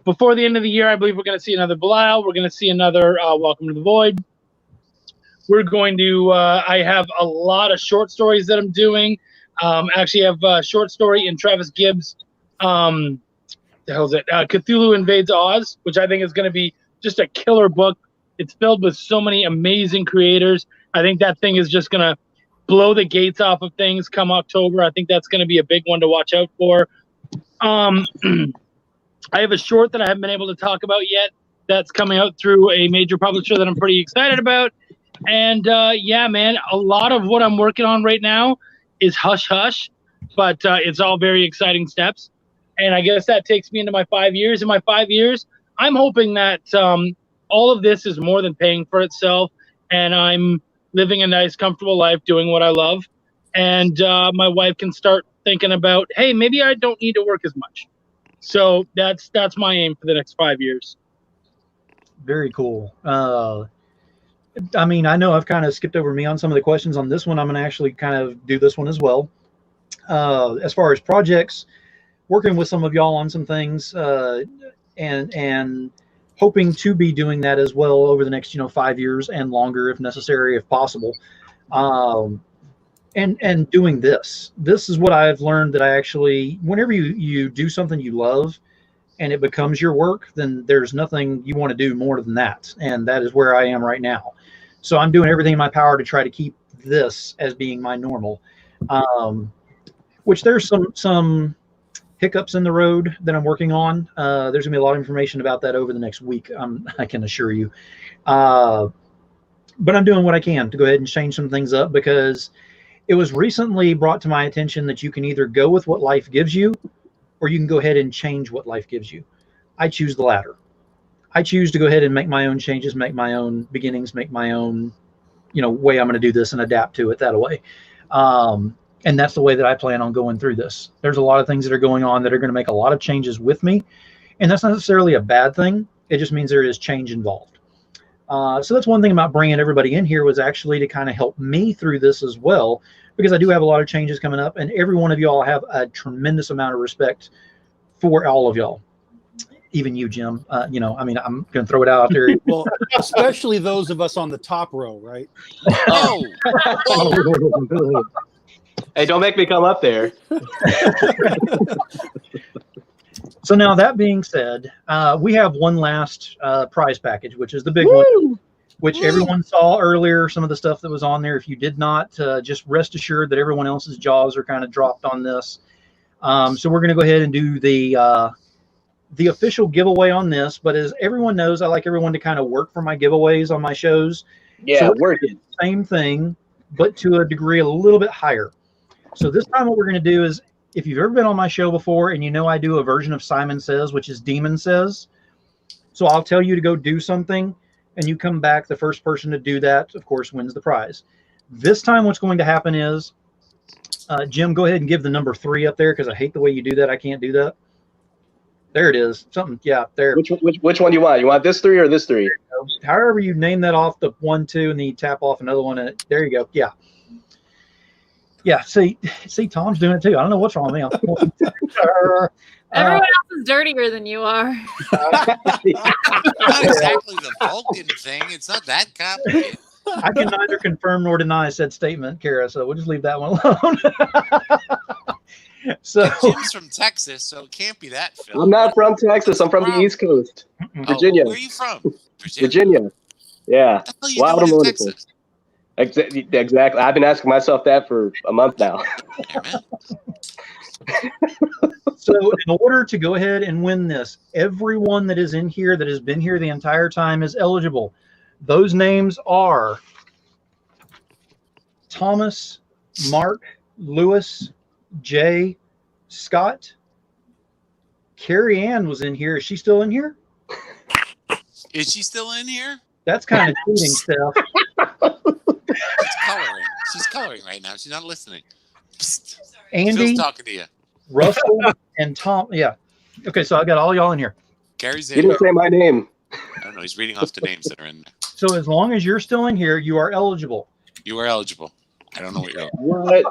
before the end of the year, I believe we're going to see another Belial. We're going to see another Welcome to the Void. We're going to, I have a lot of short stories that I'm doing. Actually, I have a short story in Travis Gibbs' the hell's it? Cthulhu Invades Oz, which I think is going to be just a killer book. It's filled with so many amazing creators. I think that thing is just going to blow the gates off of things come October. I think that's going to be a big one to watch out for. I have a short that I haven't been able to talk about yet that's coming out through a major publisher that I'm pretty excited about. And yeah, man, a lot of what I'm working on right now is hush hush, but it's all very exciting steps. And I guess that takes me into my 5 years. In my 5 years, I'm hoping that all of this is more than paying for itself, and I'm living a nice, comfortable life doing what I love. And my wife can start thinking about, hey, maybe I don't need to work as much. So that's my aim for the next 5 years. Very cool. I mean, I know I've kind of skipped over me on some of the questions on this one. I'm going to actually kind of do this one as well. As far as projects, working with some of y'all on some things, and hoping to be doing that as well over the next 5 years and longer if necessary, if possible. And doing this is what I've learned, that I actually, whenever you do something you love and it becomes your work, then there's nothing you want to do more than that. And that is where I am right now. So I'm doing everything in my power to try to keep this as being my normal, which there's some hiccups in the road that I'm working on. There's gonna be a lot of information about that over the next week, I can assure you. But I'm doing what I can to go ahead and change some things up, because it was recently brought to my attention that you can either go with what life gives you, or you can go ahead and change what life gives you. I choose the latter. I choose to go ahead and make my own changes, make my own beginnings, make my own, way I'm going to do this and adapt to it that way. And that's the way that I plan on going through this. There's a lot of things that are going on that are going to make a lot of changes with me. And that's not necessarily a bad thing. It just means there is change involved. So that's one thing about bringing everybody in here, was actually to kind of help me through this as well, because I do have a lot of changes coming up, and every one of y'all have a tremendous amount of respect for all of y'all. Even you, Jim. I mean, I'm going to throw it out there. Well, especially those of us on the top row, right? Oh. Hey, don't make me come up there. So now, that being said, we have one last prize package, which is the big one. which Woo. everyone saw earlier, some of the stuff that was on there. If you did not, just rest assured that everyone else's jaws are kind of dropped on this. So we're going to go ahead and do the official giveaway on this. But as everyone knows, I like everyone to kind of work for my giveaways on my shows. Yeah, So work it. same thing, but to a degree a little bit higher. So this time what we're going to do is, if you've ever been on my show before and you know I do a version of Simon Says, which is Demon Says. So I'll tell you to go do something, and you come back. The first person to do that, of course, wins the prize. This time what's going to happen is, Jim, go ahead and give the number 3 up there, because I hate the way you do that. I can't do that. There it is. Something, yeah, there. Which one do you want? You want this 3 or this 3? However you name that off, the 1, 2, and then you tap off another one. And there you go. Yeah. Yeah. See, Tom's doing it too. I don't know what's wrong with me. Everyone else is dirtier than you are. Not exactly the Vulcan thing. It's not that complicated. I can neither confirm nor deny said statement, Kara, so we'll just leave that one alone. So Jim's from Texas, so it can't be that, Phil. I'm not from Texas. I'm from the East Coast. Virginia. Where are you from? Virginia. Yeah. What the hell are you Wild doing and in wonderful. Texas? Exactly. I've been asking myself that for a month now. Yeah, man. So in order to go ahead and win this, everyone that is in here that has been here the entire time is eligible. Those names are Thomas, Mark, Lewis, Jay, Scott. Carrie Ann was in here. Is she still in here? Is she still in here? That's kind of cheating stuff. She's coloring. She's coloring right now. She's not listening. Psst. Andy, Phil's talking to you. Russell, and Tom. Yeah. Okay, so I got all y'all in here. Gary's You in. didn't say my name. I don't know. He's reading off the names that are in there. So as long as you're still in here, you are eligible. You are eligible. I don't know what you're. What?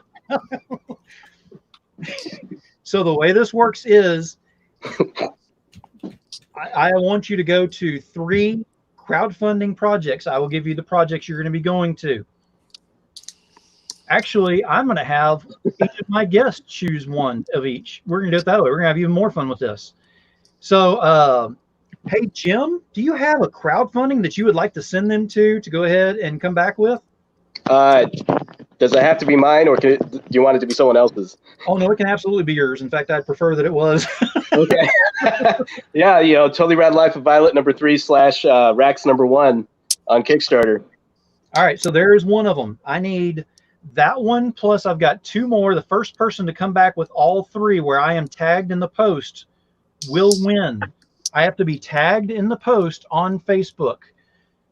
So the way this works is I want you to go to 3 crowdfunding projects. I will give you the projects you're going to be going to. Actually, I'm going to have each of my guests choose one of each. We're going to do it that way. We're going to have even more fun with this. So, hey, Jim, do you have a crowdfunding that you would like to send them to go ahead and come back with? Does it have to be mine, or do you want it to be someone else's? Oh, no, it can absolutely be yours. In fact, I'd prefer that it was. Okay. Yeah, Totally Rad Life of Violet #3 / Rax #1 on Kickstarter. All right, so there is one of them. I need that one, plus I've got 2 more. The first person to come back with all 3 where I am tagged in the post will win. I have to be tagged in the post on Facebook.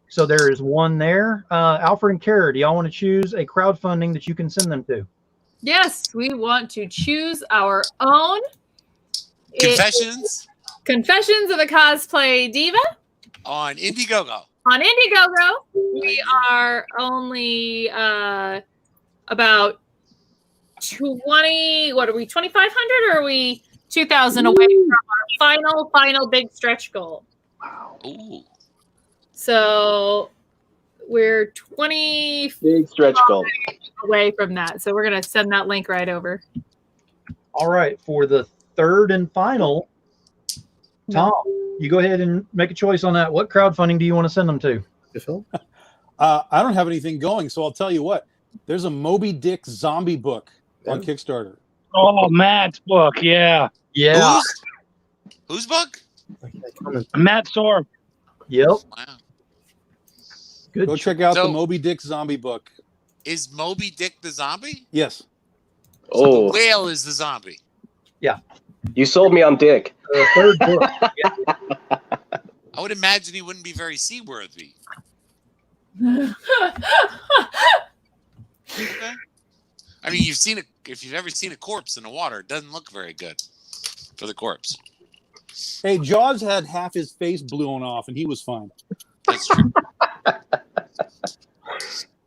So there is one there. Alfred and Kara, do y'all want to choose a crowdfunding that you can send them to? Yes, we want to choose our own Confessions Confessions of a Cosplay Diva on Indiegogo. on Indiegogo. We are only about 20. What are we? 2,500, or are we 2,000 away from our final big stretch goal? Ooh. So we're 20 Big stretch goal. away from that. So we're gonna send that link right over. All right, for the third and final, Tom, you go ahead and make a choice on that. What crowdfunding do you want to send them to? I don't have anything going, so I'll tell you what. There's a Moby Dick zombie book on Kickstarter. Oh, Matt's book, yeah. Yeah. Whose book? Matt Sorb. Yep. Wow. Good. Go check out So- the Moby Dick zombie book. Is Moby Dick the zombie? Yes. So Oh, the whale is the zombie. you sold me on Dick. Third book. I would imagine he wouldn't be very seaworthy. Okay. I mean, if you've ever seen a corpse in the water, it doesn't look very good for the corpse. Hey, Jaws had half his face blown off, and he was fine. That's true.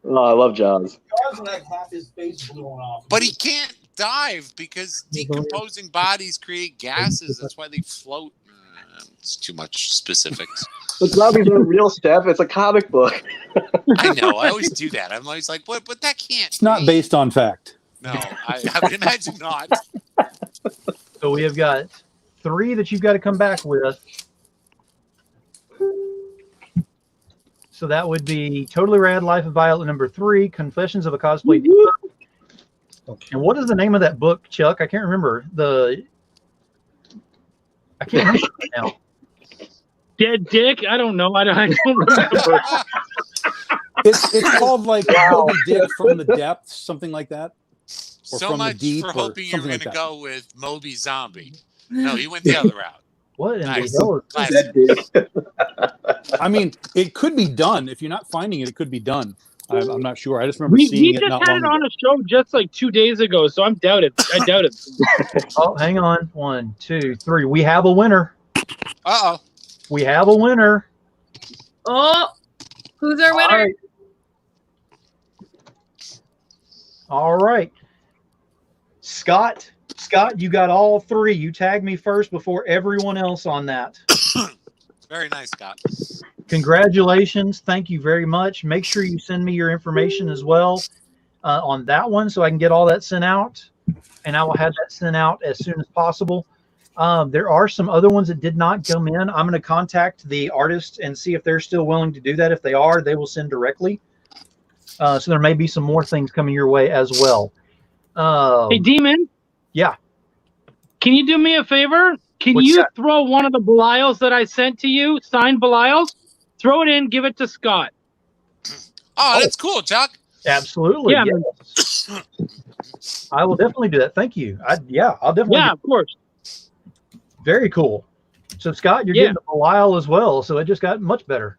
Oh, I love Jaws. Jaws had half his face blown off. But he can't dive because decomposing bodies create gases. That's why they float. It's too much specifics. But zombies aren't real, Steph. It's a comic book. I know. I always do that. I'm always like, what? But that can't. It's not be. based on fact. No, I would imagine not. So we have got 3 that you've got to come back with. So that would be Totally Rad Life of Violet #3, Confessions of a Cosplay Diva. And what is the name of that book, Chuck? I can't remember. I can't remember right now. Dead Dick? I don't know. I don't remember. It's called like Moby Dick from the Depths, something like that. Or So from much the deep, for or hoping you were something going like to that. go with Moby Zombie. No, he went the other route. What in Nice. the hell is Classic. I mean, it could be done. If you're not finding it, it could be done. I'm not sure. I just remember We seeing it just not had long it on ago. a show just like 2 days ago, so I doubt it. Oh, hang on. 1, 2, 3. We have a winner. Uh-oh. We have a winner. Oh, who's our winner? All right. All right. Scott, you got all 3. You tagged me first before everyone else on that. Very nice, Scott. Congratulations. Thank you very much. Make sure you send me your information as well on that one so I can get all that sent out. And I will have that sent out as soon as possible. There are some other ones that did not come in. I'm going to contact the artist and see if they're still willing to do that. If they are, they will send directly. So there may be some more things coming your way as well. Hey, Demon? Yeah. Can you do me a favor? Can What's you that? throw one of the Belials that I sent to you, signed Belials, throw it in, give it to Scott? Oh, that's cool, Chuck. Absolutely. Yeah, Yes. I will definitely do that. Thank you. I'll definitely. Yeah, of course. Very cool. So Scott, you're getting a Belial as well. So it just got much better.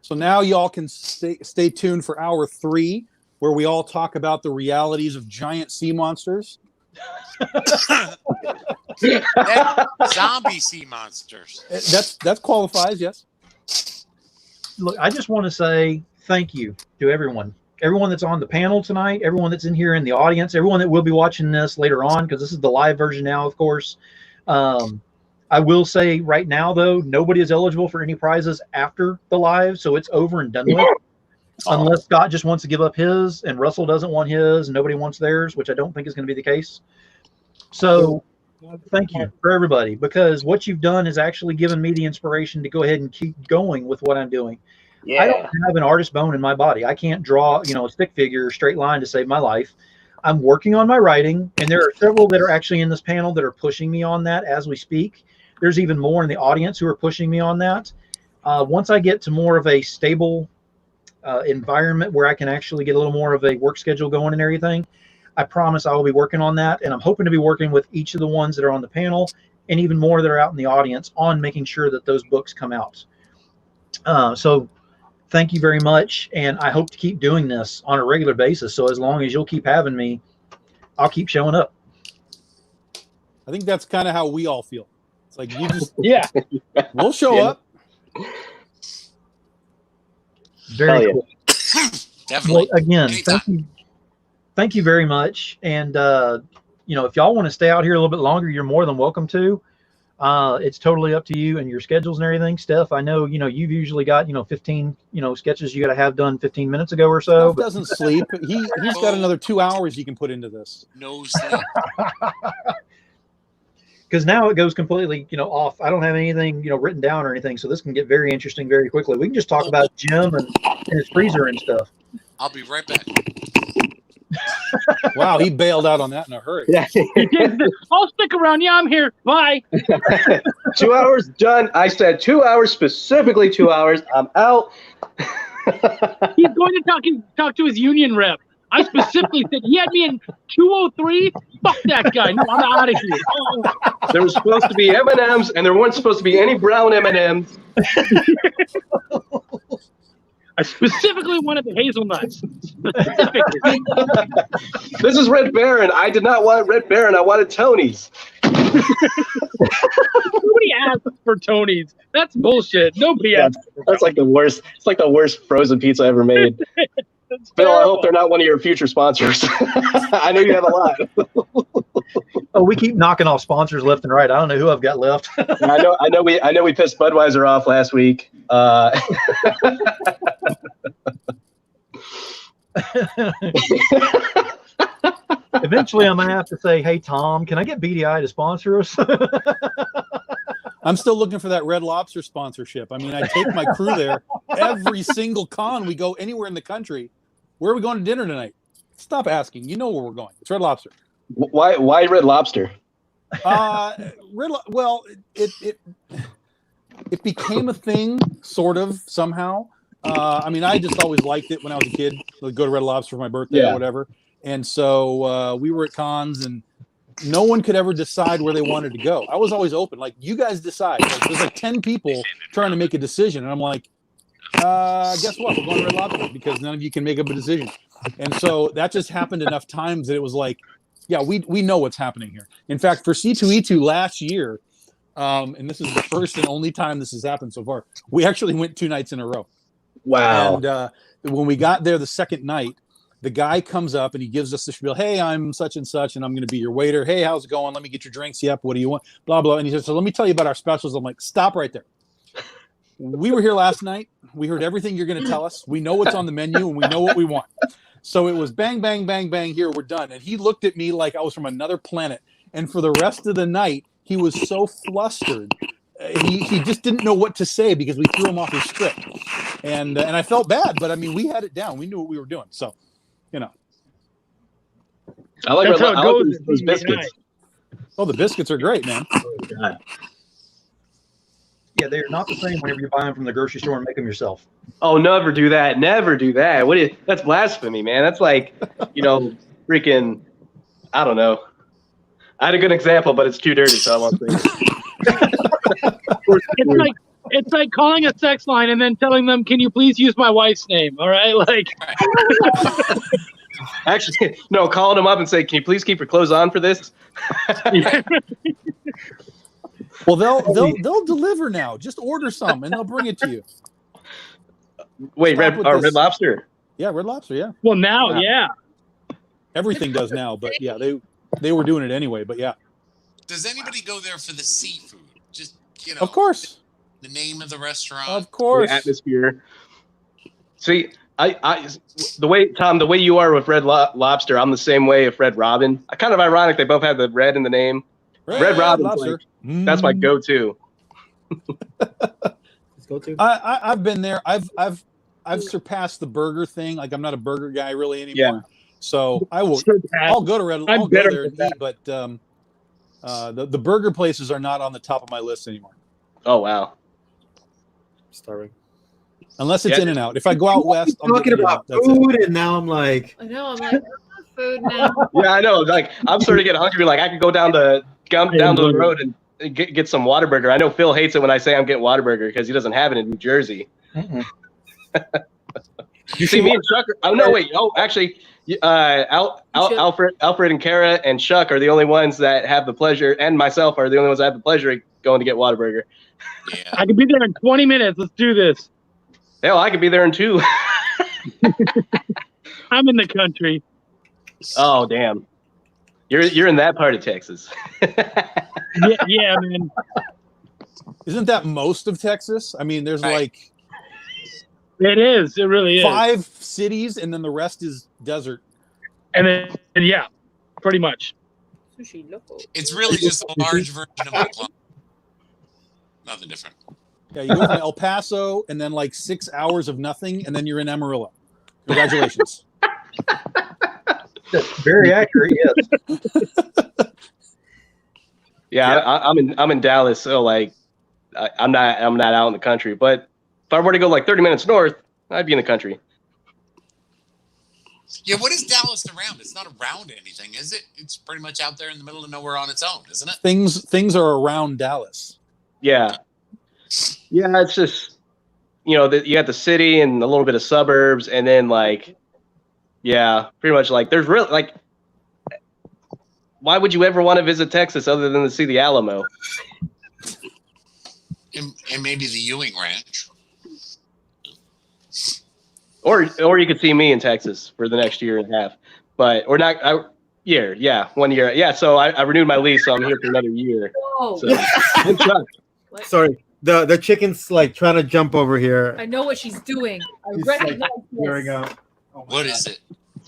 So now y'all can stay tuned for hour 3, where we all talk about the realities of giant sea monsters. Zombie sea monsters. That qualifies, yes. Look, I just want to say thank you to everyone that's on the panel tonight, everyone that's in here in the audience, everyone that will be watching this later on, because this is the live version now, of course. I will say right now, though, nobody is eligible for any prizes after the live, so it's over and done with. Unless Scott just wants to give up his and Russell doesn't want his and nobody wants theirs, which I don't think is going to be the case. So thank you for everybody, because what you've done is actually given me the inspiration to go ahead and keep going with what I'm doing. Yeah. I don't have an artist bone in my body. I can't draw, a stick figure, straight line to save my life. I'm working on my writing, and there are several that are actually in this panel that are pushing me on that as we speak. There's even more in the audience who are pushing me on that. Once I get to more of a stable environment where I can actually get a little more of a work schedule going and everything, I promise I will be working on that. And I'm hoping to be working with each of the ones that are on the panel and even more that are out in the audience on making sure that those books come out. So thank you very much. And I hope to keep doing this on a regular basis. So as long as you'll keep having me, I'll keep showing up. I think that's kind of how we all feel. It's like, you just, we'll show Yeah. up. Very Hell cool. Definitely. Well, again, Anytime. thank you very much. And if y'all want to stay out here a little bit longer, you're more than welcome to. It's totally up to you and your schedules and everything. Steph, I know you've usually got 15 sketches you got to have done 15 minutes ago or so. Steph doesn't sleep. He's got another 2 hours he can put into this. No sleep. Because now it goes completely off. I don't have anything written down or anything, so this can get very interesting very quickly. We can just talk about Jim and his freezer and stuff. I'll be right back. Wow, he bailed out on that in a hurry. Yeah. I'll stick around. Yeah, I'm here. Bye. 2 hours done. I said 2 hours, specifically 2 hours. I'm out. He's going to talk to his union rep. I specifically said he had me in 203. Fuck that guy. No, I'm out of here. Oh. There was supposed to be M&Ms, and there weren't supposed to be any brown M&Ms. I specifically wanted the hazelnuts. Specifically. This is Red Baron. I did not want Red Baron. I wanted Tony's. Nobody asked for Tony's. That's bullshit. Nobody asked. That's like the worst. It's like the worst frozen pizza ever made. That's Phil, I terrible. hope they're not one of your future sponsors. I know you have a lot. Oh, we keep knocking off sponsors left and right. I don't know who I've got left. I know we pissed Budweiser off last week. Eventually, I'm gonna have to say, "Hey, Tom, can I get BDI to sponsor us?" I'm still looking for that Red Lobster sponsorship. I mean, I take my crew there every single con. We go anywhere in the country. Where are we going to dinner tonight? Stop asking. You know where we're going. It's Red Lobster. Why Red Lobster? Well, it became a thing, sort of, somehow. I mean, I just always liked it when I was a kid. I'd go to Red Lobster for my birthday or whatever. And so we were at cons, and no one could ever decide where they wanted to go. I was always open. Like, you guys decide. Like, there's like 10 people trying to make a decision. And I'm like, guess what? We're going to Red Lobster because none of you can make up a decision. And so that just happened enough times that it was like, yeah, we know what's happening here. In fact, for C2E2 last year, and this is the first and only time this has happened so far, we actually went 2 nights in a row. Wow. And when we got there the second night, the guy comes up and he gives us the spiel. Hey, I'm such and such, and I'm going to be your waiter. Hey, how's it going? Let me get your drinks. Yep. What do you want? Blah, blah. And he says, so let me tell you about our specials. I'm like, stop right there. We were here last night. We heard everything you're going to tell us. We know what's on the menu and we know what we want. So it was bang, bang, bang, bang. Here, we're done. And he looked at me like I was from another planet. And for the rest of the night, he was so flustered. He just didn't know what to say because we threw him off his script. And I felt bad, but I mean, we had it down. We knew what we were doing. So, you know. I like That's how it goes in those TV biscuits. Oh, the biscuits are great, man. Oh, God. Yeah, they're not the same whenever you buy them from the grocery store and make them yourself. Oh, never do that. Never do that. That's blasphemy, man. That's like, freaking, I don't know. I had a good example, but it's too dirty, so I won't say it. It's like calling a sex line and then telling them, "Can you please use my wife's name?" All right, like. Actually, no, calling them up and say, "Can you please keep your clothes on for this?" Well, they'll deliver now. Just order some and they'll bring it to you. Wait, Red Lobster? Yeah, Red Lobster. Yeah. Well, now, yeah. Everything does now, but yeah, they were doing it anyway. But yeah. Does anybody go there for the seafood? Just Of course. The name of the restaurant. Of course. The atmosphere. See, the way you are with Red Lobster, I'm the same way with Red Robin. Kind of ironic they both have the red in the name. Red Robin's like, that's my go-to. I've been there. I've surpassed the burger thing. Like, I'm not a burger guy really anymore. Yeah. So I'll go to Red. I'll go there and eat, but the burger places are not on the top of my list anymore. Oh wow. Starving. Unless it's In and Out. If I go out west, I'm talking about food, and now I'm like, I know. I'm like, I want food now. Yeah, I know. Like, I'm starting to get hungry. Like, I could go down the road and get some Whataburger. I know Phil hates it when I say I'm getting Whataburger because he doesn't have it in New Jersey. You see, me and Chuck. Oh no, wait. Oh, actually, Alfred and Kara and Chuck are the only ones that have the pleasure, and myself are the only ones that have the pleasure of going to get Whataburger. Yeah. I could be there in 20 minutes. Let's do this. Hell, I could be there in 2. I'm in the country. Oh damn, you're in that part of Texas. Yeah, man. Isn't that most of Texas? I mean, there's like It is. It really is. 5 cities, and then the rest is desert. And yeah, pretty much. Sushi loco. It's really just a large version of Oklahoma. Nothing different. Yeah, you go from El Paso, and then like 6 hours of nothing, and then you're in Amarillo. Congratulations. That's very accurate. Yes. Yeah, I'm in Dallas, so like I'm not out in the country. But if I were to go like 30 minutes north, I'd be in the country. Yeah, what is Dallas around? It's not around anything, is it? It's pretty much out there in the middle of nowhere on its own, isn't it? Things are around Dallas. Yeah, it's just you got the city and a little bit of suburbs, and then like pretty much like there's really like. Why would you ever want to visit Texas other than to see the Alamo? And maybe the Ewing Ranch. Or you could see me in Texas for the next year and a half. But or not 1 year. Yeah, so I renewed my lease, so I'm here for another year. Oh. So. sorry, the chicken's like trying to jump over here. I know what she's doing. I She's, recognize Here we this. go. What is it?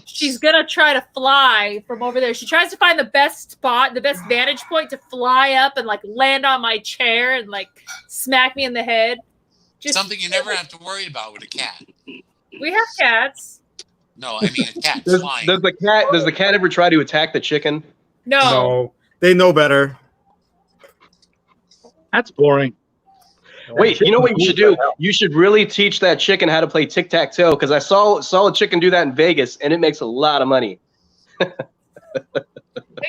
she's gonna try to fly from over there. She tries to find the best spot, the best vantage point to fly up and like land on my chair and like smack me in the head. Just Something you never have to worry about with a cat. We have cats. No, I mean a cat Does flying. the cat ever try to attack the chicken? No. They know better. That's boring. Wait, you know what you should do? You should really teach that chicken how to play tic-tac-toe, because I saw a chicken do that in Vegas, and it makes a lot of money. Make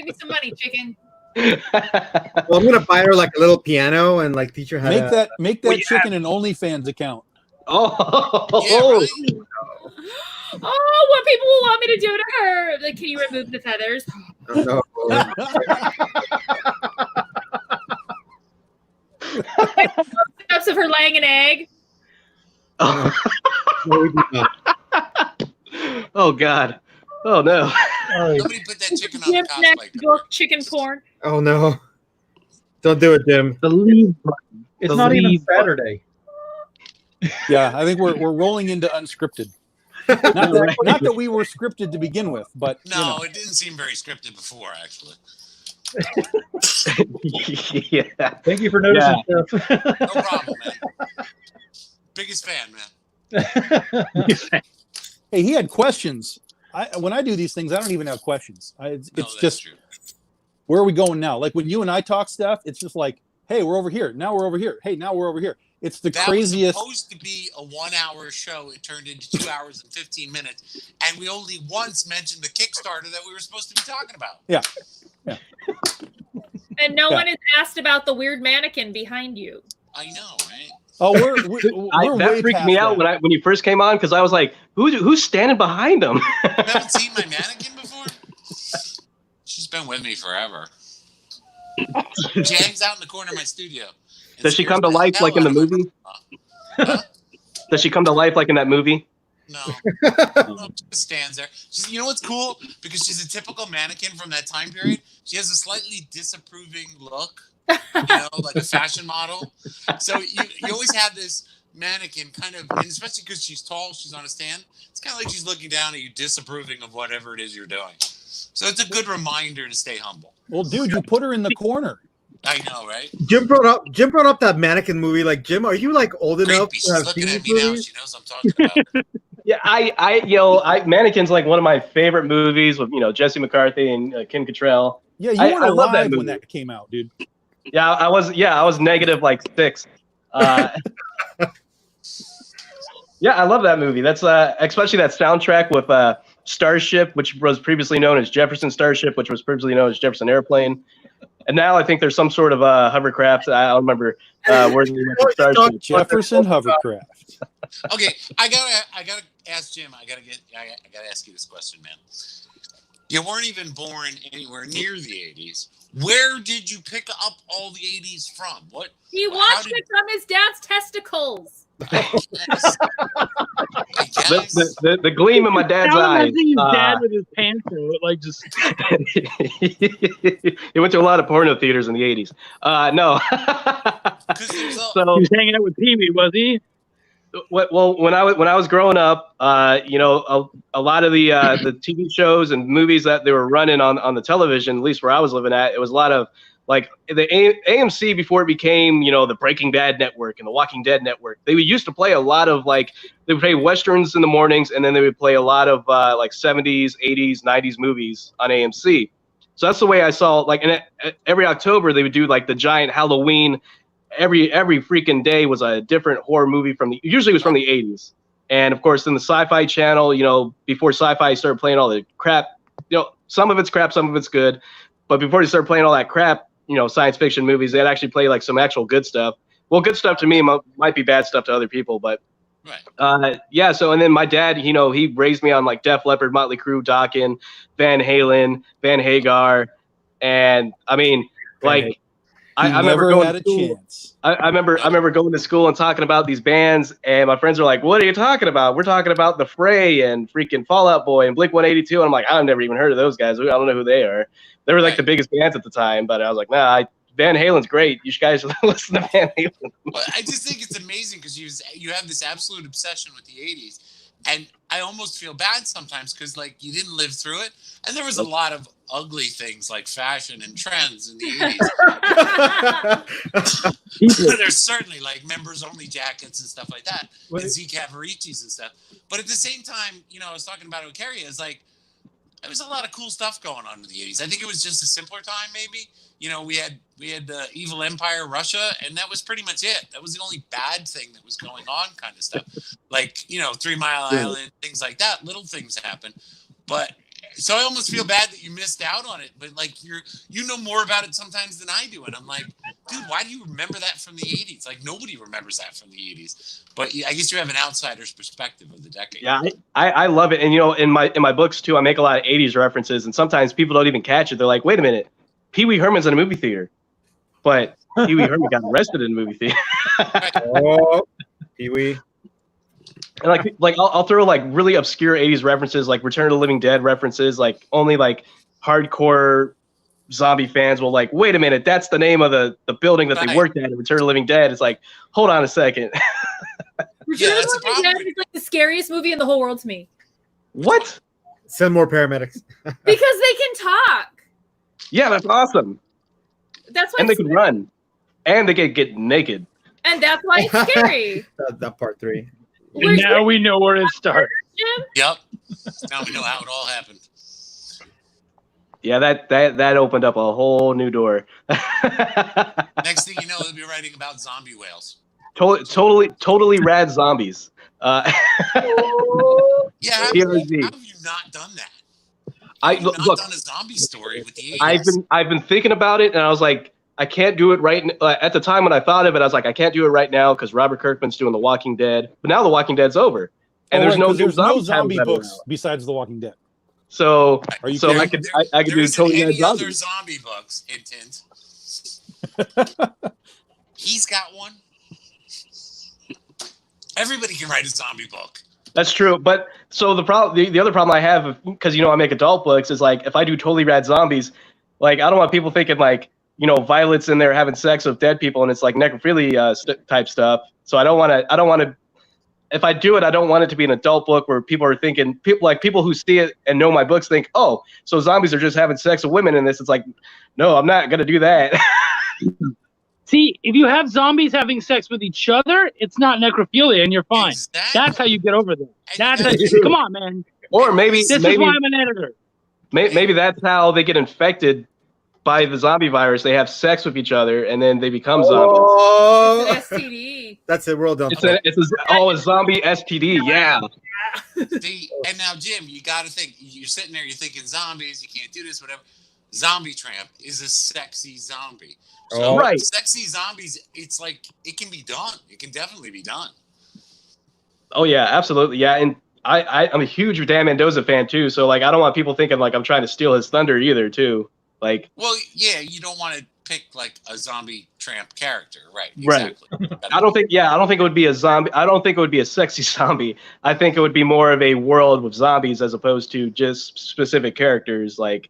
me some money, chicken. Well, I'm gonna buy her like a little piano and like teach her how to Make that chicken an OnlyFans account. Oh, Yeah, right? Oh, what people will want me to do to her? Like, can you remove the feathers? No. Steps of her laying an egg. oh. No, we do not. Oh God. Oh no. Somebody put that chicken on the Jim's next cosplay. book, chicken porn. Oh no. Don't do it, Jim. The leave button. It's The not even leave button. Saturday. Yeah, I think we're rolling into unscripted. Not that we were scripted to begin with, but No, it didn't seem very scripted before, actually. Yeah. Thank you for noticing stuff. No problem, man. Biggest fan, man. hey, he had questions. When I do these things, I don't even have questions. It's No, that's just true. where are we going now? Like when you and I talk stuff, it's just like, hey, we're over here. Now we're over here. Hey, now we're over here. It's the That craziest. was supposed to be a 1-hour show. It turned into 2 hours and 15 minutes, and we only once mentioned the Kickstarter that we were supposed to be talking about. Yeah. And no Yeah. one has asked about the weird mannequin behind you. I know, right? Oh, we're That way freaked past me out that. when you first came on, because I was like, who's standing behind them? You haven't seen my mannequin before? She's been with me forever. She hangs out in the corner of my studio. and Does she scares come to the life hell like in the out of my movie? brother-in-law. Does she come to life like in that movie? No. No, she just stands there. You know what's cool? Because she's a typical mannequin from that time period. She has a slightly disapproving look, like a fashion model. So you always have this mannequin kind of, and especially because she's tall, she's on a stand. It's kind of like she's looking down at you, disapproving of whatever it is you're doing. So it's a good reminder to stay humble. Well, dude, you put her in the corner. I know, right? Jim brought up that mannequin movie. Like, Jim, are you like old enough Creepy. to have She's seen looking at this me now. movie? She knows I'm talking about. Yeah, Mannequin's like one of my favorite movies with Jesse McCarthy and Kim Cattrall. Yeah, you I weren't love that alive when movie. that came out, dude. Yeah, I was negative like 6. Yeah, I love that movie. That's especially that soundtrack with Starship, which was previously known as Jefferson Starship, which was previously known as Jefferson Airplane. And now I think there's some sort of hovercraft. I don't remember where they went to Starship. Jefferson hovercraft. Okay, I gotta ask Jim. I gotta ask you this question, man. You weren't even born anywhere near the 80s. Where did you pick up all the 80s from? What? He watched it from his dad's testicles. I guess. The gleam in my dad's eyes. I think his dad with his pants out, like just. He went to a lot of porno theaters in the 80s. No. 'Cause there's a- So He was hanging out with Pee Wee, was he? well, when I was growing up, a lot of the TV shows and movies that they were running on the television, at least where I was living at, it was a lot of like the AMC before it became the Breaking Bad network and the Walking Dead network. They used to play a lot of they would play westerns in the mornings, and then they would play a lot of 70s, 80s, 90s movies on AMC. So that's the way I saw and every October they would do the giant Halloween. Every freaking day was a different horror movie usually it was from the 80s. And of course in the Sci-Fi Channel, before Sci-Fi started playing all the crap, some of it's crap, some of it's good. But before they started playing all that crap, science fiction movies, they'd actually play some actual good stuff. Well, good stuff to me might be bad stuff to other people, but Right. yeah. So, and then my dad, he raised me on Def Leppard, Motley Crue, Dokken, Van Halen, Van Hagar. And I mean, I remember going to school. Chance. I remember going to school and talking about these bands, and my friends were like, "What are you talking about? We're talking about The Fray and freaking Fall Out Boy and Blink-182." And I'm like, "I've never even heard of those guys. I don't know who they are." They were the biggest bands at the time, but I was like, "Nah, Van Halen's great. You guys should listen to Van Halen." Well, I just think it's amazing because you have this absolute obsession with the 80s, and I almost feel bad sometimes because like you didn't live through it, and there was a lot of ugly things like fashion and trends in the 80s. There's certainly like members only jackets and stuff like that, and Z Cavaricis and stuff. But at the same time, you know, I was talking about it with Carrie, is like there was a lot of cool stuff going on in the 80s. I think it was just a simpler time, maybe. You know, we had evil empire Russia, and that was pretty much it. That was the only bad thing that was going on, kind of stuff. Like, you know, 3 Mile Island, things like that. Little things happen. But so I almost feel bad that you missed out on it. But like you know more about it sometimes than I do, and I'm like, dude, why do you remember that from the 80s? Like nobody remembers that from the 80s. But I guess you have an outsider's perspective of the decade. Yeah, I love it. And you know, in my books too, I make a lot of 80s references, and sometimes people don't even catch it. They're like, wait a minute, Pee Wee Herman's in a movie theater. But Pee Wee Herman got arrested in a movie theater. Oh, Pee Wee. And like I'll throw like really obscure 80s references, like Return of the Living Dead references, like only like hardcore zombie fans will like, wait a minute, that's the name of the building that they worked at in Return of the Living Dead. It's like, hold on a second. Return of the Living Dead is like the scariest movie in the whole world to me. What? Send more paramedics. Because they can talk. Yeah, that's awesome. That's why. And they can run. And they can get naked. And that's why it's scary. that part 3. And now we know where it started. Yep. Now we know how it all happened. Yeah, that opened up a whole new door. Next thing you know, they'll be writing about zombie whales. Totally rad zombies. Yeah, how have you not done that? I've not done a zombie story with the 80s. I've been thinking about it, and I was like, I can't do it right at the time when I thought of it. I was like, I can't do it right now because Robert Kirkman's doing The Walking Dead. But now The Walking Dead's over, and there's no zombie books besides The Walking Dead. So I could do totally any other zombie books. Hint. He's got one. Everybody can write a zombie book. That's true, but so the other problem I have, because you know I make adult books, is like if I do totally rad zombies, like I don't want people thinking like, you know, Violet's in there having sex with dead people and it's like necrophilia type stuff. So I don't want to. If I do it, I don't want it to be an adult book where people are thinking, people who see it and know my books think, oh, so zombies are just having sex with women in this. It's like, no, I'm not gonna do that. See, if you have zombies having sex with each other, it's not necrophilia, and you're fine. Exactly. That's how you get over that. Come on, man. Or maybe This is why I'm an editor. Maybe that's how they get infected by the zombie virus. They have sex with each other, and then they become zombies. Oh, it's an STD. That's it. We're all done. It's a zombie STD. Yeah. See, and now Jim, you got to think. You're sitting there, you're thinking zombies. You can't do this, whatever. Zombie Tramp is a sexy zombie. So right. Sexy zombies. It's like it can be done. It can definitely be done. Oh yeah, absolutely. Yeah, and I'm a huge Dan Mendoza fan too. So like, I don't want people thinking like I'm trying to steal his thunder either too. Like, well, yeah, you don't want to pick like a zombie tramp character, right? Exactly. Right. I don't think it would be a zombie. I don't think it would be a sexy zombie. I think it would be more of a world with zombies as opposed to just specific characters. Like,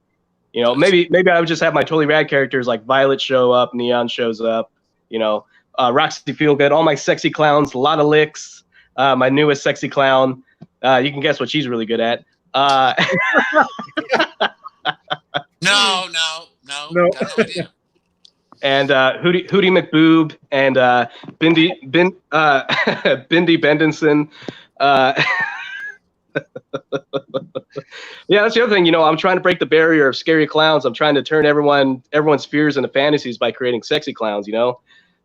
you know, maybe I would just have my totally rad characters like Violet show up, Neon shows up, you know, Roxy Feelgood, all my sexy clowns, a lot of licks. My newest sexy clown. You can guess what she's really good at. No. And Hootie McBoob and Bindi Bendinson. Yeah, that's the other thing. You know, I'm trying to break the barrier of scary clowns. I'm trying to turn everyone's fears into fantasies by creating sexy clowns. You know,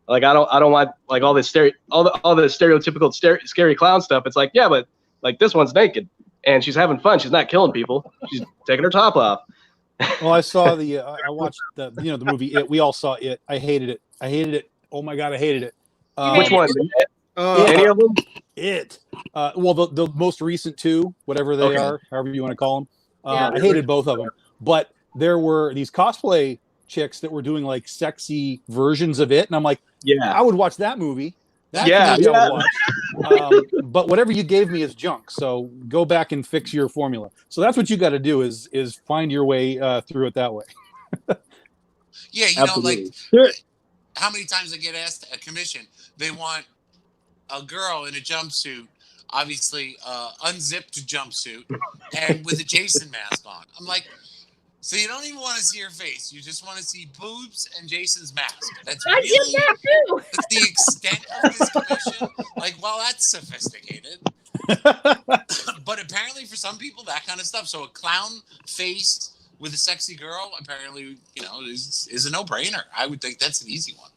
like I don't want like all the stereotypical scary clown stuff. It's like, yeah, but like this one's naked and she's having fun. She's not killing people. She's taking her top off. Well, I saw I watched the movie It. We all saw It. I hated it. Oh my God, I hated it. Which one? Any of them? It. Well, the most recent two, whatever they are, however you want to call them. I hated both of them. But there were these cosplay chicks that were doing like sexy versions of It, and I'm like, yeah, I would watch that movie. I would watch. But whatever you gave me is junk. So go back and fix your formula. So that's what you got to do is find your way through it that way. Yeah, you Absolutely. Know, like how many times I get asked a commission, they want a girl in a jumpsuit obviously unzipped jumpsuit, and with a Jason mask on. I'm like, so you don't even want to see her face. You just want to see boobs and Jason's mask. That's I did really that too. that's the extent of this commission. Like, well, that's sophisticated. But apparently for some people, that kind of stuff. So a clown face with a sexy girl, apparently, is a no-brainer. I would think that's an easy one.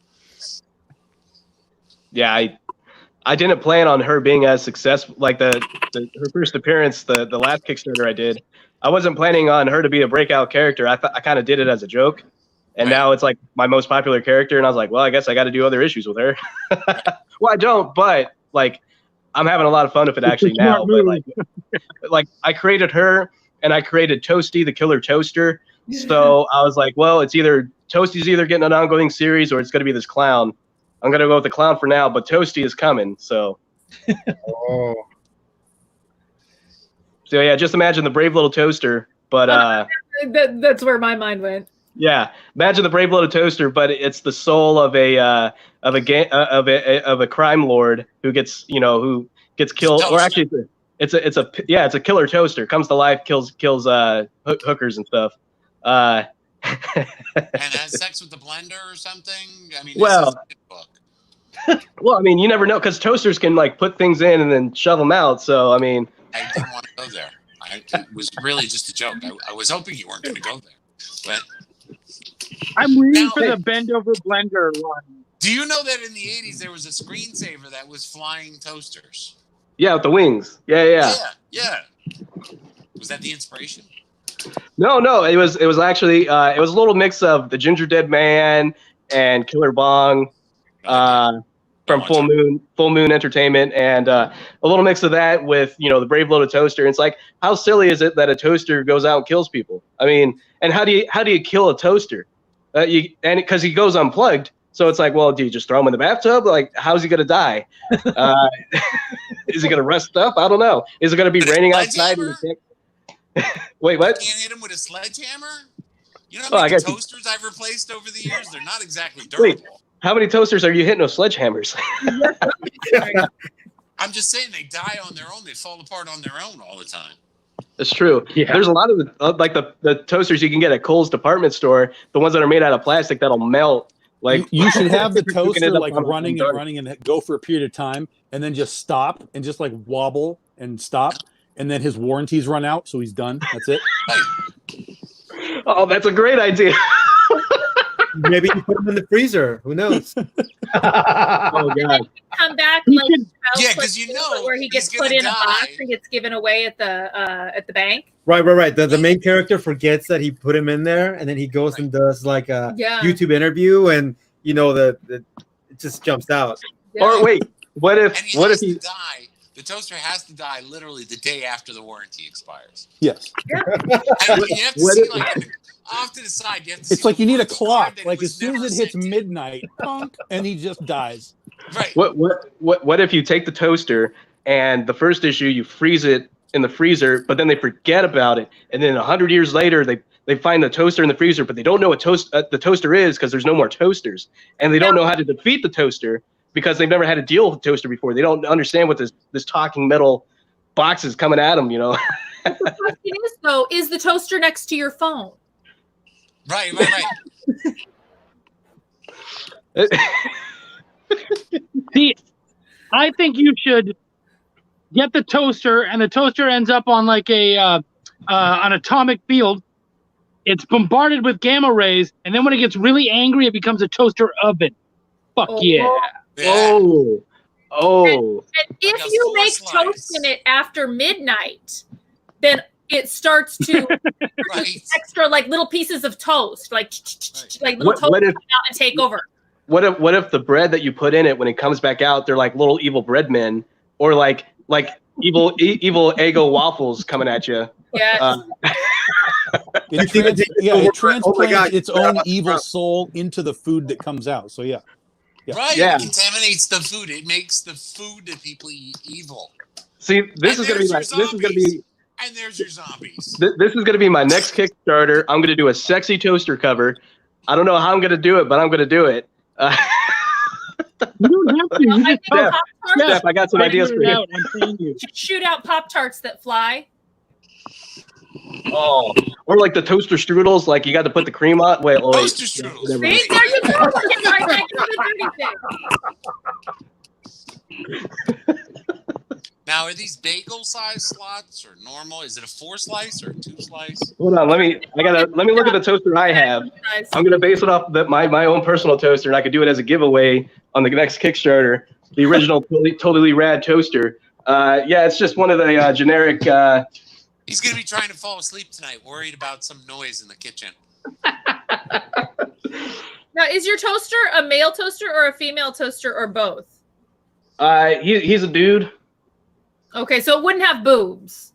Yeah, I didn't plan on her being as successful. Like her first appearance, the last Kickstarter I did, I wasn't planning on her to be a breakout character. I kind of did it as a joke, and now it's like my most popular character. And I was like, well, I guess I got to do other issues with her. Well, I don't, but like I'm having a lot of fun with it actually now. But like I created her, and I created Toasty, the killer toaster. So I was like, well, Toasty's either getting an ongoing series or it's going to be this clown. I'm going to go with the clown for now, but Toasty is coming. So, So yeah, just imagine the brave little toaster, but that's where my mind went. Yeah, imagine the brave little toaster, but it's the soul of a crime lord who gets killed, or actually it's a killer toaster, comes to life, kills hookers and stuff. And has sex with the blender or something. I mean, well, this is a good book. Well, I mean, you never know because toasters can like put things in and then shove them out. So I mean, I didn't want to go there. It was really just a joke. I was hoping you weren't going to go there, but I'm reading for the bend over blender one. Do you know that in the 80s there was a screensaver that was flying toasters? Yeah, with the wings. Yeah. Was that the inspiration? No. It was actually it was a little mix of the Ginger Dead Man and Killer Bong from Full Moon Entertainment, and a little mix of that with the brave little toaster. And it's like, how silly is it that a toaster goes out and kills people? I mean, and how do you kill a toaster? And because he goes unplugged. So it's like, well, do you just throw him in the bathtub? Like, how's he going to die? Is he going to rust up? I don't know. Is it going to be raining outside? Wait, what? You can't hit him with a sledgehammer? You know how many toasters I've replaced over the years? They're not exactly durable. Wait, how many toasters are you hitting with sledgehammers? I'm just saying they die on their own. They fall apart on their own all the time. It's true. Yeah. There's a lot of the toasters you can get at Kohl's department store, the ones that are made out of plastic that'll melt. Like you should have the toaster like running and go for a period of time, and then just stop and just like wobble and stop, and then his warranties run out, so he's done. That's it. Oh, that's a great idea. Maybe you put him in the freezer. Who knows? Oh God! Come back like because where he gets put in a box and gets given away at the bank. Right. The main character forgets that he put him in there, and then he goes and does like a YouTube interview, and it just jumps out. Yeah. Or wait, what if he die? The toaster has to die literally the day after the warranty expires. Yes. Yeah. And you have to see off to the side. You have to it's like you need a clock. Like as soon as it hits midnight, and he just dies. Right. What if you take the toaster and the first issue you freeze it in the freezer, but then they forget about it, and then 100 years later they find the toaster in the freezer, but they don't know what the toaster is because there's no more toasters, and they don't know how to defeat the toaster because they've never had to deal with a toaster before. They don't understand what this talking metal box is coming at them. The question is though, is the toaster next to your phone? Right. See, I think you should get the toaster, and the toaster ends up on like an atomic field. It's bombarded with gamma rays, and then when it gets really angry, it becomes a toaster oven. Fuck yeah. Oh. And if you make toast in it after midnight, then it starts to extra like little pieces of toast, like little toast come out and take over. What if the bread that you put in it when it comes back out, they're like little evil bread men, or like evil Eggo waffles coming at you? Yeah. It transplants its own evil soul into the food that comes out. So yeah. Right. It contaminates the food. It makes the food that people eat evil. See, this is gonna be. And there's your zombies. This is gonna be my next Kickstarter. I'm gonna do a sexy toaster cover. I don't know how I'm gonna do it, but I'm gonna do it. You don't have to. You just Pop tell. Tarts. Steph, I got some ideas for Figure it you. out, I'm telling you. Shoot out Pop Tarts that fly. Oh, or like the toaster strudels, like you got to put the cream on. Wait. Toaster strudels. Never See, mind. there you go. I can't do anything. Now, are these bagel size slots or normal? Is it a 4 slice or a 2 slice? Hold on, let me look at the toaster I have. I'm gonna base it off my own personal toaster, and I could do it as a giveaway on the next Kickstarter. The original totally rad toaster. Yeah, it's just one of the generic. He's gonna be trying to fall asleep tonight, worried about some noise in the kitchen. Now, is your toaster a male toaster or a female toaster or both? He's a dude. Okay, so it wouldn't have boobs.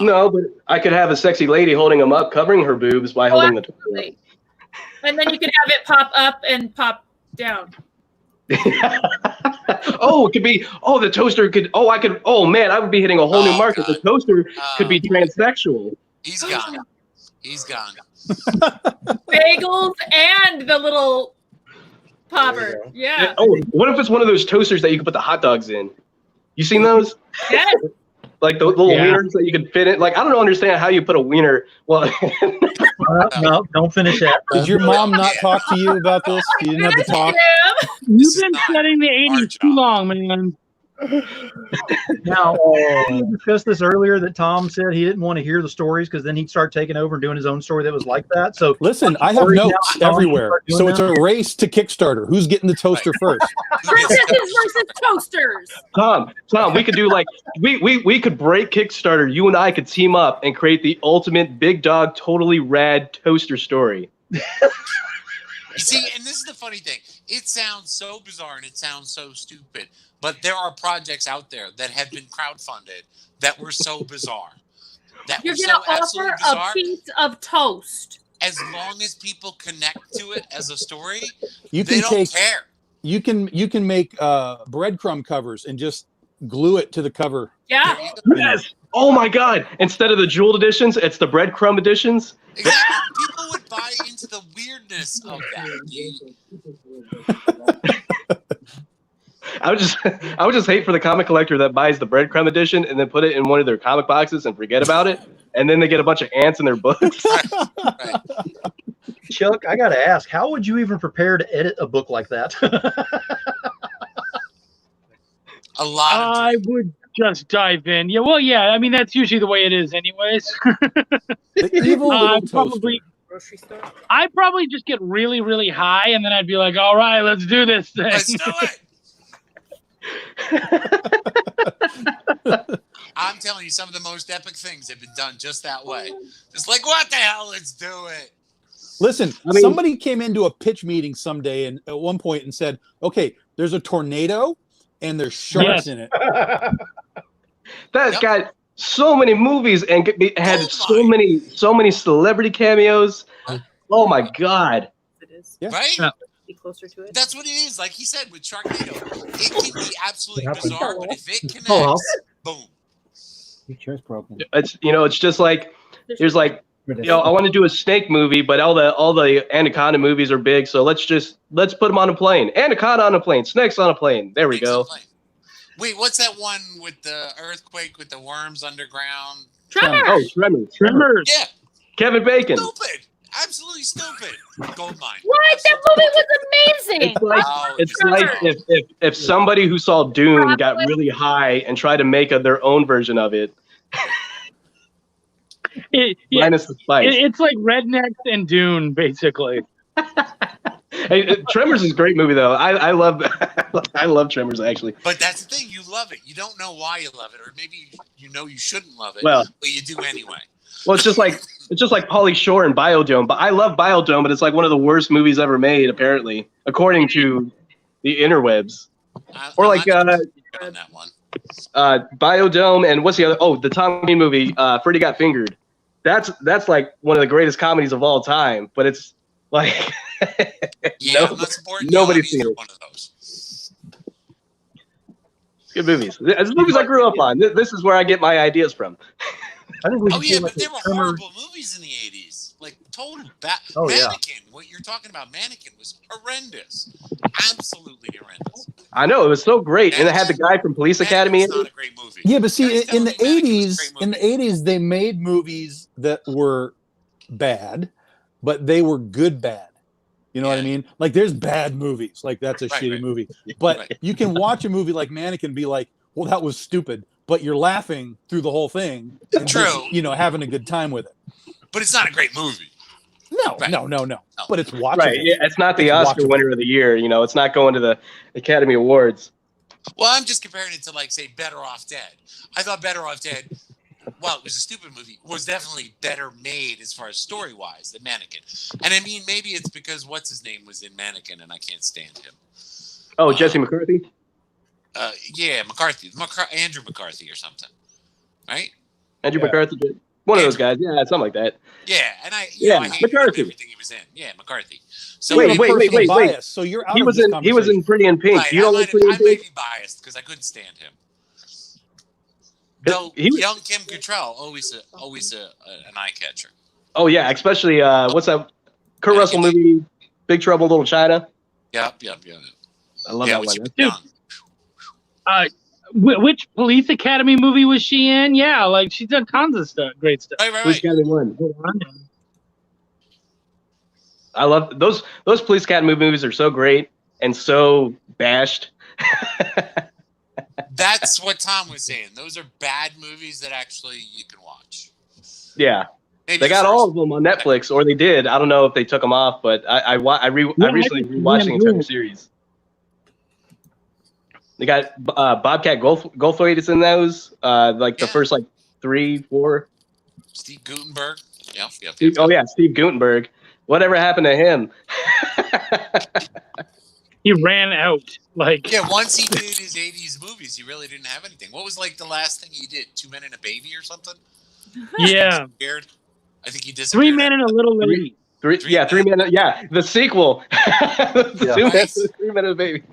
No, but I could have a sexy lady holding him up, covering her boobs by holding the toaster. Absolutely. And then you could have it pop up and pop down. Oh, it could be. Oh, the toaster could. Oh, I could. Oh man, I would be hitting a whole new market. God. The toaster could be transsexual. He's gone. He's gone. Bagels and the little popper. Yeah. Oh, what if it's one of those toasters that you can put the hot dogs in? You seen those? Yes. Like the little wieners that you can fit in. Like I don't understand how you put a wiener. Well, No, don't finish that. Did your mom not talk to you about this? You didn't have to talk. You've been studying the 80s too long, man. Now, we discussed this earlier that Tom said he didn't want to hear the stories because then he'd start taking over and doing his own story that was like that. So Listen, I have notes everywhere. So it's a race to Kickstarter. Who's getting the toaster first? Princesses versus toasters. Tom, we could do like we could break Kickstarter. You and I could team up and create the ultimate big dog, totally rad toaster story. You see, and this is the funny thing. It sounds so bizarre and it sounds so stupid, but there are projects out there that have been crowdfunded that were so bizarre. That You're were going so to absolutely offer a bizarre. piece of toast. As long as people connect to it as a story, You they can don't take. care. You can make breadcrumb covers and just glue it to the cover. Yeah. There you go. Yes. Oh my God! Instead of the jeweled editions, it's the breadcrumb editions. Exactly. People would buy into the weirdness of that. I would just hate for the comic collector that buys the breadcrumb edition and then put it in one of their comic boxes and forget about it, and then they get a bunch of ants in their books. Right. Chuck, I got to ask, how would you even prepare to edit a book like that? A lot of I would just dive in. Yeah, well, yeah. I mean, that's usually the way it is, anyways. The evil little I'd toaster. I'd probably just get really, really high, and then I'd be like, "All right, let's do this thing." Let's do it. I'm telling you, some of the most epic things have been done just that way. It's like, what the hell? Let's do it. Listen, I mean- somebody came into a pitch meeting someday and at one point and said, "Okay, there's a tornado and there's sharks Yes. in it." That's Yep. got so many movies and had Oh so many celebrity cameos. Oh my God! It is. Yeah. Right? Yeah. Be closer to it. That's what it is. Like he said with Sharknado, it can be absolutely What happened? bizarre, but if it connects, Oh, boom. Your chair's broken. It's just like there's like I want to do a snake movie, but all the anaconda movies are big, so let's put them on a plane. Anaconda on a plane, snakes on a plane. There we go. Wait, what's that one with the earthquake with the worms underground? Tremors. Oh, Tremors. Tremors. Yeah, Kevin Bacon. stupid. Absolutely stupid. Goldmine. What? That movie was amazing. It's like Oh, it's Tremors. like if somebody who saw Dune got really high and tried to make their own version of it, minus the spice. It's like Rednecks and Dune, basically. Hey, Tremors is a great movie though. I love I love Tremors actually. But that's the thing. You love it. You don't know why you love it, or maybe you know you shouldn't love it, Well- but you do anyway. Well, it's just like Pauly Shore and Biodome. But I love Biodome, but it's like one of the worst movies ever made, apparently, according to the interwebs. Or like on that one. Biodome and what's the other? Oh, the Tom Green movie, Freddy Got Fingered. That's like one of the greatest comedies of all time. But it's like Yeah, I'm not supporting nobody's you on seen either it. one of those. Good movies. It's movies I grew up on. This is where I get my ideas from. I think we Oh should yeah, do like but there a were Tremors. horrible movies in the '80s. Like total Oh, yeah. Mannequin. What you're talking about, Mannequin was horrendous. Absolutely horrendous. I know, it was so great. And it had the guy from Police Academy. It's not a great movie. Yeah, but see, Guys in the telling me Mannequin was a 80s, great in the movie. 80s, they made movies that were bad, but they were good bad. You know what I mean? Like, there's bad movies. Like, that's a shitty movie. But you can watch a movie like Mannequin and be like, well, that was stupid. But you're laughing through the whole thing. And True. just, you know, having a good time with it. But it's not a great movie. No. But it's watchable. Right. Yeah, it's not the It's Oscar watchable. winner of the year. You know, it's not going to the Academy Awards. Well, I'm just comparing it to, like, say, Better Off Dead. I thought Better Off Dead, well, it was a stupid movie, was definitely better made as far as story-wise than Mannequin. And I mean, maybe it's because what's-his-name was in Mannequin and I can't stand him. Oh, Jesse McCarthy? Yeah, McCarthy. Andrew McCarthy or something. Right? Andrew McCarthy did. One of those guys. Yeah, something like that. Yeah, and I hated McCarthy. everything he was in. Yeah, McCarthy. So Wait. Bias, so you're out He of was this in conversation. Pretty in Pink. Right, You don't like Pretty in I may Pink? be biased because I couldn't stand him. He Though was- young Kim Cattrall, always an eye catcher. Oh, yeah, especially, what's that Kurt Russell movie, Big Trouble in Little China? Yep. I love Yeah, that when one. she was That's- young. Which Police Academy movie was she in? Yeah, like she's done tons of stuff, great stuff. Police Academy 1. I love those Police Academy movies are so great and so bashed. That's what Tom was saying. Those are bad movies that actually you can watch. Yeah. Maybe They got all of them on Netflix, or they did. I don't know if they took them off, but I recently rewatched the entire series. They got Bobcat Goldthwait is in those, like the first like 3, 4. Steve Guttenberg. Yep. Oh yeah, Steve Guttenberg. Whatever happened to him? He ran out. Like, yeah, once he did his 80s movies, he really didn't have anything. What was like the last thing he did? 2 Men and a Baby or something? Yeah. I think he disappeared. 3 Men and a Little Lady. 3 Men. Yeah, the sequel. 2 Men, 3 Men and a Baby.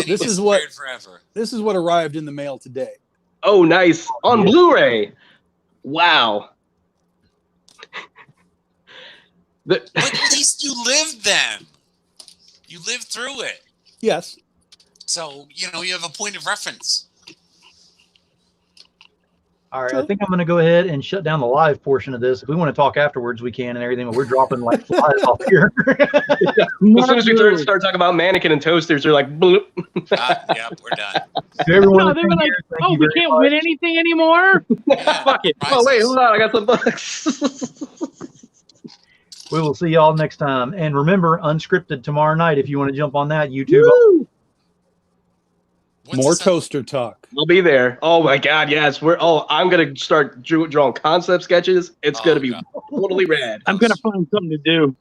This is what arrived in the mail today. Oh, nice. On Blu-ray. Wow. But at least you lived then. You lived through it. Yes. So, you have a point of reference. All right, I think I'm going to go ahead and shut down the live portion of this. If we want to talk afterwards, we can and everything, but we're dropping like flies off here. As soon as we start talking about Mannequin and toasters, they're like, bloop. Yeah, we're done. To everyone No, they were like, oh, we can't win anything anymore? Fuck it. Oh, wait, hold on. I got some books. We will see y'all next time. And remember, Unscripted tomorrow night if you want to jump on that. YouTube. Woo! More toaster talk. I'll be there. Oh my God, yes. I'm gonna start drawing concept sketches. It's gonna be totally rad. I'm gonna find something to do.